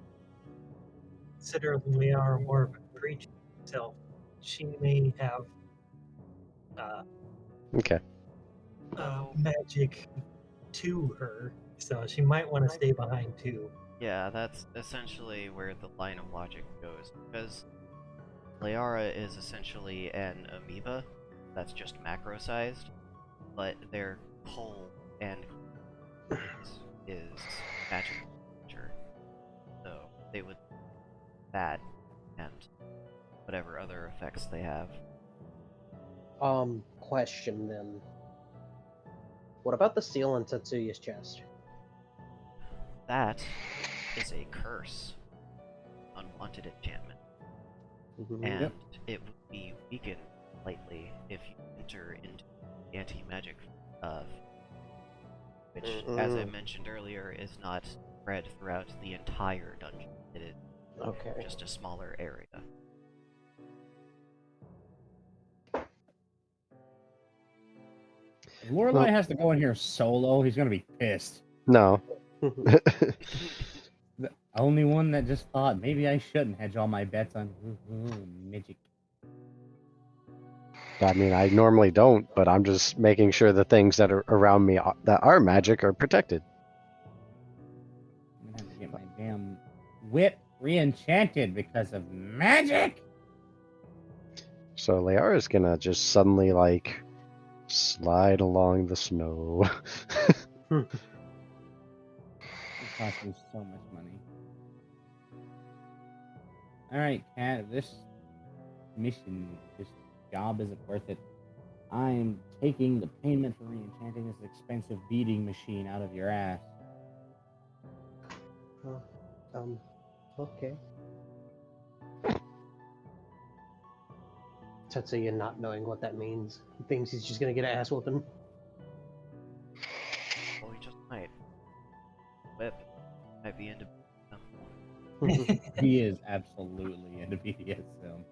consider Liara more of a creature herself. She may have Okay. magic to her, so she might want to stay behind too. Yeah, that's essentially where the line of logic goes, because Layara is essentially an amoeba that's just macro-sized, but their pull and is magical nature. So they would that and whatever other effects they have. Question then. What about the seal in Tetsuya's chest? That is a curse. Unwanted enchantment. Mhm. And it would be weakened slightly if you enter into anti-magic, which, as I mentioned earlier, is not spread throughout the entire dungeon. It is Okay. just a smaller area. If Lorelai has to go in here solo, he's gonna be pissed. No. The only one that just thought maybe I shouldn't hedge all my bets on magic. I mean, I normally don't, but I'm just making sure the things that are around me that are magic are protected. I'm gonna have to get my damn whip re-enchanted because of magic. So Liara's gonna just suddenly like slide along the snow. It costs me so much money. Alright, Cat, this mission, this job isn't worth it. I'm taking the payment for re-enchanting this expensive beating machine out of your ass. Okay. Tetsuya not knowing what that means. He thinks he's just gonna get an ass whooping. Well, he just might. Whip might be into. He is absolutely into BDSM.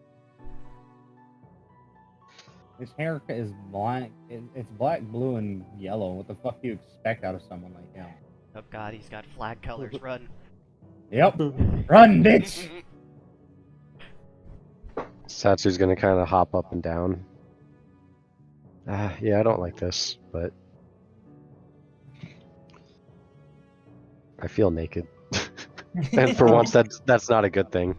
His hair is black. It's black, blue, and yellow. What the fuck do you expect out of someone like him? Oh god, he's got flag colors. Run. Yep. Run, bitch! Satsu's gonna kind of hop up and down. Yeah, I don't like this, but I feel naked. And for once, that's not a good thing.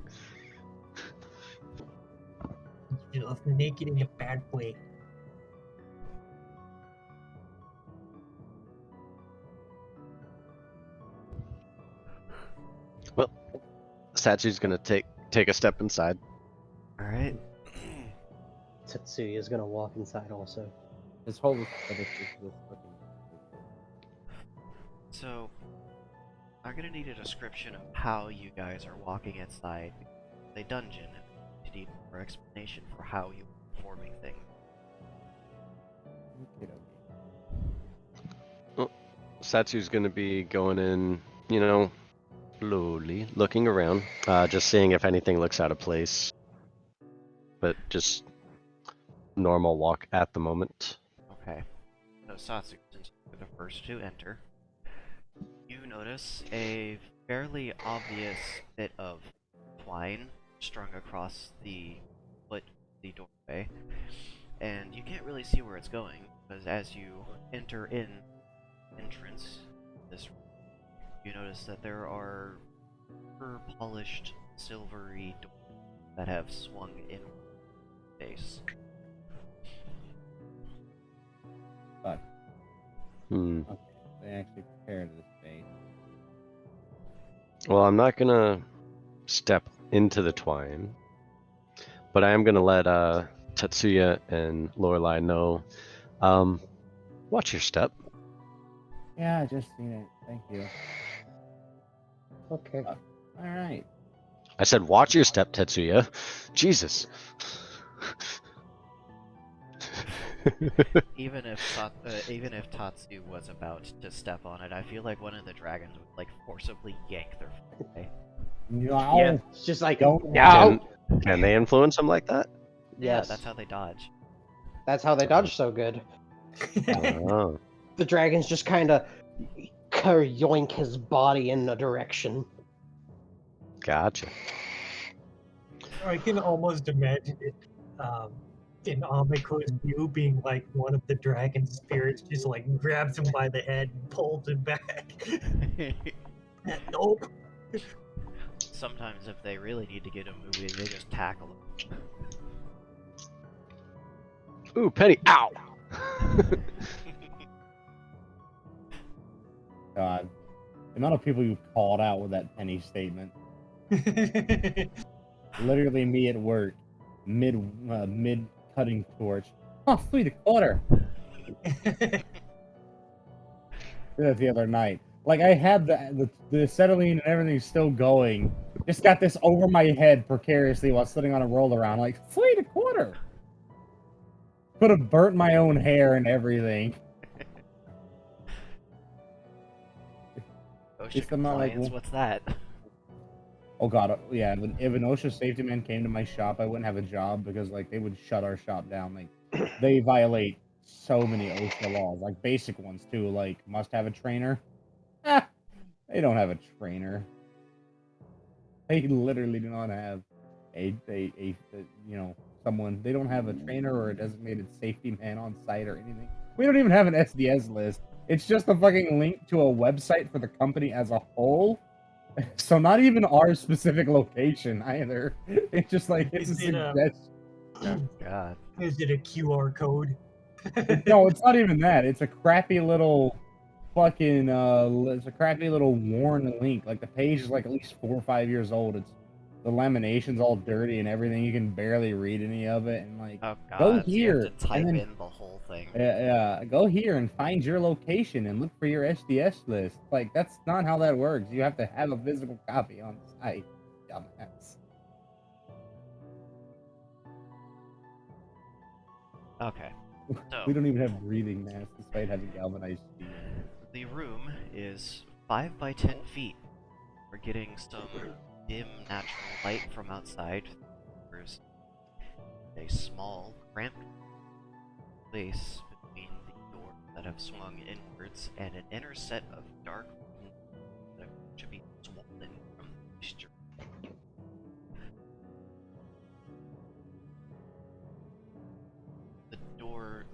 Just naked in a bad way. Satsu's gonna take a step inside. Alright. Tetsuya is gonna walk inside also. This whole this So, I'm gonna need a description of how you guys are walking inside the dungeon. You need more explanation for how you're performing things. Satsu's gonna be going in, slowly, looking around, just seeing if anything looks out of place. But just normal walk at the moment. Okay. So, Satsu, since you're the first to enter, you notice a fairly obvious bit of twine strung across the foot of the doorway, and you can't really see where it's going, because as you enter in entrance this room, you notice that there are polished silvery doors that have swung in face. Fuck. Hmm. Okay, they actually prepared this space. Well, I'm not gonna step into the twine, but I am gonna let Tetsuya and Lorelai know. Watch your step. Yeah, I just seen it. Thank you. Okay. Alright. I said, watch your step, Tetsuya. Jesus. Even if Tatsu was about to step on it, I feel like one of the dragons would like forcibly yank their foot away. No. Yeah, it's just like Don't- no. Can they influence him like that? Yeah, Yes, that's how they dodge. that's how they dodge so good. Oh. The dragons just kind of yoink his body in a direction. Gotcha. I can almost imagine it in Amiko's view being like one of the dragon spirits just like grabs him by the head and pulls him back. Nope. Sometimes if they really need to get him moving, they just tackle him. Ooh, Penny. Ow! God. The amount of people you've called out with that penny statement. Literally me at work. mid cutting torch. Oh, sweet, a quarter. Did that the other night. Like I had the acetylene and everything still going. Just got this over my head precariously while sitting on a roll around. Like, sweet, a quarter. Could have burnt my own hair and everything. OSHA It's not like- compliance, what's that? Oh god, yeah. If an OSHA safety man came to my shop, I wouldn't have a job because like they would shut our shop down. Like they violate so many OSHA laws, like basic ones too. Like must have a trainer. They don't have a trainer. They literally do not have a someone. They don't have a trainer or a designated safety man on site or anything. We don't even have an SDS list. It's just a fucking link to a website for the company as a whole. So not even our specific location either. It's just like it's a Is it a- suggestion. God. Is it a QR code? No, it's not even that. It's a crappy little fucking it's a crappy little worn link. Like the page is like at least 4 or 5 years old. It's the lamination's all dirty and everything. You can barely read any of it. And like, Oh god, Go so you here, have to type and then- in the whole thing. yeah, go here and find your location and look for your SDS list. Like that's not how that works. You have to have a physical copy on site. Dumbass. Okay. So, We don't even have breathing masks despite having galvanized steel. the room is 5 by 10 feet. We're getting some dim natural light from outside. There's a small, cramped space between the doors that have swung inwards and an inner set of dark rooms that should be swollen from moisture.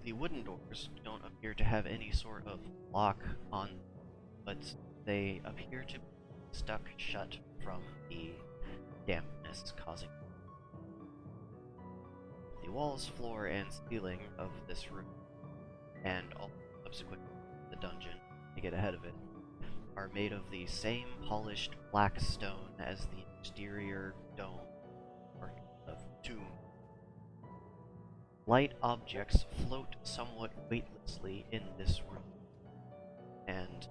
The wooden doors don't appear to have any sort of lock on, but they appear to be stuck shut from the dampness causing. The walls, floor, and ceiling of this room, and all subsequent to the dungeon to get ahead of it, are made of the same polished black stone as the exterior dome or of tomb. Light objects float somewhat weightlessly in this room, and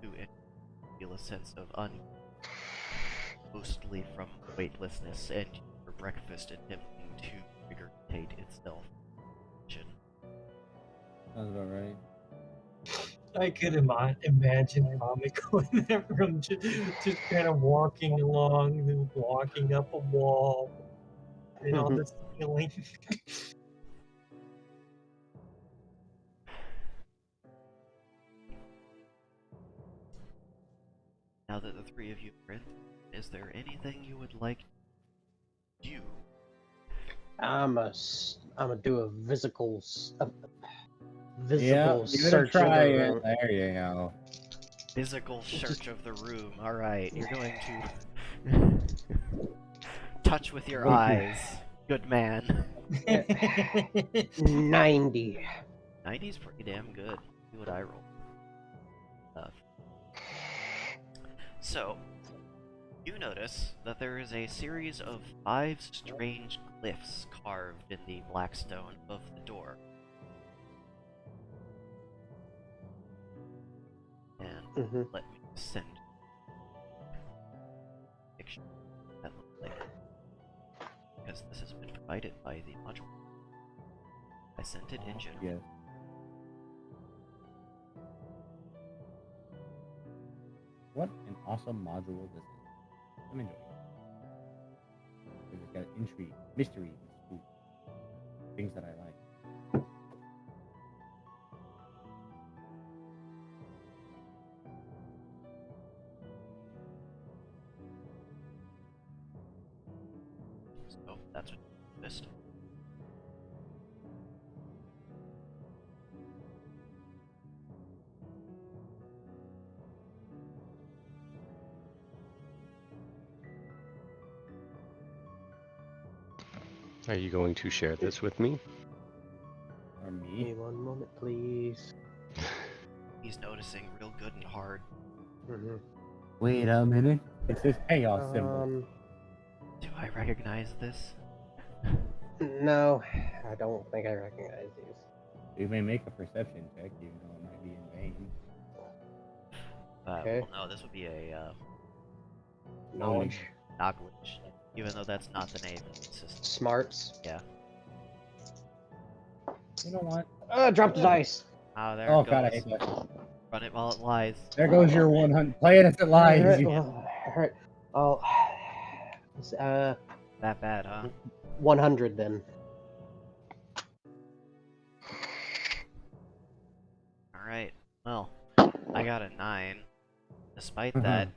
to feel a sense of mostly from weightlessness and your breakfast attempting to regurgitate itself. Sounds about right. I could imagine Comico in that room, just kind of walking along, and walking up a wall, and on the ceiling. Now that the three of you are in, is there anything you would like to do? I'm gonna do a visible Yeah, give it a search. try. of the Yeah, room. there you go. Physical search of the room. Alright, you're going to touch with your eyes. Good man. 90. 90's pretty damn good. See what I roll. So, you notice that there is a series of 5 strange glyphs carved in the black stone of the door. And Mhm. let me send a picture that looks like it, because this has been provided by the module. I sent it in general. Yes. What an awesome module this is. I'm enjoying it. It's got intrigue, mystery, and spook. Things that I like. So that's what you missed. Are you going to share this with me? Or Give me. me one moment, please. He's noticing real good and hard. Mhm. Wait a minute. It says chaos symbol. Um, Do I recognize this? No, I don't think I recognize these. You may make a perception check, even though it might be in vain. Okay. Well, no, this would be a Knowledge. knowledge, even though that's not the name of the system. Smarts. Yeah. You know what? Dropped a dice. Ah, there Oh it god, I goes. hate that. Run it while it lies. There goes your 100. Play it as it lies. Alright, you- well, alright. Oh, it's, That bad, huh? 100 then. Alright. Well, I got a 9. Despite that,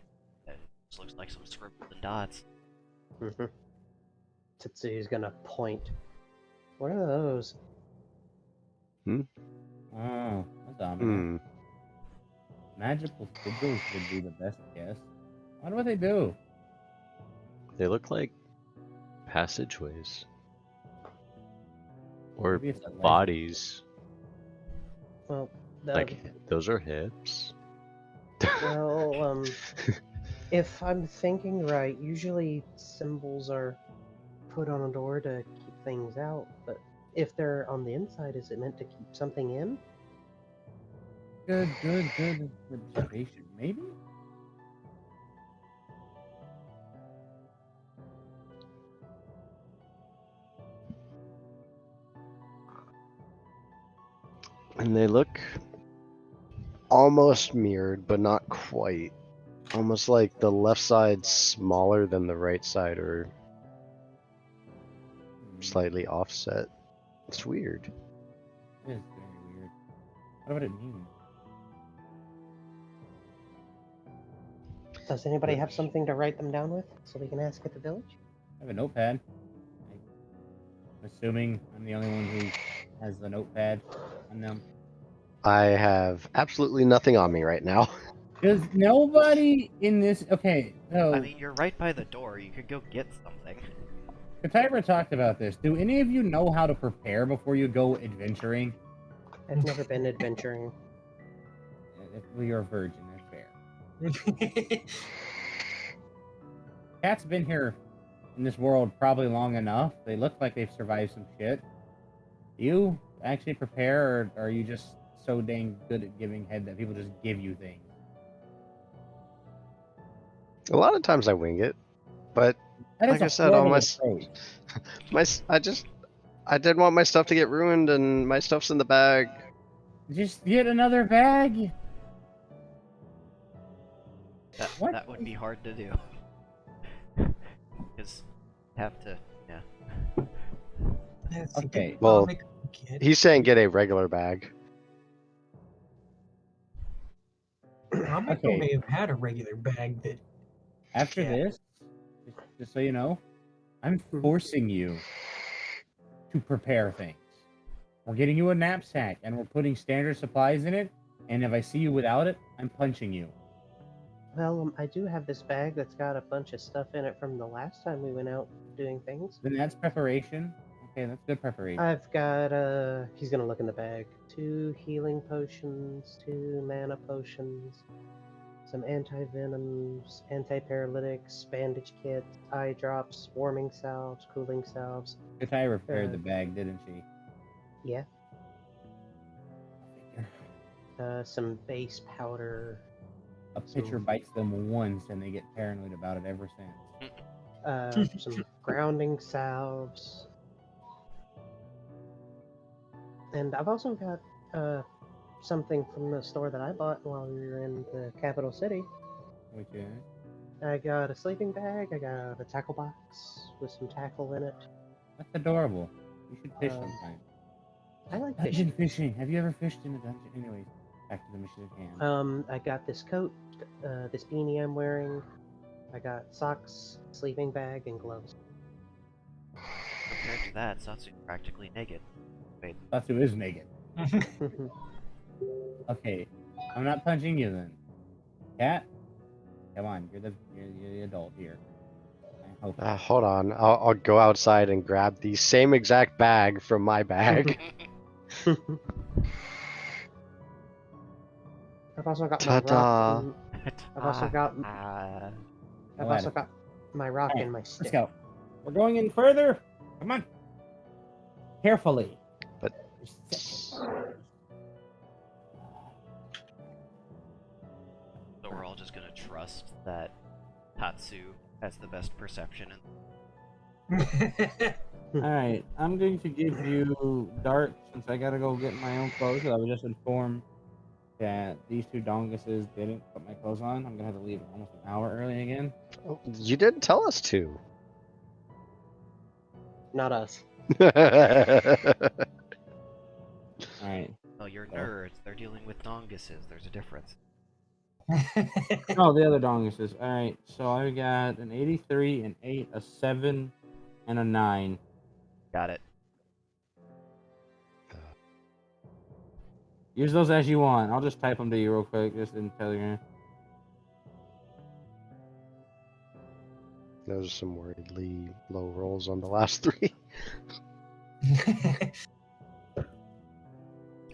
it just looks like some scribbles and dots. Mm-hmm. Tetsuya's gonna point. What are those? Oh, that's ominous. Hmm. Magical sigils would be the best guess. I wonder what they do. They look like passageways. Or Maybe it's a light- bodies. Well, Like, those are hips. well, if I'm thinking right, usually symbols are put on a door to keep things out, but if they're on the inside, is it meant to keep something in? Good observation. Maybe? And they look almost mirrored, but not quite. Almost like the left side's smaller than the right side, or slightly offset. It's weird. It is very weird. What would it mean? Does anybody have something to write them down with so we can ask at the village? I have a notepad. I'm assuming I'm the only one who has the notepad on them. I have absolutely nothing on me right now. Does nobody in this... Okay, so... I mean, you're right by the door. You could go get something. Katira talked about this. Do any of you know how to prepare before you go adventuring? I've never been adventuring. Well, you're a virgin, that's fair. Cat's been here in this world probably long enough. They look like they've survived some shit. Do you actually prepare, or are you just so dang good at giving head that people just give you things? A lot of times I wing it, but That is like a I said, all horrible my approach. I didn't want my stuff to get ruined, and my stuff's in the bag. Just get another bag. What? That would be hard to do. Because have to, yeah. That's a good Okay. Well, comic, kid. He's saying get a regular bag. Amiko Okay. may have had a regular bag that After Yeah. this, just so you know, I'm forcing you to prepare things. We're getting you a knapsack, and we're putting standard supplies in it, and if I see you without it, I'm punching you. Well, I do have this bag that's got a bunch of stuff in it from the last time we went out doing things. Then that's preparation. Okay, that's good preparation. I've got, he's gonna look in the bag. 2 healing potions, 2 mana potions, some anti-venoms, anti-paralytics, bandage kits, eye drops, warming salves, cooling salves. Katira prepared the bag, didn't she? Yeah. Some base powder, A pitcher bites them once, and they get paranoid about it ever since. some grounding salves. And I've also got something from the store that I bought while we were in the capital city. Which is I got a sleeping bag, I got a tackle box with some tackle in it. that's adorable. You should fish Um, sometime. I like Dungeon fishing. fishing. Have you ever fished in a dungeon? Anyways, back to the mission at hand. I got this coat, this beanie I'm wearing. I got socks, sleeping bag, and gloves. Compared to that, Satsu's practically naked. Satsu is naked. Okay, I'm not punching you then. Cat, come on, you're the adult here. I hope. Hold on, I'll go outside and grab the same exact bag from my bag. I've also got my Ta-da. rock. I've also got I've Go at also it. got my rock Alright, and my Let's stick. go. We're going in further. Come on. carefully. But- So we're all just gonna trust that Tatsu has the best perception and All right, I'm going to give you Dart since I gotta go get my own clothes. I was just informed that these two donguses didn't put my clothes on. I'm gonna have to leave almost an hour early again. Oh, you didn't tell us to. Not us. All right. oh, you're nerds. They're dealing with donguses. There's a difference. Oh, the other donguses. All right, so I got an 83, an 8, a 7, and a 9. Got it. Use those as you want. I'll just type them to you real quick, just in Telegram. Those are some worriedly low rolls on the last 3.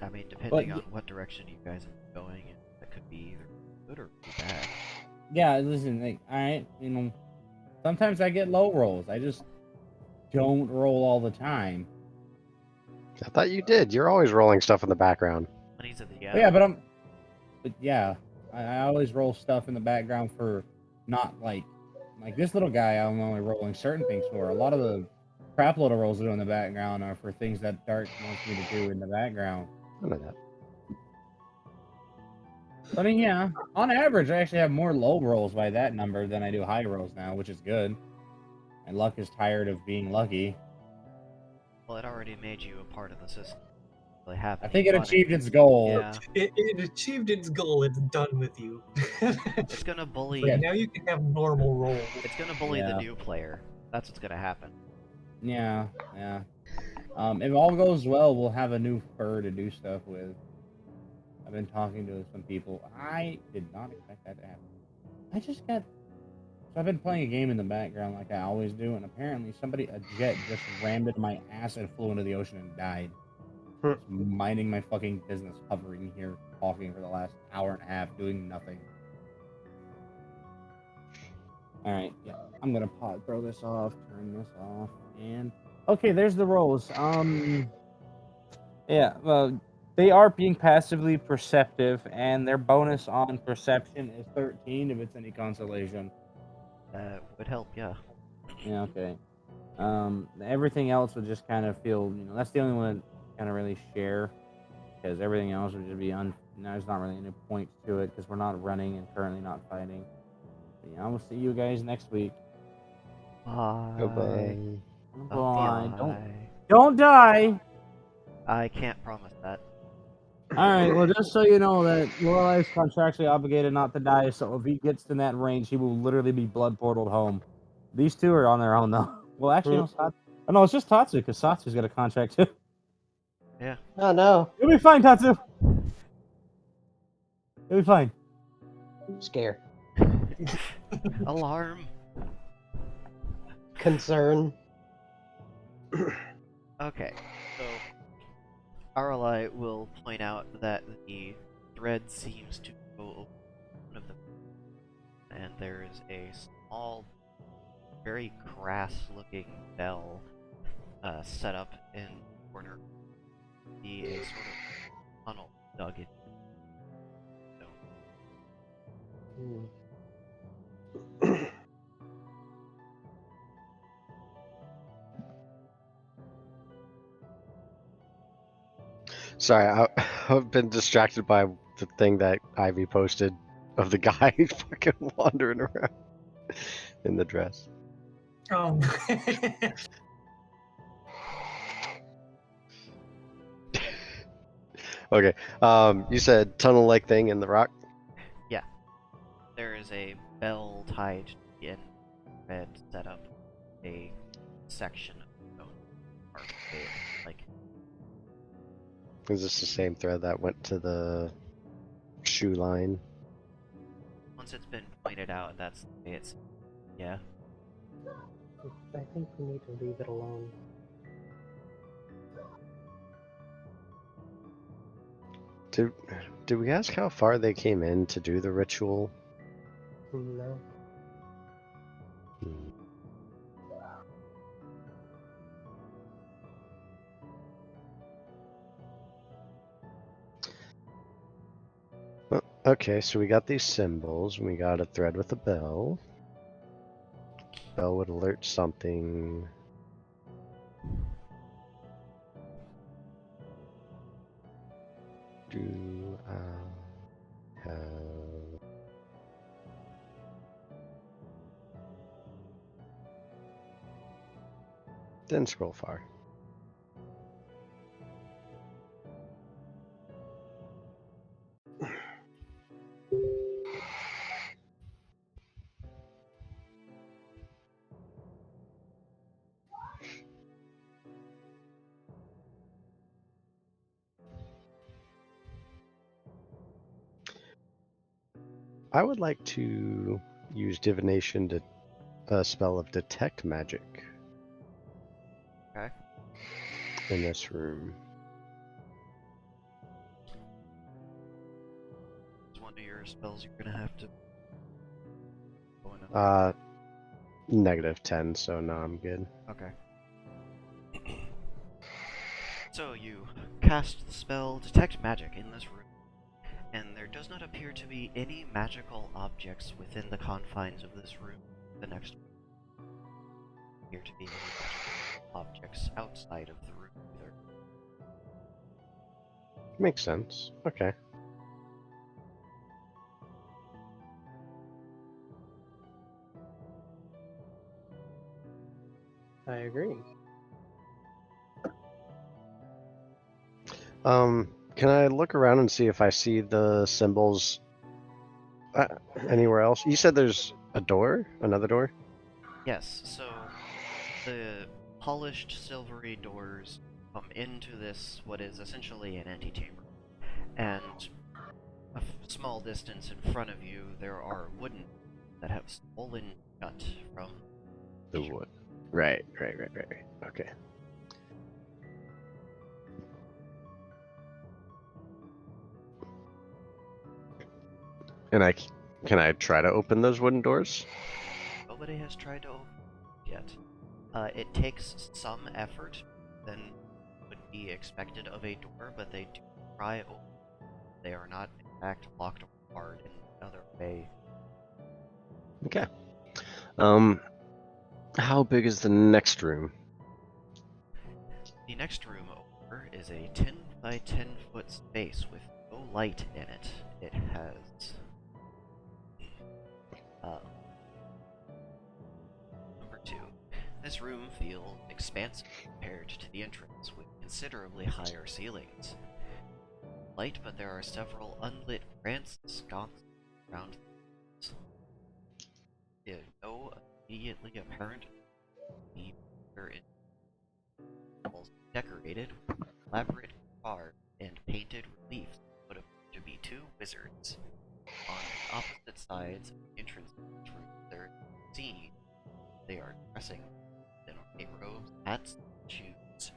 I mean, depending But- on what direction you guys are going, that could be either good or bad. Yeah, listen, like, all right, you know, sometimes I get low rolls. I just don't roll all the time. I thought you did. You're always rolling stuff in the background. Money's at the But yeah, but yeah, I always roll stuff in the background for not like this little guy. I'm only rolling certain things for. A lot of the crap load of rolls I do in the background are for things that Dart wants me to do in the background. I know that. I mean, yeah, on average, I actually have more low rolls by that number than I do high rolls now, which is good. And luck is tired of being lucky. Well, it already made you a part of the system. Really happy. I think it achieved its goal. Yeah, it achieved its goal. It's done with you. it's gonna bully. But now you can have normal rolls. It's gonna bully Yeah. the new player. That's what's gonna happen. Yeah. If all goes well, we'll have a new fur to do stuff with. I've been talking to some people. I did not expect that to happen. I just got. So I've been playing a game in the background like I always do, and apparently a jet just rammed into my ass and flew into the ocean and died. Just minding my fucking business, hovering here, talking for the last hour and a half, doing nothing. Alright, yeah. I'm gonna throw this off, turn this off, and okay, there's the rolls. Yeah, well, they are being passively perceptive, and their bonus on perception is 13 if it's any consolation. That would help, yeah. Yeah, okay. Everything else would just kind of feel, that's the only one that kind of really share, because everything else would just be there's not really any point to it, because we're not running and currently not fighting. But yeah, I will see you guys next week. Bye. Goodbye. Bye. Don't die! I can't promise that. Alright, well, just so you know that Lorelai is contractually obligated not to die, so if he gets in that range, he will literally be blood portaled home. These two are on their own, though. Well, actually, no, it's just Tatsu, because Tatsu's got a contract, too. Yeah. Oh no, You'll be fine, Tatsu! You'll be fine. scare, Alarm. concern. Okay, so Aralai will point out that the thread seems to go over one of them, and there is a small, very crass-looking bell set up in the corner. The sort of tunnel dug in. So, Hmm. Sorry, I've been distracted by the thing that Ivy posted of the guy fucking wandering around in the dress. Oh. Okay, you said tunnel-like thing in the rock? there is a bell tied to the end of the thread set up a section of stone part of it, like Is this the same thread that went to the shoe line? once it's been pointed out, that's the way it's. Yeah. I think we need to leave it alone. Did we ask how far they came in to do the ritual? No. Hmm. Okay, so we got these symbols, and we got a thread with a bell. Bell would alert something. Do I have... Didn't scroll far. I would like to use divination to a spell of detect magic. Okay. In this room. It's one of your spells you're gonna have to go in. -10, so no, I'm good. Okay. So you cast the spell Detect Magic in this room, and there does not appear to be any magical objects within the confines of this room. The next room appear to be any magical objects outside of the room either. Makes sense. Okay. I agree. Can I look around and see if I see the symbols anywhere else? You said there's a door? Another door? Yes, so the polished silvery doors come into this, what is essentially an antechamber. And a small distance in front of you, there are wooden that have swollen shut from The wood. Right. Okay. And can I try to open those wooden doors? Nobody has tried to open yet. It takes some effort than would be expected of a door, but they do try open. They are not, in fact, locked or barred in another way. Okay. How big is the next room? The next room over is a 10 by 10 foot space with no light in it. It has number 2. This room feels expansive compared to the entrance, with considerably higher ceilings. Light, but there are several unlit grants sconces around the no immediately apparent need in walls decorated with elaborate carved and painted reliefs would appear to be 2 wizards. On the opposite sides of the entrance to this room, there is scene. They are dressing in ornate robes, hats, and shoes.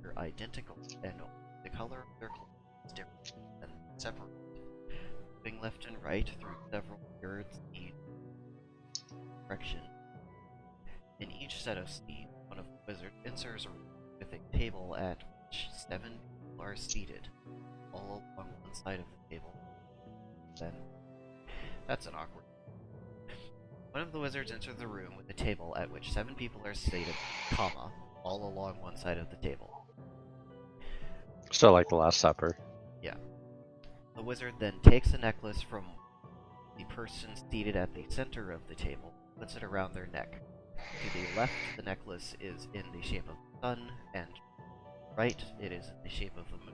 They're identical, and the color of their clothes is different and separate. Moving left and right through several yards in each direction. In each set of scenes, one of the wizards enters a room with a table at which 7 people are seated, all along one side of the table. Then, that's an awkward. One of the wizards enters the room with a table at which 7 people are seated, comma, all along one side of the table. So like the Last Supper. Yeah. The wizard then takes a necklace from the person seated at the center of the table, puts it around their neck. To the left, the necklace is in the shape of the sun, and to the right, it is in the shape of the moon.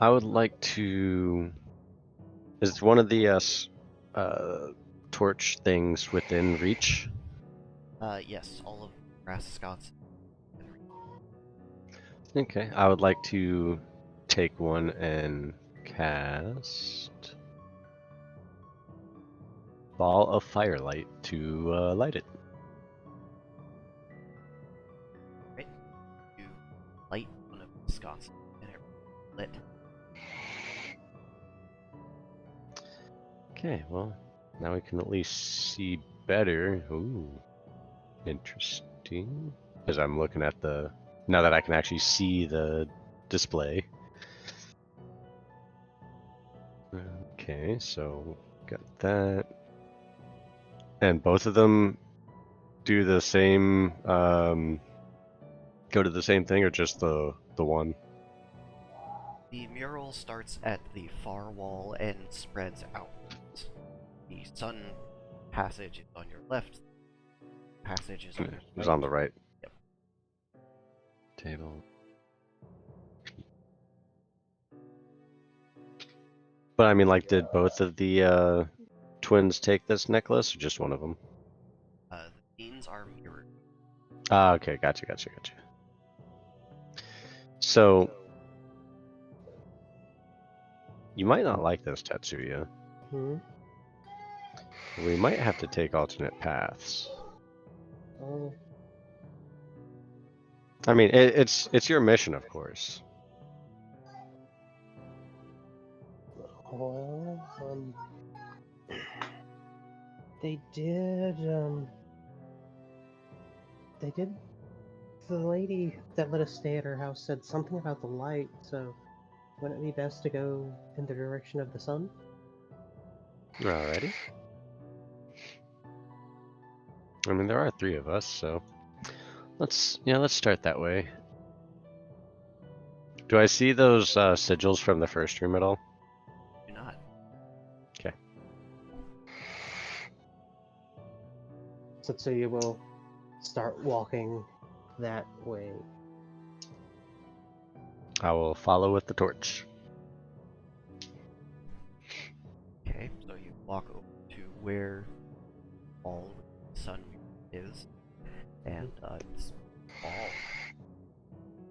I would like to... Is one of the torch things within reach? Yes, all of brass sconces. Okay, I would like to take one and cast Ball of Firelight to light it. Right? You light one of the sconces, and it lit. Okay, well, Now we can at least see better. Ooh, interesting. Because I'm looking at the... Now that I can actually see the display. Okay, so got that. And both of them do the same, go to the same thing, or just the one? The mural starts at the far wall and spreads outwards. The sun passage is on your left. Passage is on your It was on the right. Yep. Table. But I mean, like, did both of the twins take this necklace, or just one of them? The scenes are mirrored. Ah, okay, gotcha. So, you might not like this, Tetsuya. Hmm. We might have to take alternate paths. Oh, I mean, it's your mission, of course. well, they did. They did. The lady that let us stay at her house said something about the light. So, wouldn't it be best to go in the direction of the sun? Alrighty. I mean, there are 3 of us, so let's start that way. Do I see those sigils from the first room at all? Do not. Okay. Tetsuya will start walking that way. I will follow with the torch. Okay, so you walk over to where all the sun is, and it's all.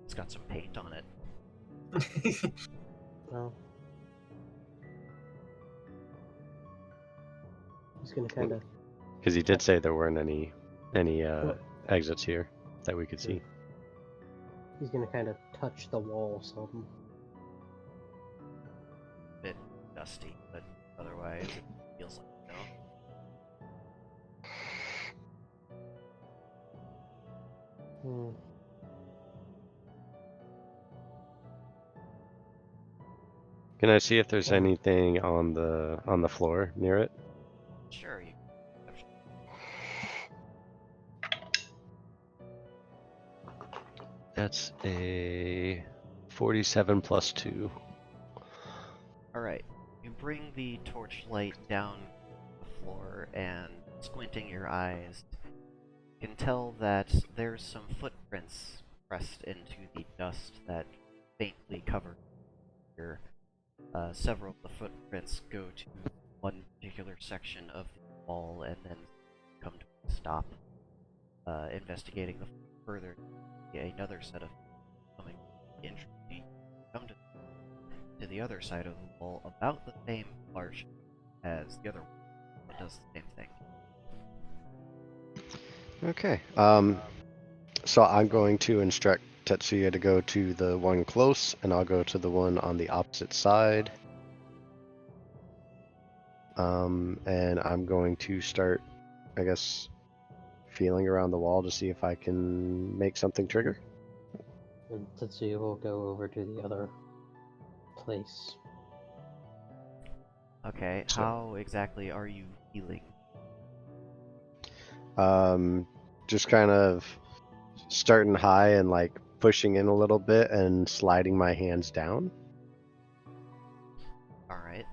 It's got some paint on it. Well, he's gonna kind of. Because he did say there weren't any exits here that we could see. He's gonna kind of touch the wall some. Bit dusty, but otherwise it feels like no. Hmm. Can I see if there's anything on the floor near it? Sure, you. That's a 47 plus 2. Alright, you bring the torchlight down the floor and squinting your eyes, you can tell that there's some footprints pressed into the dust that faintly cover here. Several of the footprints go to one particular section of the wall and then come to a stop. Investigating the further, another set of coming entry come to the other side of the wall about the same arch as the other one. It does the same thing. Okay. So I'm going to instruct Tetsuya to go to the one close, and I'll go to the one on the opposite side. And I'm going to start, I guess, feeling around the wall to see if I can make something trigger. And Tetsuya will go over to the other place. Okay, So- how exactly are you healing? Just kind of starting high and like pushing in a little bit and sliding my hands down. Alright.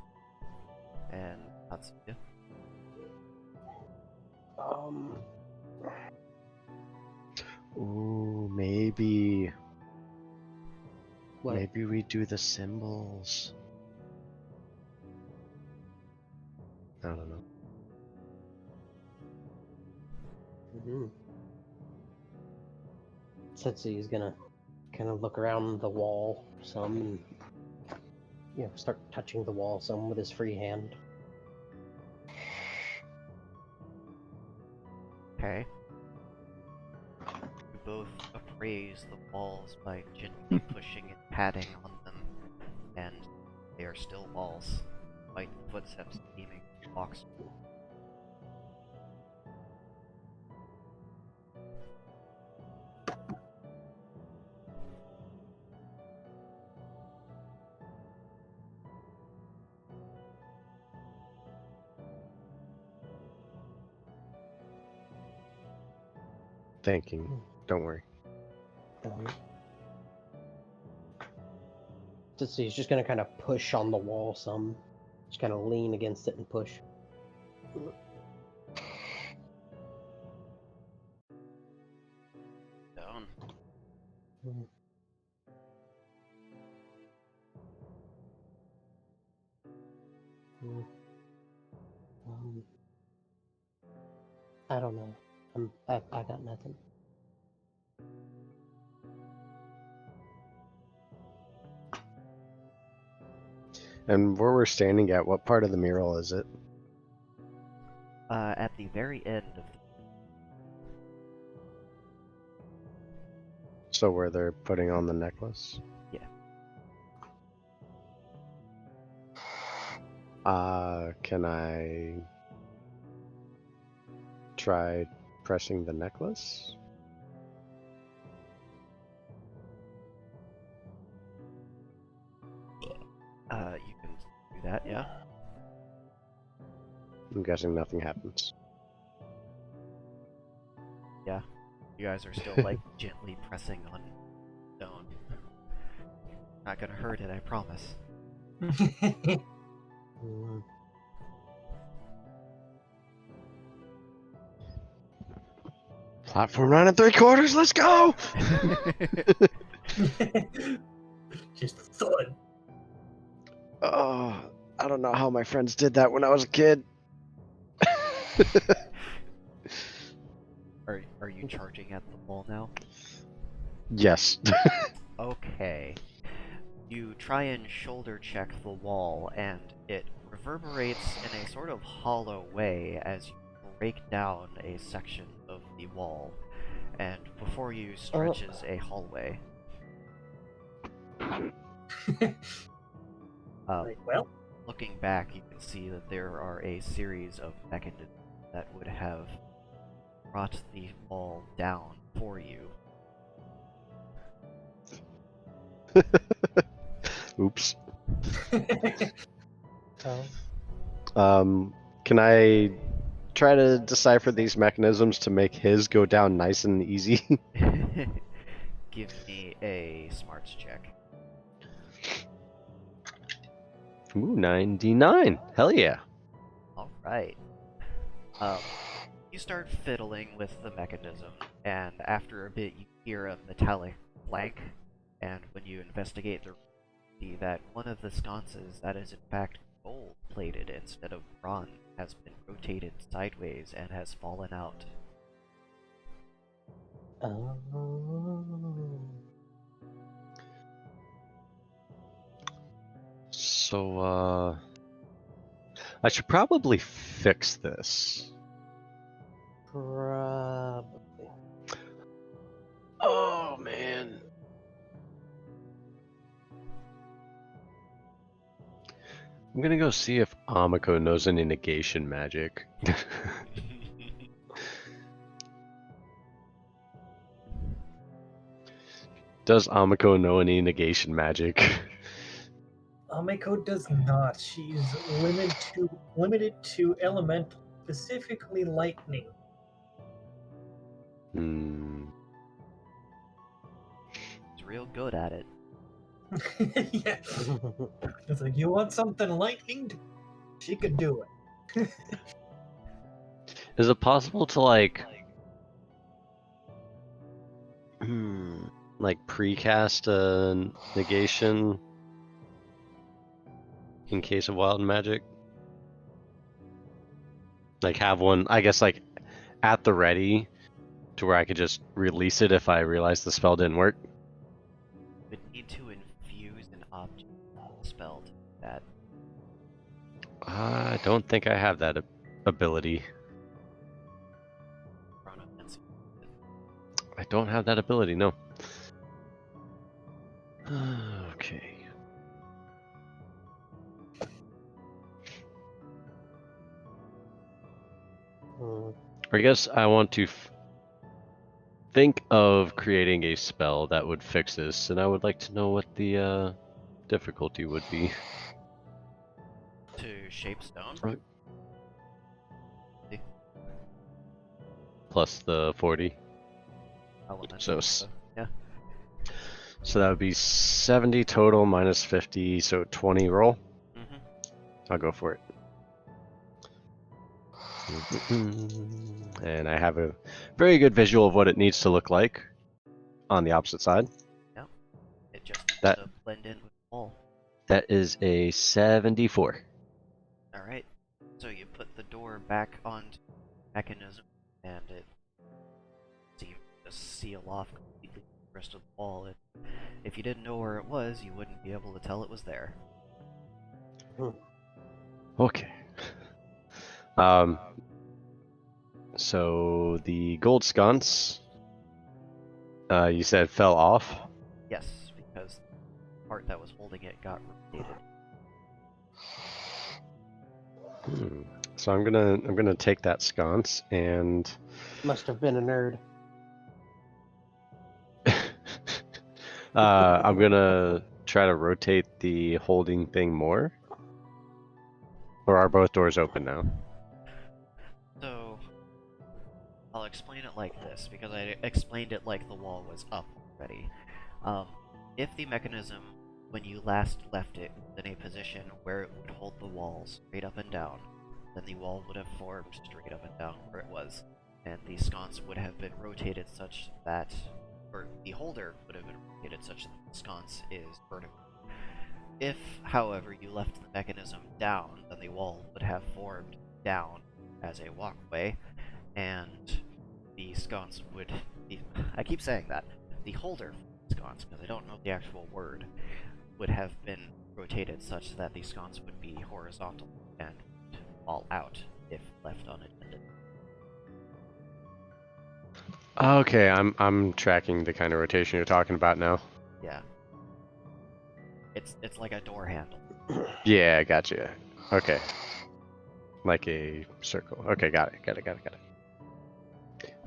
And Tatsuya? Ooh, maybe What? maybe we do the symbols. I don't know. Mm-hmm. Tetsuya's gonna kind of look around the wall some and, start touching the wall some with his free hand. Okay. You both appraise the walls by gently pushing and patting on them, and they are still walls, despite the footsteps seeming walks. thinking. Don't worry. So he's just gonna kind of push on the wall some. Just kind of lean against it and push. Down. Mm. Mm. I don't know. I got nothing. And where we're standing at, what part of the mural is it? At the very end of the So where they're putting on the necklace? Yeah. Can I try pressing the necklace? you can do that, yeah. I'm guessing nothing happens. Yeah. You guys are still like gently pressing on stone. Not gonna hurt it, I promise. Mm. Platform 9 3/4, let's go! Just thud. Oh, I don't know how my friends did that when I was a kid. Are you charging at the wall now? Yes. Okay. You try and shoulder check the wall, and it reverberates in a sort of hollow way as you break down a section of the wall, and before you stretches a hallway. Like, well, Looking back, you can see that there are a series of mechanisms that would have brought the wall down for you. Oops. Oh. Can I try to decipher these mechanisms to make his go down nice and easy? Give me a smarts check. Ooh, 99. Hell yeah. Alright. You start fiddling with the mechanism, and after a bit you hear a metallic clank, and when you investigate the see that one of the sconces that is in fact gold-plated instead of bronze has been rotated sideways and has fallen out. Oh. So, I should probably fix this. Probably. Oh, man. I'm gonna go see if Amiko knows any negation magic. Does Amiko know any negation magic? Ameko does not. She's limited to elemental, specifically lightning. Hmm. He's real good at it. Yeah. It's like, you want something lightning? She could do it. Is it possible to like precast a negation in case of wild magic? Like have one, I guess, like at the ready, to where I could just release it if I realized the spell didn't work. Would need to infuse an object spell to do that. I don't think I have that ability. I don't have that ability, no. Okay. I guess I want to think of creating a spell that would fix this, and I would like to know what the difficulty would be. To shape stone? Right. Plus the 40. elemental. So yeah. So that would be 70 total minus 50, so 20 roll. Mm-hmm. I'll go for it. And I have a very good visual of what it needs to look like on the opposite side. Yeah. It just needs That- to blend in with the wall. That is a 74. Alright. So you put the door back onto the mechanism, and it seems to seal off completely the rest of the wall. If you didn't know where it was, you wouldn't be able to tell it was there. Okay. So the gold sconce, you said fell off. Yes, because the part that was holding it got rotated. So I'm gonna take that sconce and Must have been a nerd. I'm gonna try to rotate the holding thing more. Or are both doors open now? So, I'll explain it like this, because I explained it like the wall was up already. If the mechanism, when you last left it, was in a position where it would hold the wall straight up and down, then the wall would have formed straight up and down where it was, and the sconce would have been rotated such that, or the holder would have been rotated such that the sconce is vertical. If, however, you left the mechanism down, then the wall would have formed down as a walkway, and the sconce would be, I keep saying that, the holder for the sconce, because I don't know the actual word, would have been rotated such that the sconce would be horizontal and fall out if left unattended. Okay, I'm tracking the kind of rotation you're talking about now. Yeah. It's like a door handle. Yeah, gotcha. Okay. Like a circle. Okay, got it.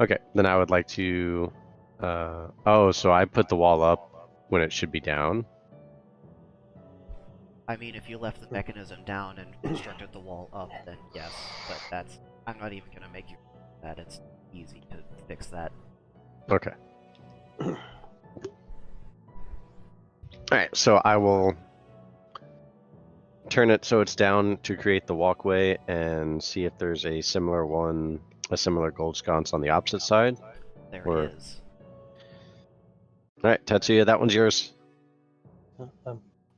Okay, then I would like to oh, so I put the wall up when it should be down. I mean, if you left the mechanism down and constructed the wall up, then yes, but that's, I'm not even gonna make you do that, it's easy to fix that. Okay. Alright, so I will turn it so it's down to create the walkway and see if there's a similar gold sconce on the opposite side. There Or- it is. Alright, Tetsuya, that one's yours.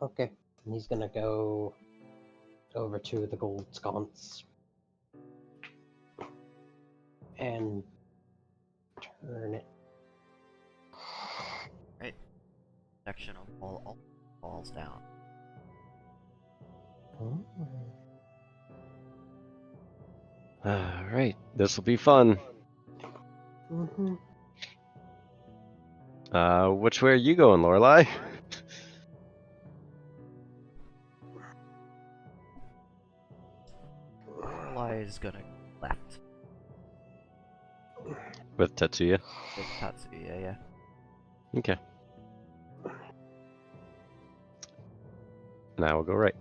Okay. And he's gonna go over to the gold sconce and turn it. Section of wall all falls down. Alright, this will be fun. Mm-hmm. Which way are you going, Lorelai? Lorelai is gonna go left With Tetsuya. with Tatsuya, yeah. Okay. And I will go right.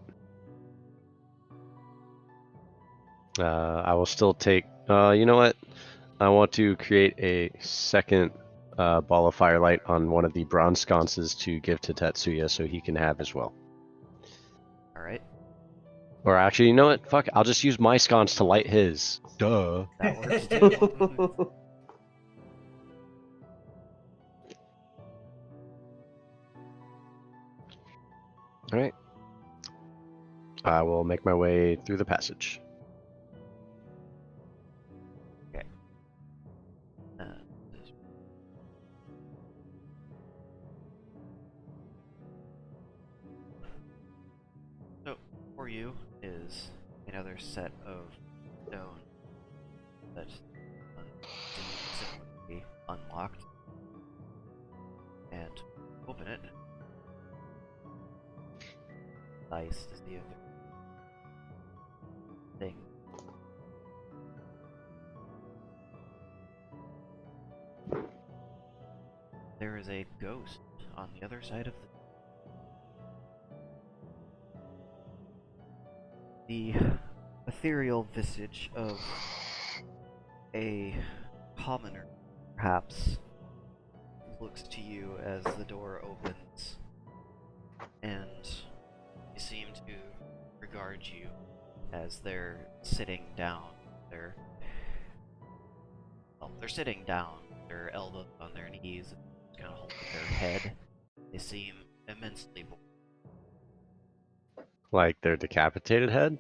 I will still take. You know what? I want to create a second ball of firelight on one of the bronze sconces to give to Tetsuya so he can have as well. Alright, Or actually, you know what? Fuck, I'll just use my sconce to light his. Duh. that works too. Alright. I will make my way through the passage. Uh, So, for you is another set of stone that seems be unlocked. And open it. Dice to see if there's thing. There is a ghost on the other side of the ethereal visage of a commoner, perhaps, looks to you as the door opens, and they seem to regard you as they're sitting down. They're sitting down, their elbows on their knees, kind of holding their head. They seem immensely bored. Like their decapitated head?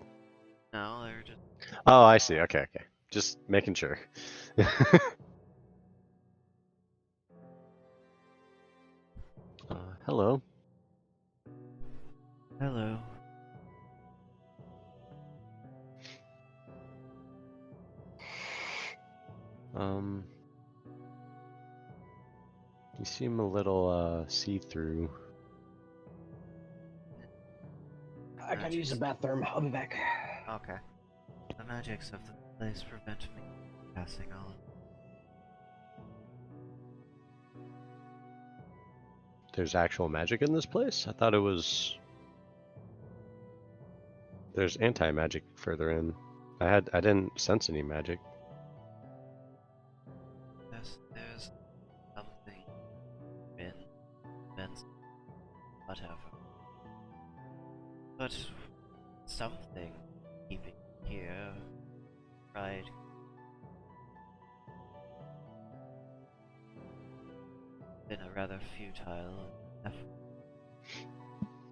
No, they're just Oh, I see. Okay, okay. Just making sure. Hello. hello. You seem a little see-through. I gotta use the bathroom. I'll be back. Okay. The magics of the place prevent me from passing on. There's actual magic in this place? I thought it was. There's anti-magic further in. I didn't sense any magic. There's something in events, whatever. But something keeping here, right? Been a rather futile effort.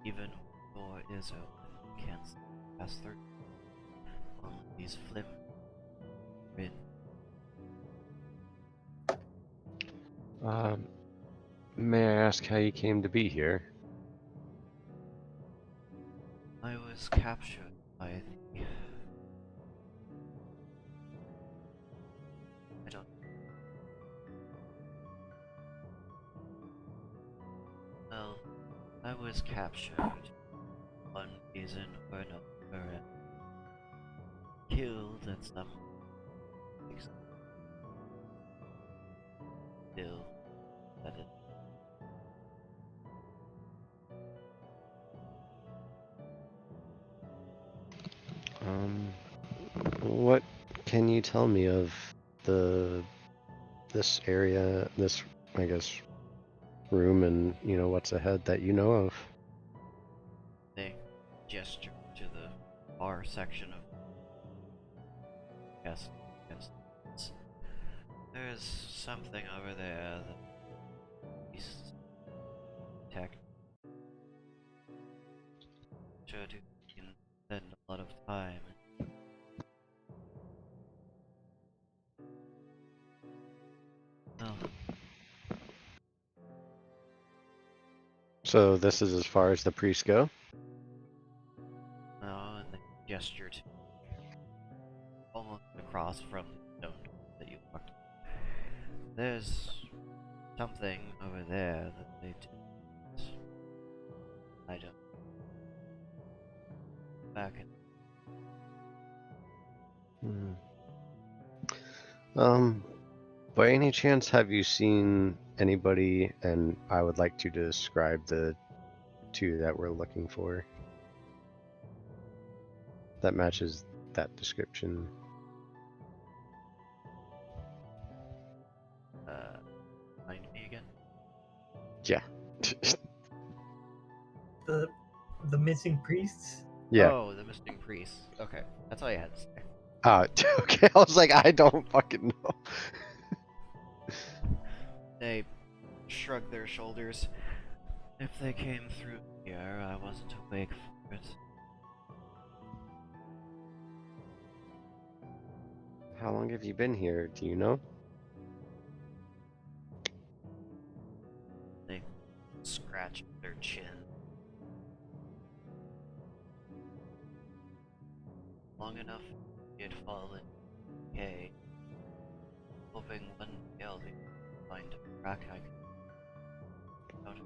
Even when the door is open, you can't pass through. All of these flimsy in. May I ask how you came to be here? I was captured by the... I don't... Well, I was captured. One reason or another, and killed at some... Still, that is... What can you tell me of this area, this, I guess, room, and what's ahead that you know of? They gesture to the far section of guest instance. There's something over there that beasts protect. Sure do spend a lot of time. Well, So this is as far as the priests go? no, and they gestured almost across from the stone that you walked. There's something over there that they do. I don't. Back in. By any chance, have you seen anybody, and I would like to describe the two that we're looking for, that matches that description? Mind me again? Yeah. The missing priests. Yeah. Oh, the missing priests. Okay, that's all you had to say. Okay, I was like, I don't fucking know. They shrugged their shoulders. If they came through here, I wasn't awake for it. How long have you been here? Do you know? They scratched their chin. Long enough you'd fallen decay, hoping one day I'll find a crack I can out of.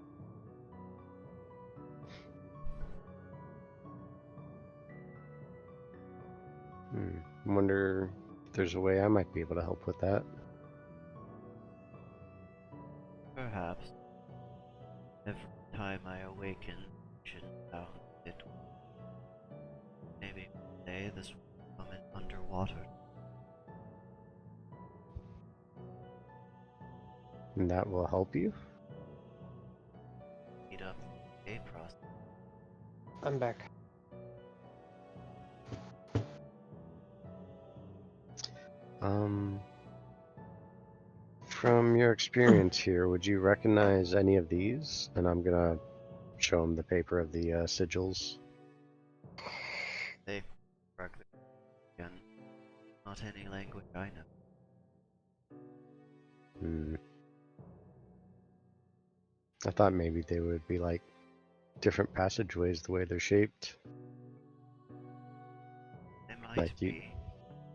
I wonder if there's a way I might be able to help with that. Perhaps. Every time I awaken, should found it. Maybe one day this will come in underwater. And that will help you? I'm back. From your experience here, would you recognize any of these? And I'm gonna show him the paper of the sigils. They struck the again. Not any language I know. Hmm. I thought maybe they would be like different passageways the way they're shaped. They might Like you- be.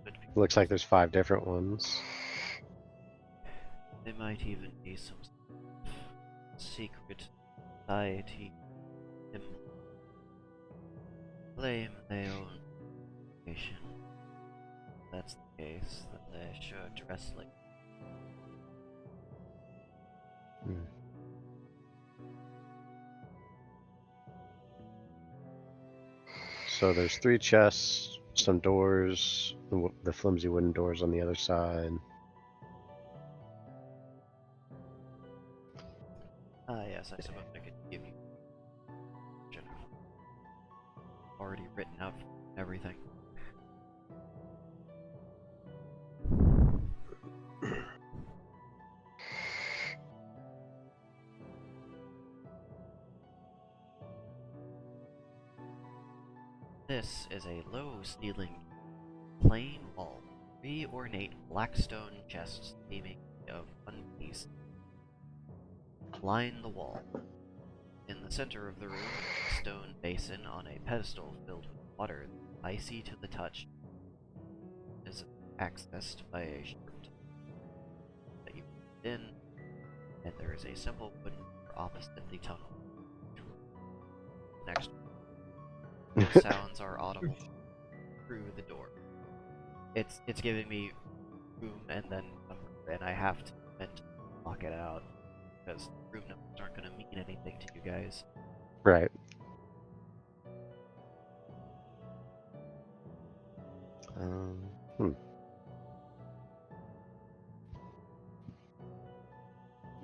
Could be. Looks like there's 5 different ones. They might even be some sort of secret society symbol. Claim they own nation. If that's the case, then they sure dress like. Hmm. So there's 3 chests, some doors, the flimsy wooden doors on the other side. Ah, yes, I suppose I could give you already written out everything. This is a low-ceiling, plain wall, 3 ornate blackstone chests seeming of one piece line the wall. In the center of the room, a stone basin on a pedestal filled with water, icy to the touch, is accessed by a shirt that you put in, and there is a simple wooden door opposite the tunnel. Next, sounds are audible through the door. It's giving me room and then number, and I have to mentally block it out because room numbers aren't going to mean anything to you guys. Right. Hmm.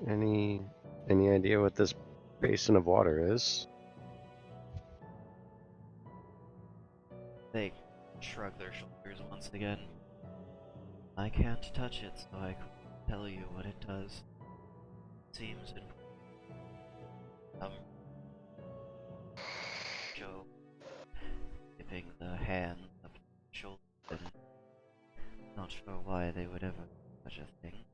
Any idea what this basin of water is? They shrug their shoulders once again. I can't touch it, so I can't tell you what it does. Seems it Joe dipping the hand up the shoulder and not sure why they would ever do such a thing.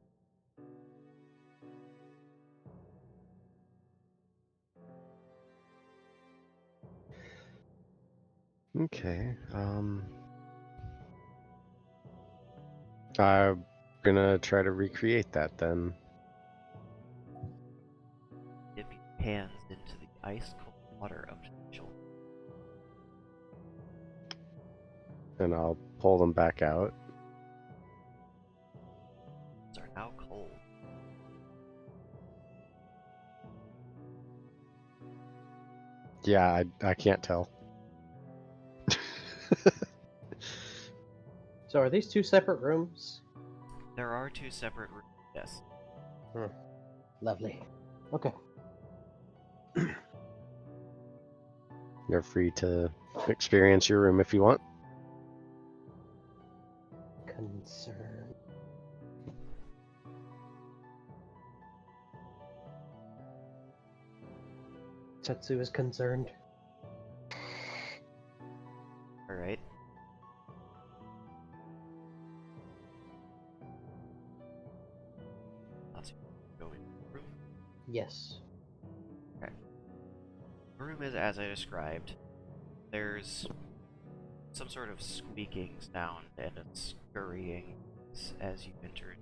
Okay. I'm gonna try to recreate that then. Dip your hands into the ice cold water up to the shoulder. And I'll pull them back out. These are now cold. Yeah, I can't tell. So are these 2 separate rooms? There are 2 separate rooms, yes. Lovely. Okay. You're free to experience your room if you want. Concern. Tetsu is concerned. Alright. Let's go in the room. Yes. The room is as I described. There's some sort of squeaking sound and a scurrying as you enter,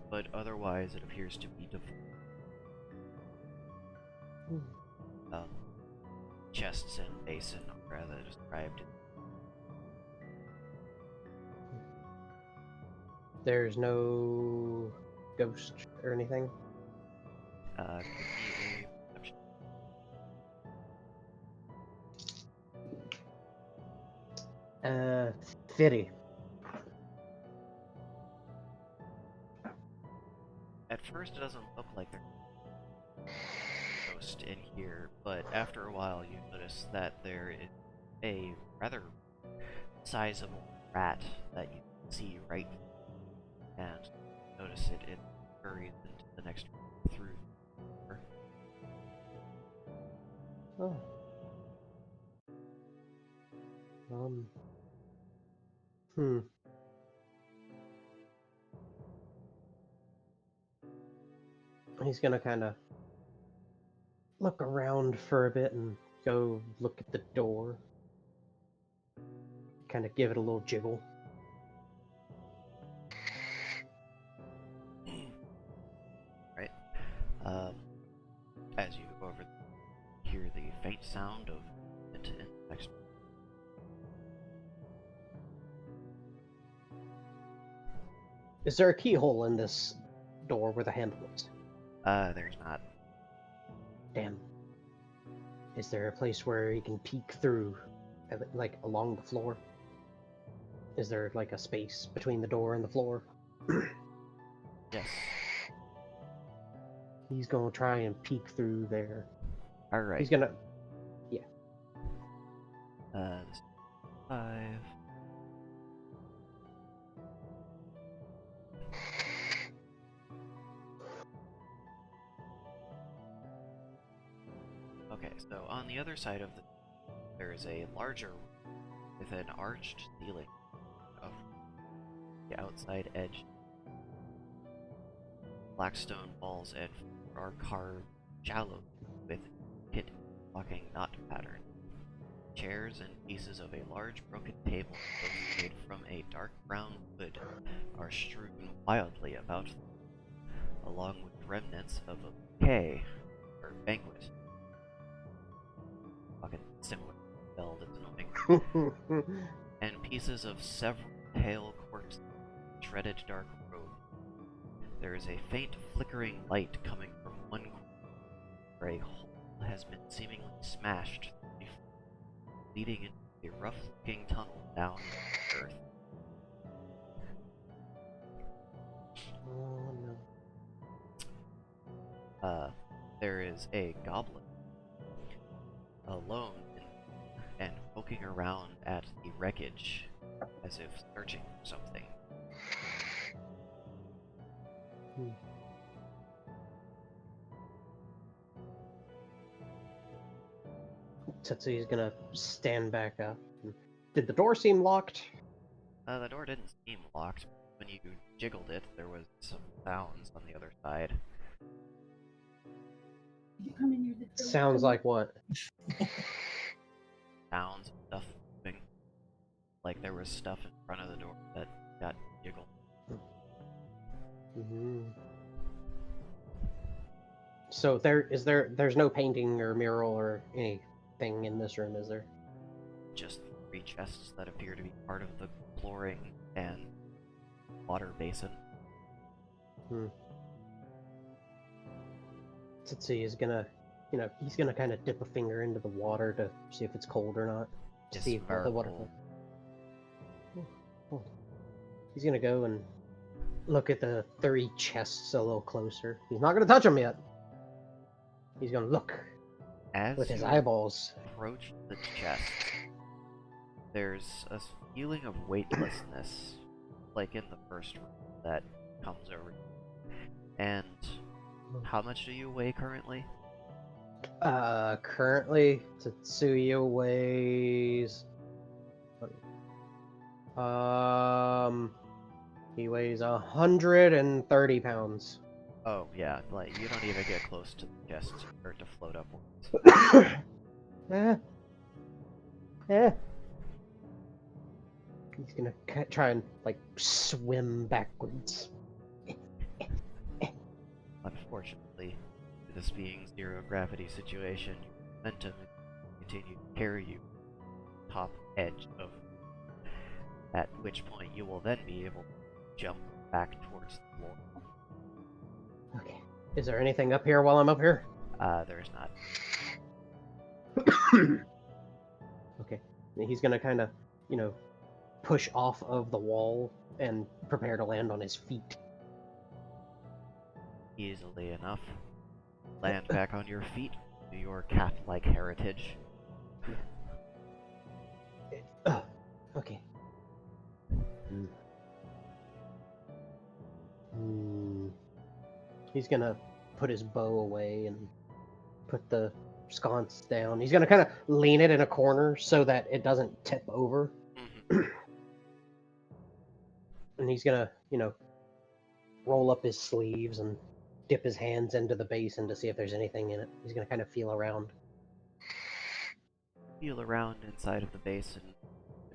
but otherwise it appears to be chests and basin are as I described. There's no ghost or anything? Give me a perception. 50. At first it doesn't look like there's ghost in here, but after a while you notice that there is a rather sizable rat that you can see right, and notice it hurries into the next room through. Oh. Hmm. He's gonna kind of look around for a bit and go look at the door. Kind of give it a little jiggle. Right. As you go over, hear the faint sound of into the next. Is there a keyhole in this door where the handle is? There's not. Damn. Is there a place where you can peek through, like along the floor? Is there like a space between the door and the floor? Yes. He's gonna try and peek through there. All right. He's gonna. This is 5. Okay, so on the other side of there is a larger room with an arched ceiling of the outside edge. Black stone walls and floor are carved shallow with hidden walking knot pattern. Chairs and pieces of a large broken table made from a dark brown wood are strewn wildly about them, along with remnants of a bouquet or banquet. Fucking similar spelled, it's annoying. And pieces of several pale corpses, shredded dark robe. There is a faint flickering light coming from one corner, where a hole has been seemingly smashed, leading into a rough-looking tunnel down the earth. Oh no. There is a goblin alone and poking around at the wreckage as if searching for something. Tetsuya's gonna stand back up. Did the door seem locked? The door didn't seem locked. When you jiggled it, there was some sounds on the other side. Sounds like what? Sounds, stuff moving. Like there was stuff in front of the door that got jiggled. Mm-hmm. So there's no painting or mural or anything in this room, is there? Just 3 chests that appear to be part of the flooring and water basin. Tetsuya's gonna, he's gonna kind of dip a finger into the water to see if it's cold or not. To see if the water. He's gonna go and look at the 3 chests a little closer. He's not gonna touch them yet. He's gonna look As with his you eyeballs. approach the chest, there's a feeling of weightlessness, like in the first room, that comes over you. And how much do you weigh currently? Currently, Tetsuya weighs. He weighs 130 pounds. Oh, yeah, like, you don't even get close to the chest to start to float upwards. He's gonna try and, swim backwards. Unfortunately, this being zero gravity situation, your momentum continue to carry you top edge of, at which point you will then be able to jump back towards the floor. Okay. Is there anything up here while I'm up here? There's not. Okay. He's gonna kind of, push off of the wall and prepare to land on his feet. Easily enough. Land back on your feet. to your cat-like heritage. Okay. He's gonna put his bow away and put the sconce down. He's gonna kind of lean it in a corner so that it doesn't tip over. And he's gonna, roll up his sleeves and dip his hands into the basin to see if there's anything in it. He's gonna kind of feel around. Feel around inside of the basin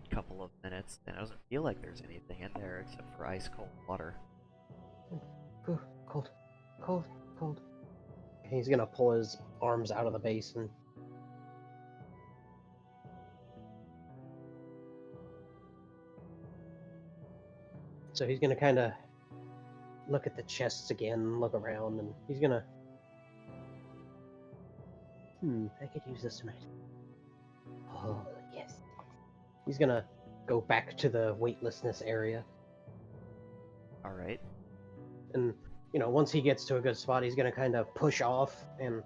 a couple of minutes, and it doesn't feel like there's anything in there except for ice cold water. Ooh, cold, cold, cold. He's gonna pull his arms out of the basin. So he's gonna kind of look at the chests again, look around, and he's gonna. I could use this tonight. Oh, yes. He's gonna go back to the weightlessness area. Alright. And, once he gets to a good spot, he's gonna kind of push off and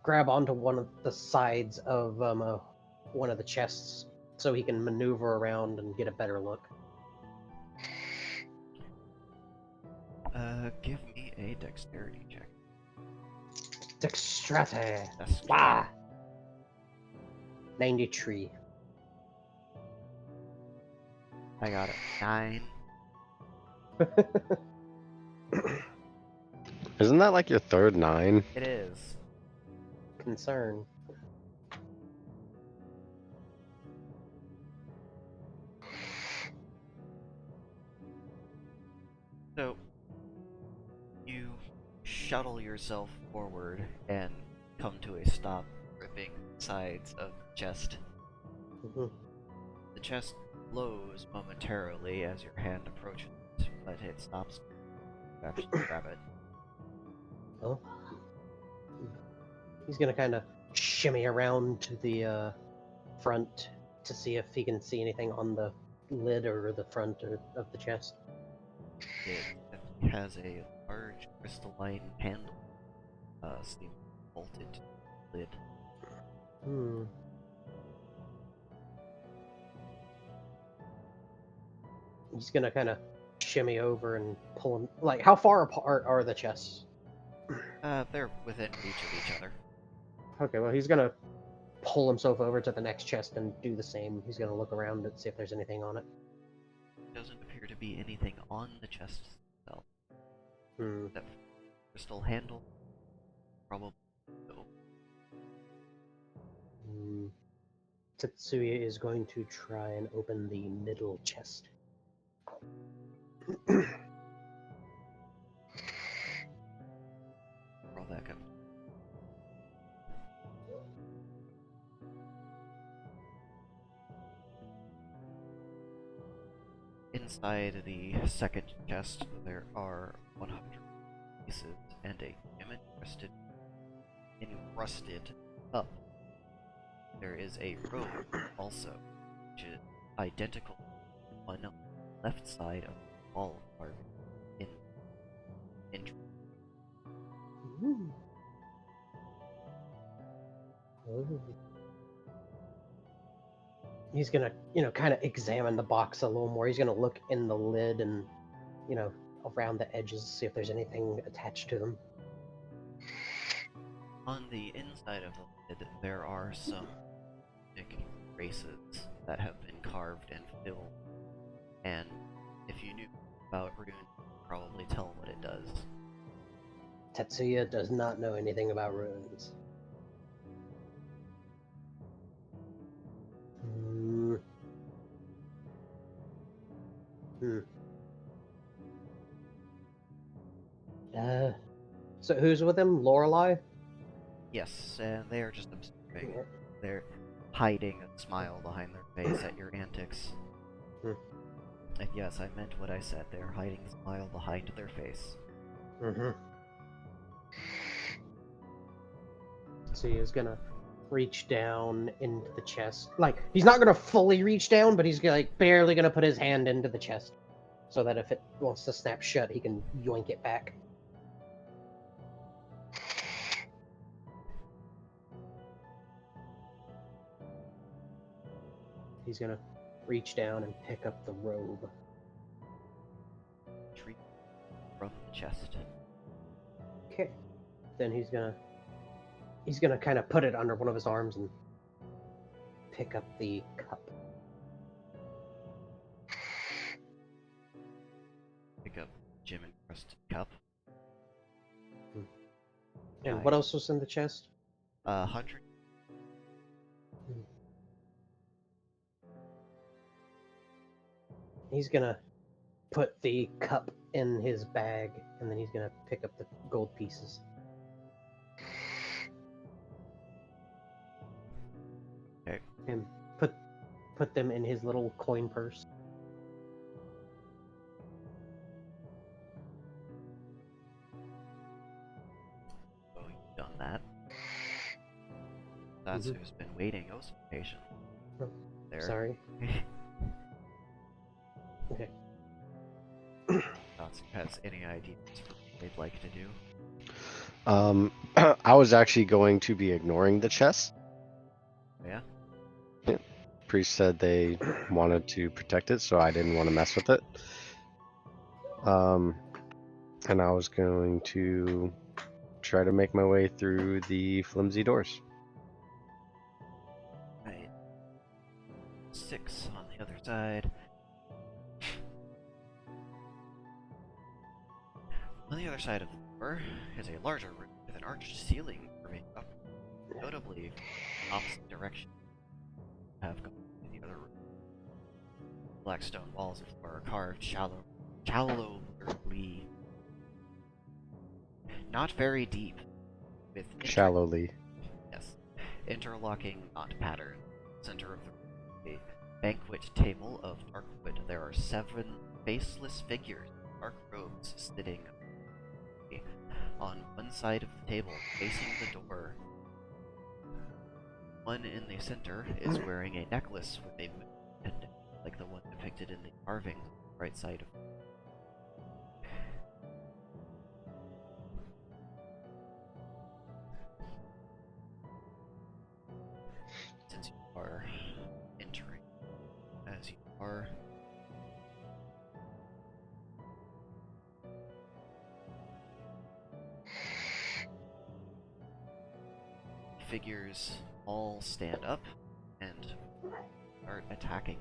grab onto one of the sides of one of the chests so he can maneuver around and get a better look. Give me a dexterity check. Dexterity. That's Wow. 93. I got it. 9. Isn't that like your third 9? It is. Concern. So, you shuttle yourself forward and come to a stop, gripping sides of the chest. Mhm. The chest glows momentarily as your hand approaches it, but it stops. You actually grab it. Oh. He's gonna kind of shimmy around to the front to see if he can see anything on the lid or the front of the chest. It has a large crystalline handle, seemingly bolted to the lid. He's gonna kind of shimmy over and pull him. Like, how far apart are the chests? They're within reach of each other. Okay, well, he's gonna pull himself over to the next chest and do the same. He's gonna look around and see if there's anything on it. Doesn't appear to be anything on the chest itself. Hmm. That crystal handle? Probably no. Tetsuya is going to try and open the middle chest. Roll back up. Inside the second chest, there are 100 pieces and a encrusted cup. There is a robe also, which is identical on the left side of the wall carved in. Oh. He's gonna, kind of examine the box a little more. He's gonna look in the lid and, around the edges, see if there's anything attached to them. On the inside of the lid, there are some thick braces that have been carved and filled. And if you knew about rune, you'd probably tell what it does. Tetsuya does not know anything about runes. So who's with him? Lorelei? Yes, and they are just observing. They're hiding a smile behind their face at your antics. And yes, I meant what I said. They're hiding a smile behind their face. So he's gonna reach down into the chest. Like, he's not gonna fully reach down, but he's like barely gonna put his hand into the chest, so that if it wants to snap shut, he can yoink it back. he's gonna reach down and pick up the robe. Retrieve from the chest. Okay. Then he's gonna kind of put it under one of his arms and pick up the cup. Pick up Jim and Crust cup. And what else was in the chest? 100. He's gonna put the cup in his bag, and then he's gonna pick up the gold pieces. Okay. And put them in his little coin purse. So you've done that. That's Mhm. who's been waiting oh so patient. Oh, There. Sorry. Okay. Thoughts has any ideas for what they'd like to do? I was actually going to be ignoring the chest. Yeah? Priest said they wanted to protect it, so I didn't want to mess with it. And I was going to try to make my way through the flimsy doors. Right. 6 on the other side. On the other side of the door is a larger room with an arched ceiling curving up, notably opposite direction. Have gone to the other room. Black stone walls of the floor are carved shallowly, not very deep, with Shallowly. Yes, interlocking knot pattern. Center of the room, a banquet table of dark wood. There are 7 faceless figures, in dark robes, sitting on one side of the table, facing the door. One in the center is wearing a necklace with a pendant, like the one depicted in the carving on the right side of. Since you are entering, as you are, figures all stand up and start attacking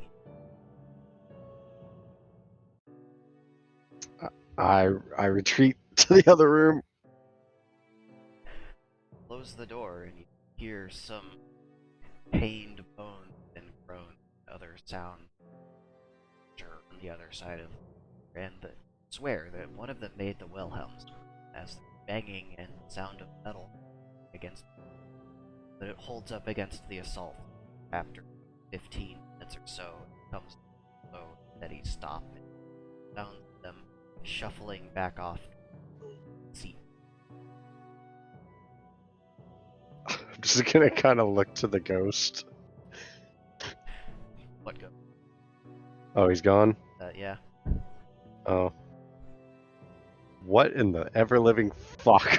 you. I retreat to the other room. Close the door and you hear some pained moans and groans, other sound on the other side of, and swear that one of them made the Wilhelms as the banging and sound of metal against, but it holds up against the assault. After 15 minutes or so, it comes so that he stops and sounds them shuffling back off the seat. I'm just gonna kind of look to the ghost. What go? Oh, he's gone? Yeah. Oh. What in the ever-living fuck?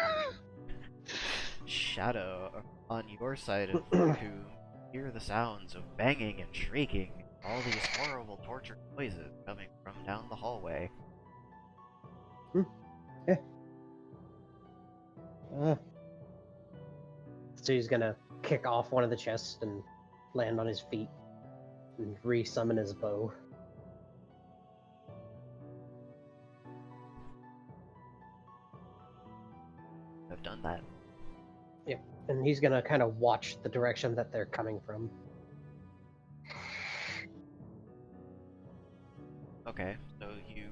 Shadow, on your side of the tomb, hear the sounds of banging and shrieking, all these horrible tortured noises coming from down the hallway. So he's gonna kick off one of the chests and land on his feet and re-summon his bow. I've done that. And he's gonna kind of watch the direction that they're coming from. Okay, so you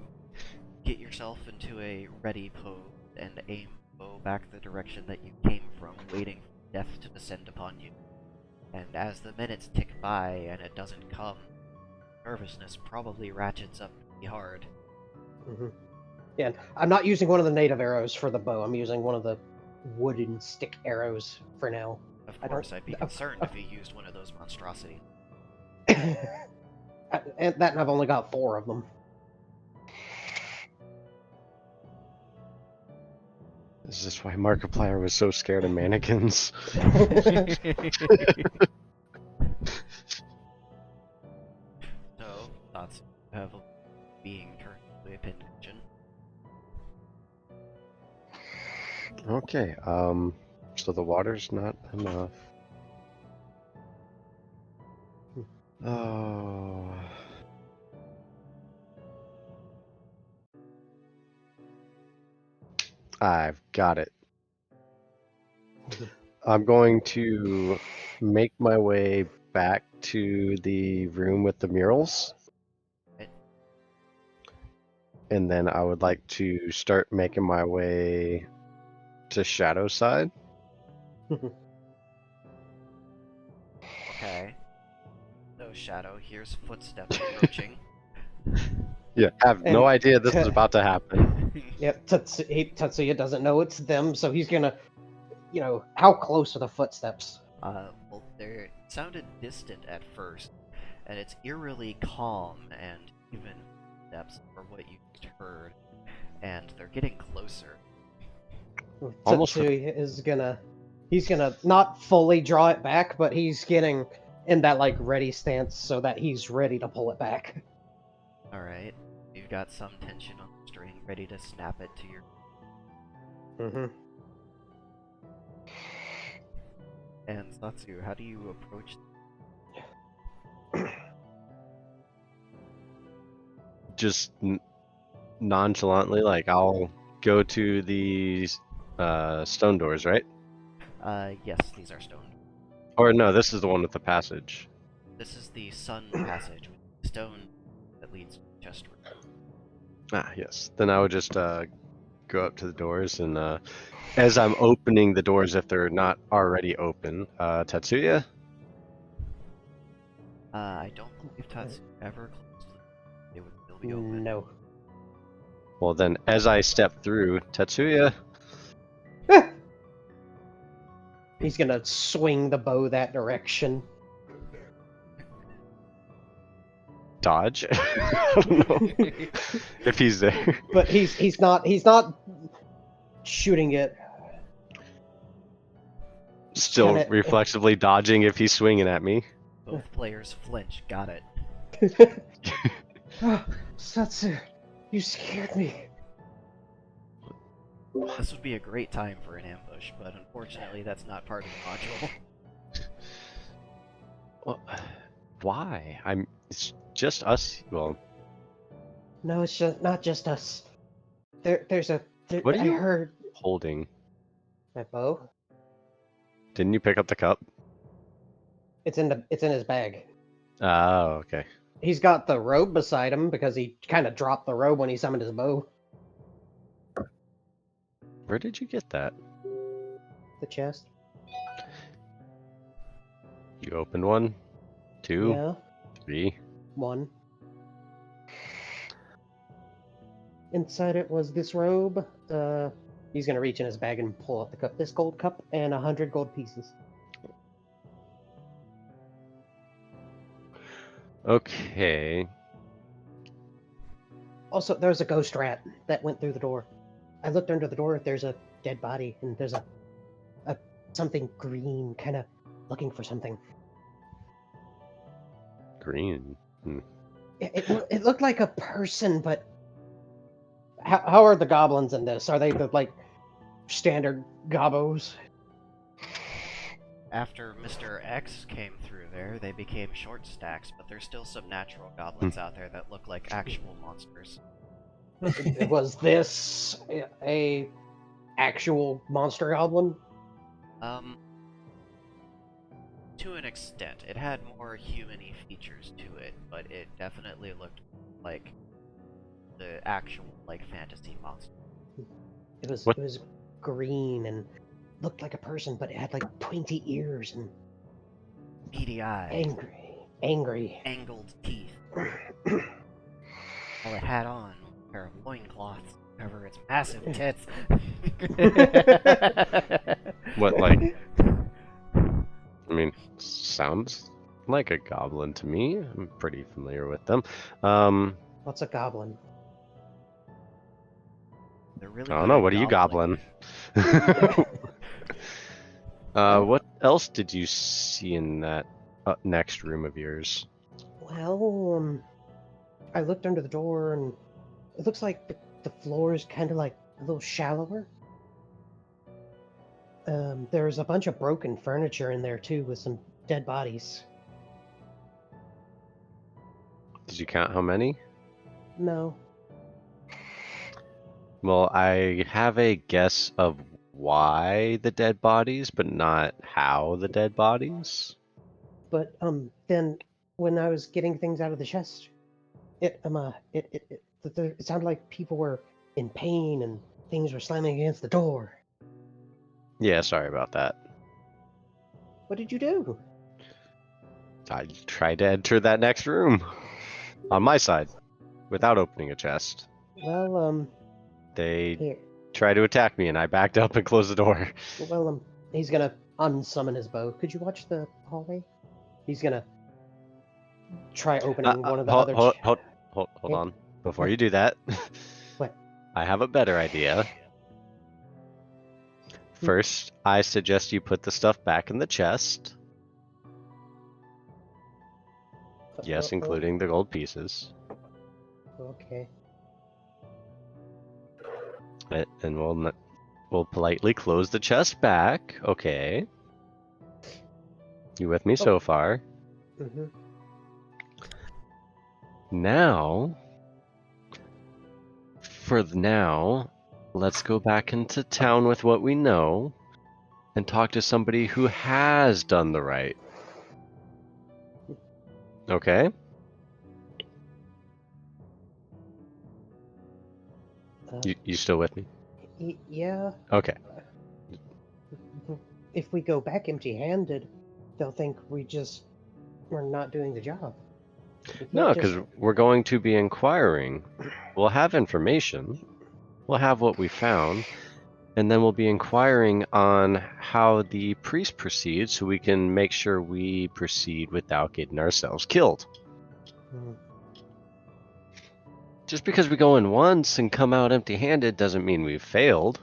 get yourself into a ready pose and aim bow back the direction that you came from, waiting for death to descend upon you. And as the minutes tick by and it doesn't come, nervousness probably ratchets up pretty hard. Mm-hmm. Yeah, and I'm not using one of the native arrows for the bow. I'm using one of the wooden stick arrows for now. Of I course, don't- I'd be concerned if you used one of those monstrosities. And I've only got 4 of them. Is this why Markiplier was so scared of mannequins? have a being turned into a pigeon. Okay, so the water's not enough. Oh. I've got it. I'm going to make my way back to the room with the murals. Right. And then I would like to start making my way to Shadow Side. Okay. So Shadow hears footsteps approaching. Yeah, I have no And- idea this is about to happen. Yep, Tatsuya doesn't know it's them, so he's gonna, how close are the footsteps? Well, they sounded distant at first, and it's eerily calm and even steps for what you just heard, and they're getting closer. Almost Tatsuya he's gonna not fully draw it back, but he's getting in that like ready stance so that he's ready to pull it back. Alright, you've got some tension on the string, ready to snap it to your... Mm-hmm. And Satsu, how do you approach... Just nonchalantly, like I'll go to the stone doors, right? Yes, these are stone. Or no, this is the one with the passage. This is the sun passage with the stone that leads to the chest room. Ah, yes. Then I would just go up to the doors, and as I'm opening the doors, if they're not already open, Tatsuya? I don't believe Tatsu ever closed them. They would still be open. No. Well, then, as I step through, Tatsuya, He's gonna swing the bow that direction. dodge. I don't know if he's there. But he's not shooting it. Still Kinda- reflexively dodging if he's swinging at me. Both players flinch. Got it. Oh, Satsu, you scared me. This would be a great time for an ambush, but unfortunately that's not part of the module. Well, why? It's just us. Well, No, it's not just us. There, What are I you- heard holding. my bow. Didn't you pick up the cup? It's in his bag. Oh, okay. He's got the robe beside him because he kind of dropped the robe when he summoned his bow. Where did you get that? The chest. You opened one, two, Yeah, 3. one. Inside it was this robe. He's gonna reach in his bag and pull out the cup. This gold cup and 100 gold pieces. Okay. Also, there's a ghost rat that went through the door. I looked under the door. There's a dead body, and there's a something green, kind of looking for something. Green. It looked like a person, but how are the goblins in this? Are they the like standard gobos? After Mr. X came through there, they became short stacks, but there's still some natural goblins out there that look like actual monsters. Was this a actual monster goblin? To an extent. It had more human-y features to it, but it definitely looked like the actual, like, fantasy monster. It was What? it was green and looked like a person, but it had like pointy ears and Beady eyes, angry. angled teeth. All it had on was a pair of loincloths to cover its massive tits. What, like? I mean, sounds like a goblin to me. I'm pretty familiar with them. What's a goblin? They're really I don't good know. at What are you goblin? What else did you see in that next room of yours? Well, I looked under the door, and it looks like the floor is kind of like a little shallower. There's a bunch of broken furniture in there too, with some dead bodies. Did you count how many? No. Well, I have a guess of why the dead bodies, but not how the dead bodies. But then when I was getting things out of the chest, it sounded like people were in pain and things were slamming against the door. Yeah, sorry about that. What did you do? I tried to enter that next room on my side without opening a chest. Well, They here. tried to attack me and I backed up and closed the door. Well, he's gonna unsummon his bow. Could you watch the hallway? He's gonna try opening one of the other. Hold Yeah. on. Before What? you do that, What? I have a better idea. First, I suggest you put the stuff back in the chest. Yes, including the gold pieces. Okay. And we'll politely close the chest back. Okay. You with me so far? Mm-hmm. Now, let's go back into town with what we know and talk to somebody who has done the right. Okay? You still with me? Yeah. Okay. If we go back empty-handed, they'll think we're not doing the job. We No, can't because just- we're going to be inquiring. We'll have information. We'll have what we found. And then we'll be inquiring on how the priest proceeds so we can make sure we proceed without getting ourselves killed. Mm. Just because we go in once and come out empty-handed doesn't mean we've failed.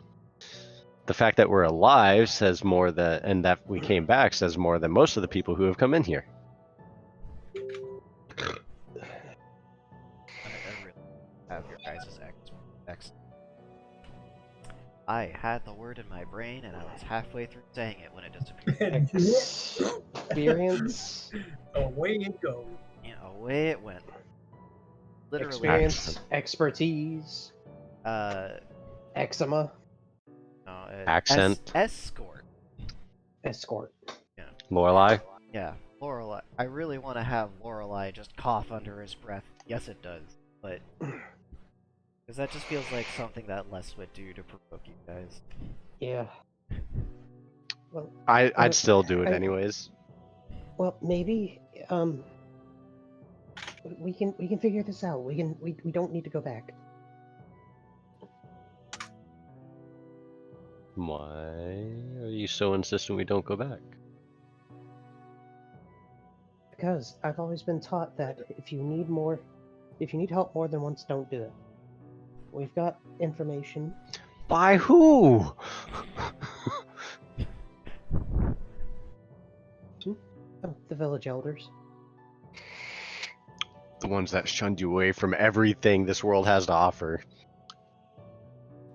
The fact that we're alive says more and that we came back says more than most of the people who have come in here. I really have your guys' ex. I had the word in my brain and I was halfway through saying it when it disappeared. Experience. Away it goes. Yeah, away it went. Literally. Experience. Expertise. Eczema. No, Accent. Escort. Escort. Lorelei? Yeah, Lorelei. I really want to have Lorelei just cough under his breath. Yes, it does, but because that just feels like something that Les would do to provoke you guys. Yeah. Well, I'd still do it I- anyways. well, maybe we can figure this out. We don't need to go back. Why are you so insistent we don't go back? Because I've always been taught that if you need help more than once, don't do it. We've got information. By who? Oh, the village elders. The ones that shunned you away from everything this world has to offer.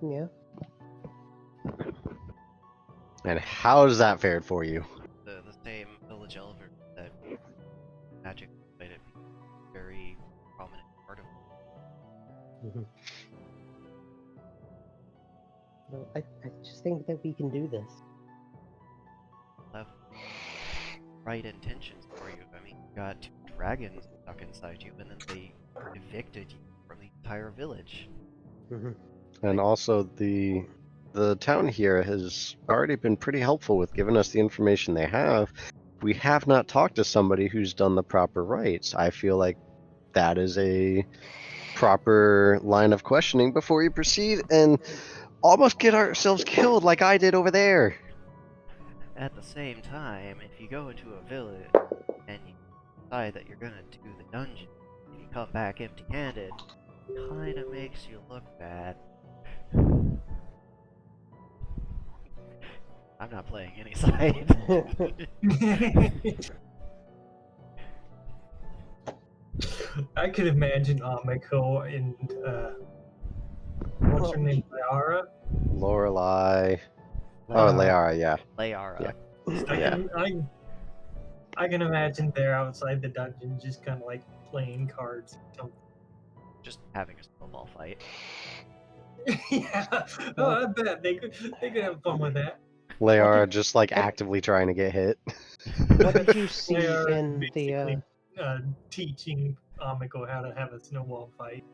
Yeah. And how does that fare for you? The same village elder that magic made it a very prominent part of it. Mm-hmm. Well, I just think that we can do this. Have right intentions for you. I mean, you got 2 dragons stuck inside you, and then they evicted you from the entire village. Mm-hmm. And also the town here has already been pretty helpful with giving us the information they have. We have not talked to somebody who's done the proper rites. I feel like that is a proper line of questioning before you proceed and almost get ourselves killed like I did over there. At the same time, if you go into a village and you decide that you're gonna do the dungeon, and you come back empty-handed, kinda makes you look bad. I'm not playing any side. I could imagine Amiko and what's her name, Liara. Lorelai. Oh, Layara. Layara, yeah. Layara. Yeah. I Yeah. can I can imagine they're outside the dungeon, just kind of like playing cards. Or something. Just having a snowball fight. Yeah. Oh, I bet they could have fun with that. Layara just like actively trying to get hit. What did you see They are in the? basically teaching Amiko how to have a snowball fight.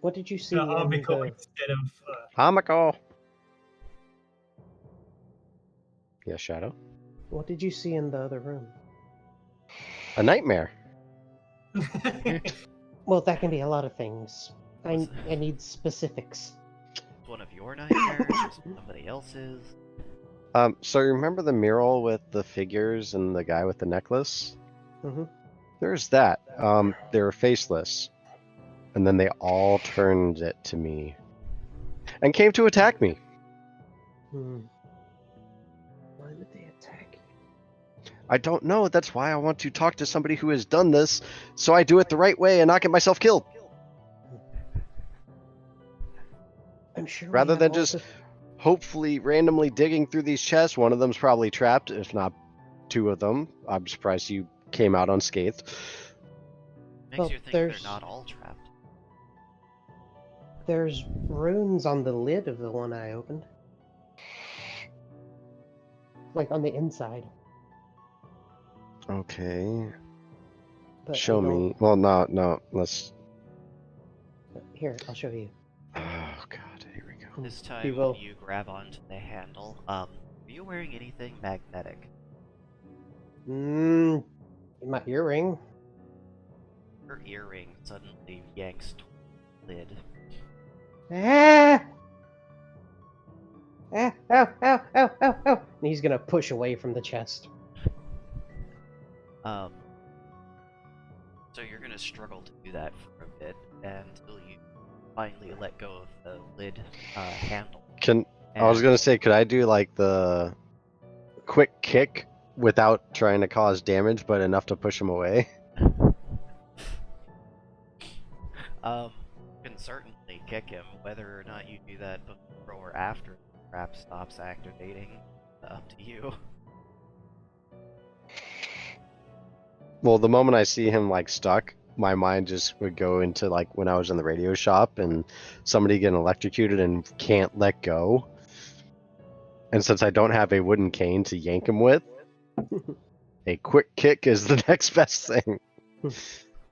What did you see in Amiko the? instead of Hamako. Yeah, Shadow. What did you see in the other room? A nightmare. Well, that can be a lot of things. Was- I need specifics. One of your nightmares or somebody else's? So you remember the mural with the figures and the guy with the necklace? Mhm. There's that. They were faceless. And then they all turned it to me. And came to attack me. Hmm. Why would they attack you? I don't know. That's why I want to talk to somebody who has done this, so I do it the right way and not get myself killed. I'm sure. we Rather have than lots just hopefully randomly digging through these chests. One of them's probably trapped, if not two of them. I'm surprised you came out unscathed. Makes Well, you think there's- they're not all trapped. There's runes on the lid of the one I opened. Like on the inside. Okay. But I Show don't- me. Well, no. Let's. Here, I'll show you. Oh God, here we go. This He time will. when you grab onto the handle, are you wearing anything magnetic? My earring. Her earring suddenly yanks toward the lid. Ah! Ah! Ow! Ow! Ow! Ow! Ow! And he's gonna push away from the chest. So you're gonna struggle to do that for a bit until you finally let go of the lid handle. I was And- gonna say, could I do like the quick kick without trying to cause damage, but enough to push him away? You can certainly kick him. Whether or not you do that before or after the trap stops activating, up to you. Well, the moment I see him like stuck, my mind just would go into like when I was in the radio shop and somebody getting electrocuted and can't let go. And since I don't have a wooden cane to yank him with, a quick kick is the next best thing.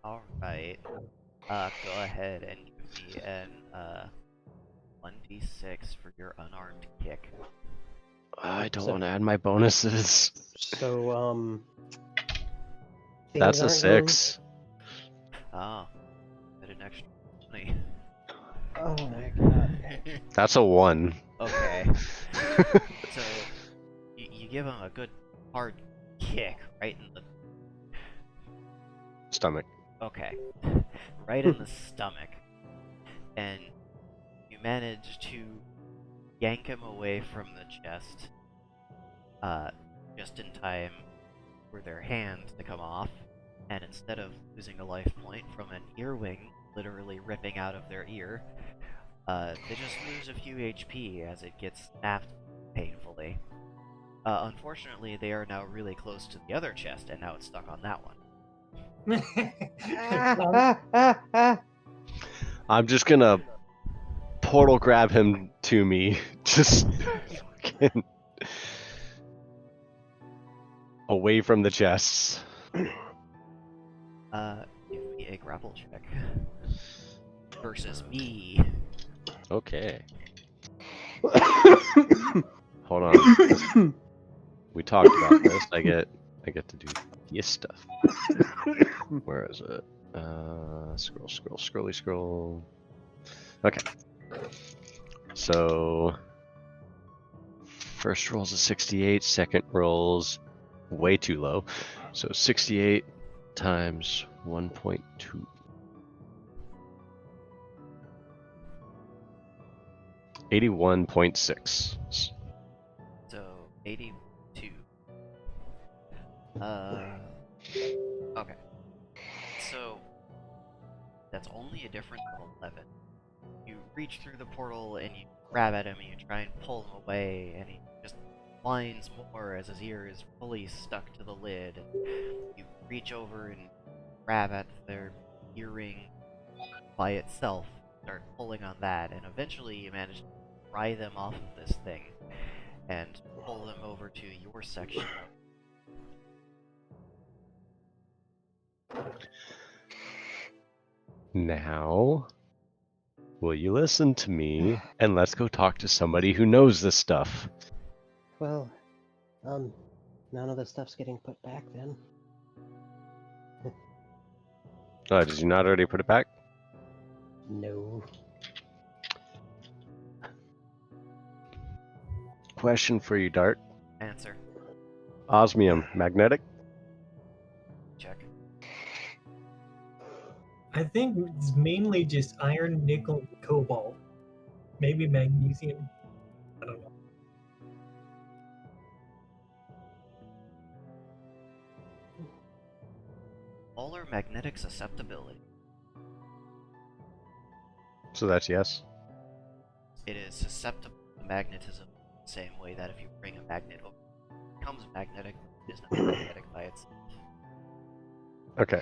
Alright. Go ahead and give me an 1d6 for your unarmed kick. I don't So- want to add my bonuses. So, That's a things aren't going- 6. Ah, get an extra 20. Oh my god. That's a 1. Okay. So, you give him a good hard kick right in the. Stomach. Okay. Right in the stomach. And you manage to yank him away from the chest. Just in time for their hand to come off. And instead of losing a life point from an earwing literally ripping out of their ear, they just lose a few HP as it gets snapped painfully. Unfortunately, they are now really close to the other chest, and now it's stuck on that one. I'm just gonna portal grab him to me. Just fucking away from the chests. Give me a grapple check. Versus me. Okay. Hold on. We talked about this. I get to do this stuff. Where is it? Scroll. Okay. So first roll's a 68, second roll's way too low. So 68 times 1.2. 81.6. So, 82. Okay. So, that's only a difference of 11. You reach through the portal and you grab at him and you try and pull him away, and he just whines more as his ear is fully stuck to the lid. You reach over and grab at their earring by itself, start pulling on that, and eventually you manage to pry them off of this thing and pull them over to your section. Now, will you listen to me and let's go talk to somebody who knows this stuff? Well, none of the stuff's getting put back then. Oh, did you not already put it back? No. Question for you, Dart. Answer. Osmium, magnetic? Check. I think it's mainly just iron, nickel, and cobalt. Maybe magnesium. I don't know. Polar magnetic susceptibility. So that's yes. It is susceptible to magnetism the same way that if you bring a magnet over, it becomes magnetic, it is not magnetic by itself. Okay.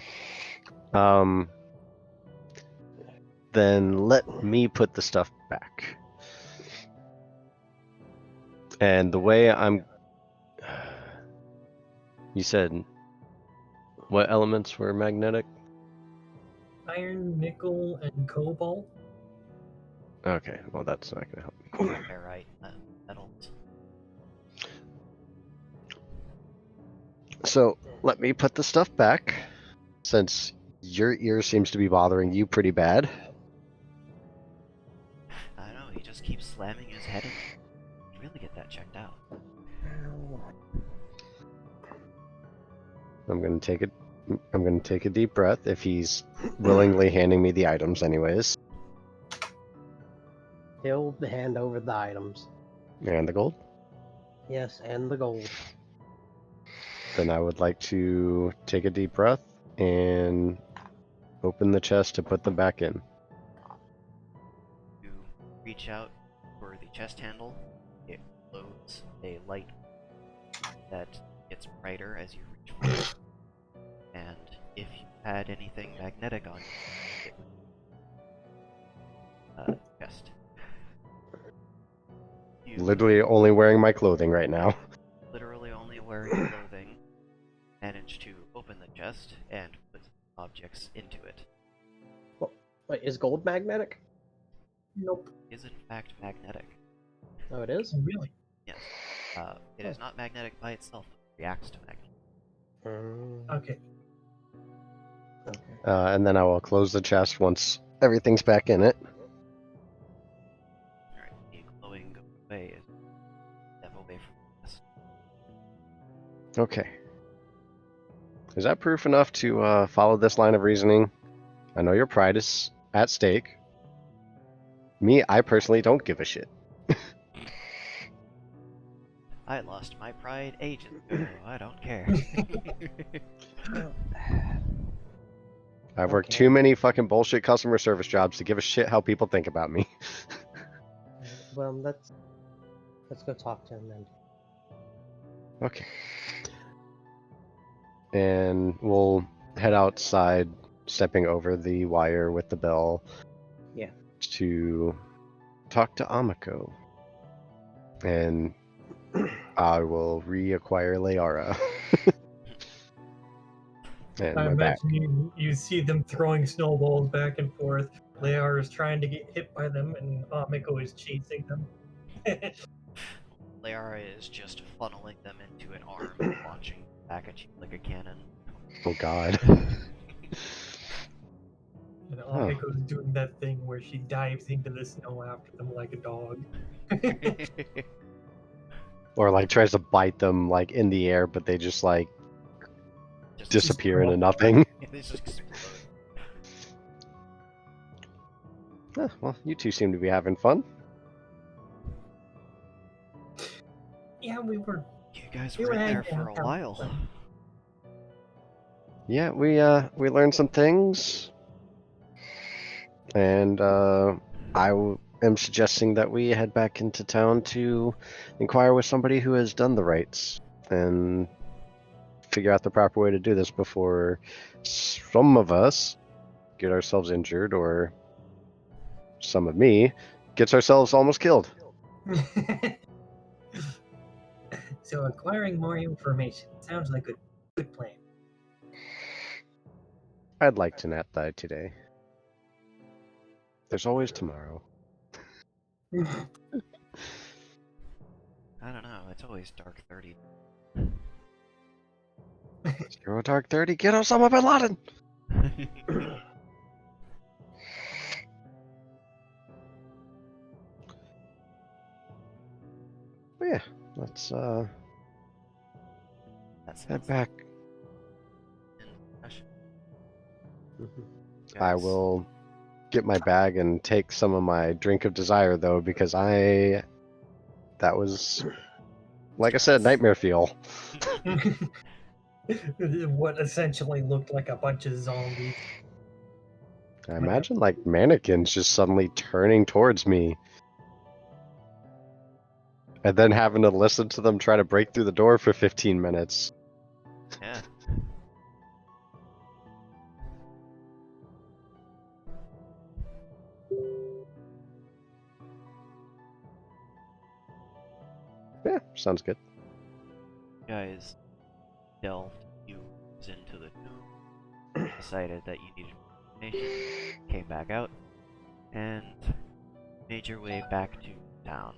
Then let me put the stuff back. And the way I'm... You said... What elements were magnetic? Iron, nickel, and cobalt. Okay, well that's not gonna help me. Ferrite, metals. So, let me put the stuff back, since your ear seems to be bothering you pretty bad. I know, he just keeps slamming his head in. Really get that checked out. I'm gonna take a deep breath if he's willingly handing me the items anyways. He'll hand over the items. And the gold. Yes, and the gold. Then I would like to take a deep breath and open the chest to put them back in. You reach out for the chest handle, it loads a light that gets brighter as you reach for it. And if you had anything magnetic on you, it chest. You Literally only wearing my clothing right now. literally only wearing clothing manage to open the chest and put objects into it. Wait, is gold magnetic? Nope. It is in fact magnetic. Oh, it is? Really? Yes. It is not magnetic by itself, it reacts to magnet. Okay. Okay. And then I will close the chest once everything's back in it. Alright, the glowing goes away. Step away from this. Okay. Is that proof enough to follow this line of reasoning? I know your pride is at stake. Me, I personally don't give a shit. I lost my pride ages ago. I don't care. I've worked Okay. too many fucking bullshit customer service jobs to give a shit how people think about me. Well, let's go talk to him then. Okay. And we'll head outside, stepping over the wire with the bell. Yeah. To talk to Amiko. And I will reacquire Leara. And I my back. imagine you see them throwing snowballs back and forth. Lear is trying to get hit by them, and Amiko is chasing them. Leara is just funneling them into an arm, launching back at you like a cannon. Oh god. And Amiko is doing that thing where she dives into the snow after them like a dog. Or like tries to bite them like in the air, but they just like Just disappear into drop. nothing. They just explode. Well, you two seem to be having fun. Yeah, we were. You guys You were in had there to for have a fun. while. Yeah, we learned some things. and am suggesting that we head back into town to inquire with somebody who has done the rites and figure out the proper way to do this before some of us get ourselves injured, or some of me gets ourselves almost killed. So acquiring more information sounds like a good plan. I'd like to not die today. There's always tomorrow. I don't know. It's always dark 30. Zero Dark 30, get Osama bin Laden! But yeah, let's That's head back. discussion. I Guys, will get my bag and take some of my drink of desire though, because that was, like I said, nightmare fuel. What essentially looked like a bunch of zombies. I imagine like mannequins just suddenly turning towards me. And then having to listen to them try to break through the door for 15 minutes. Yeah. Yeah, sounds good. Guys delved you into the tomb, decided that you needed information, came back out, and made your way back to town.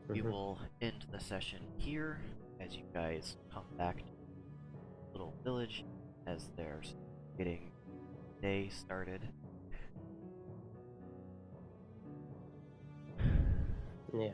We will end the session here as you guys come back to the little village as they're getting day started. Yeah.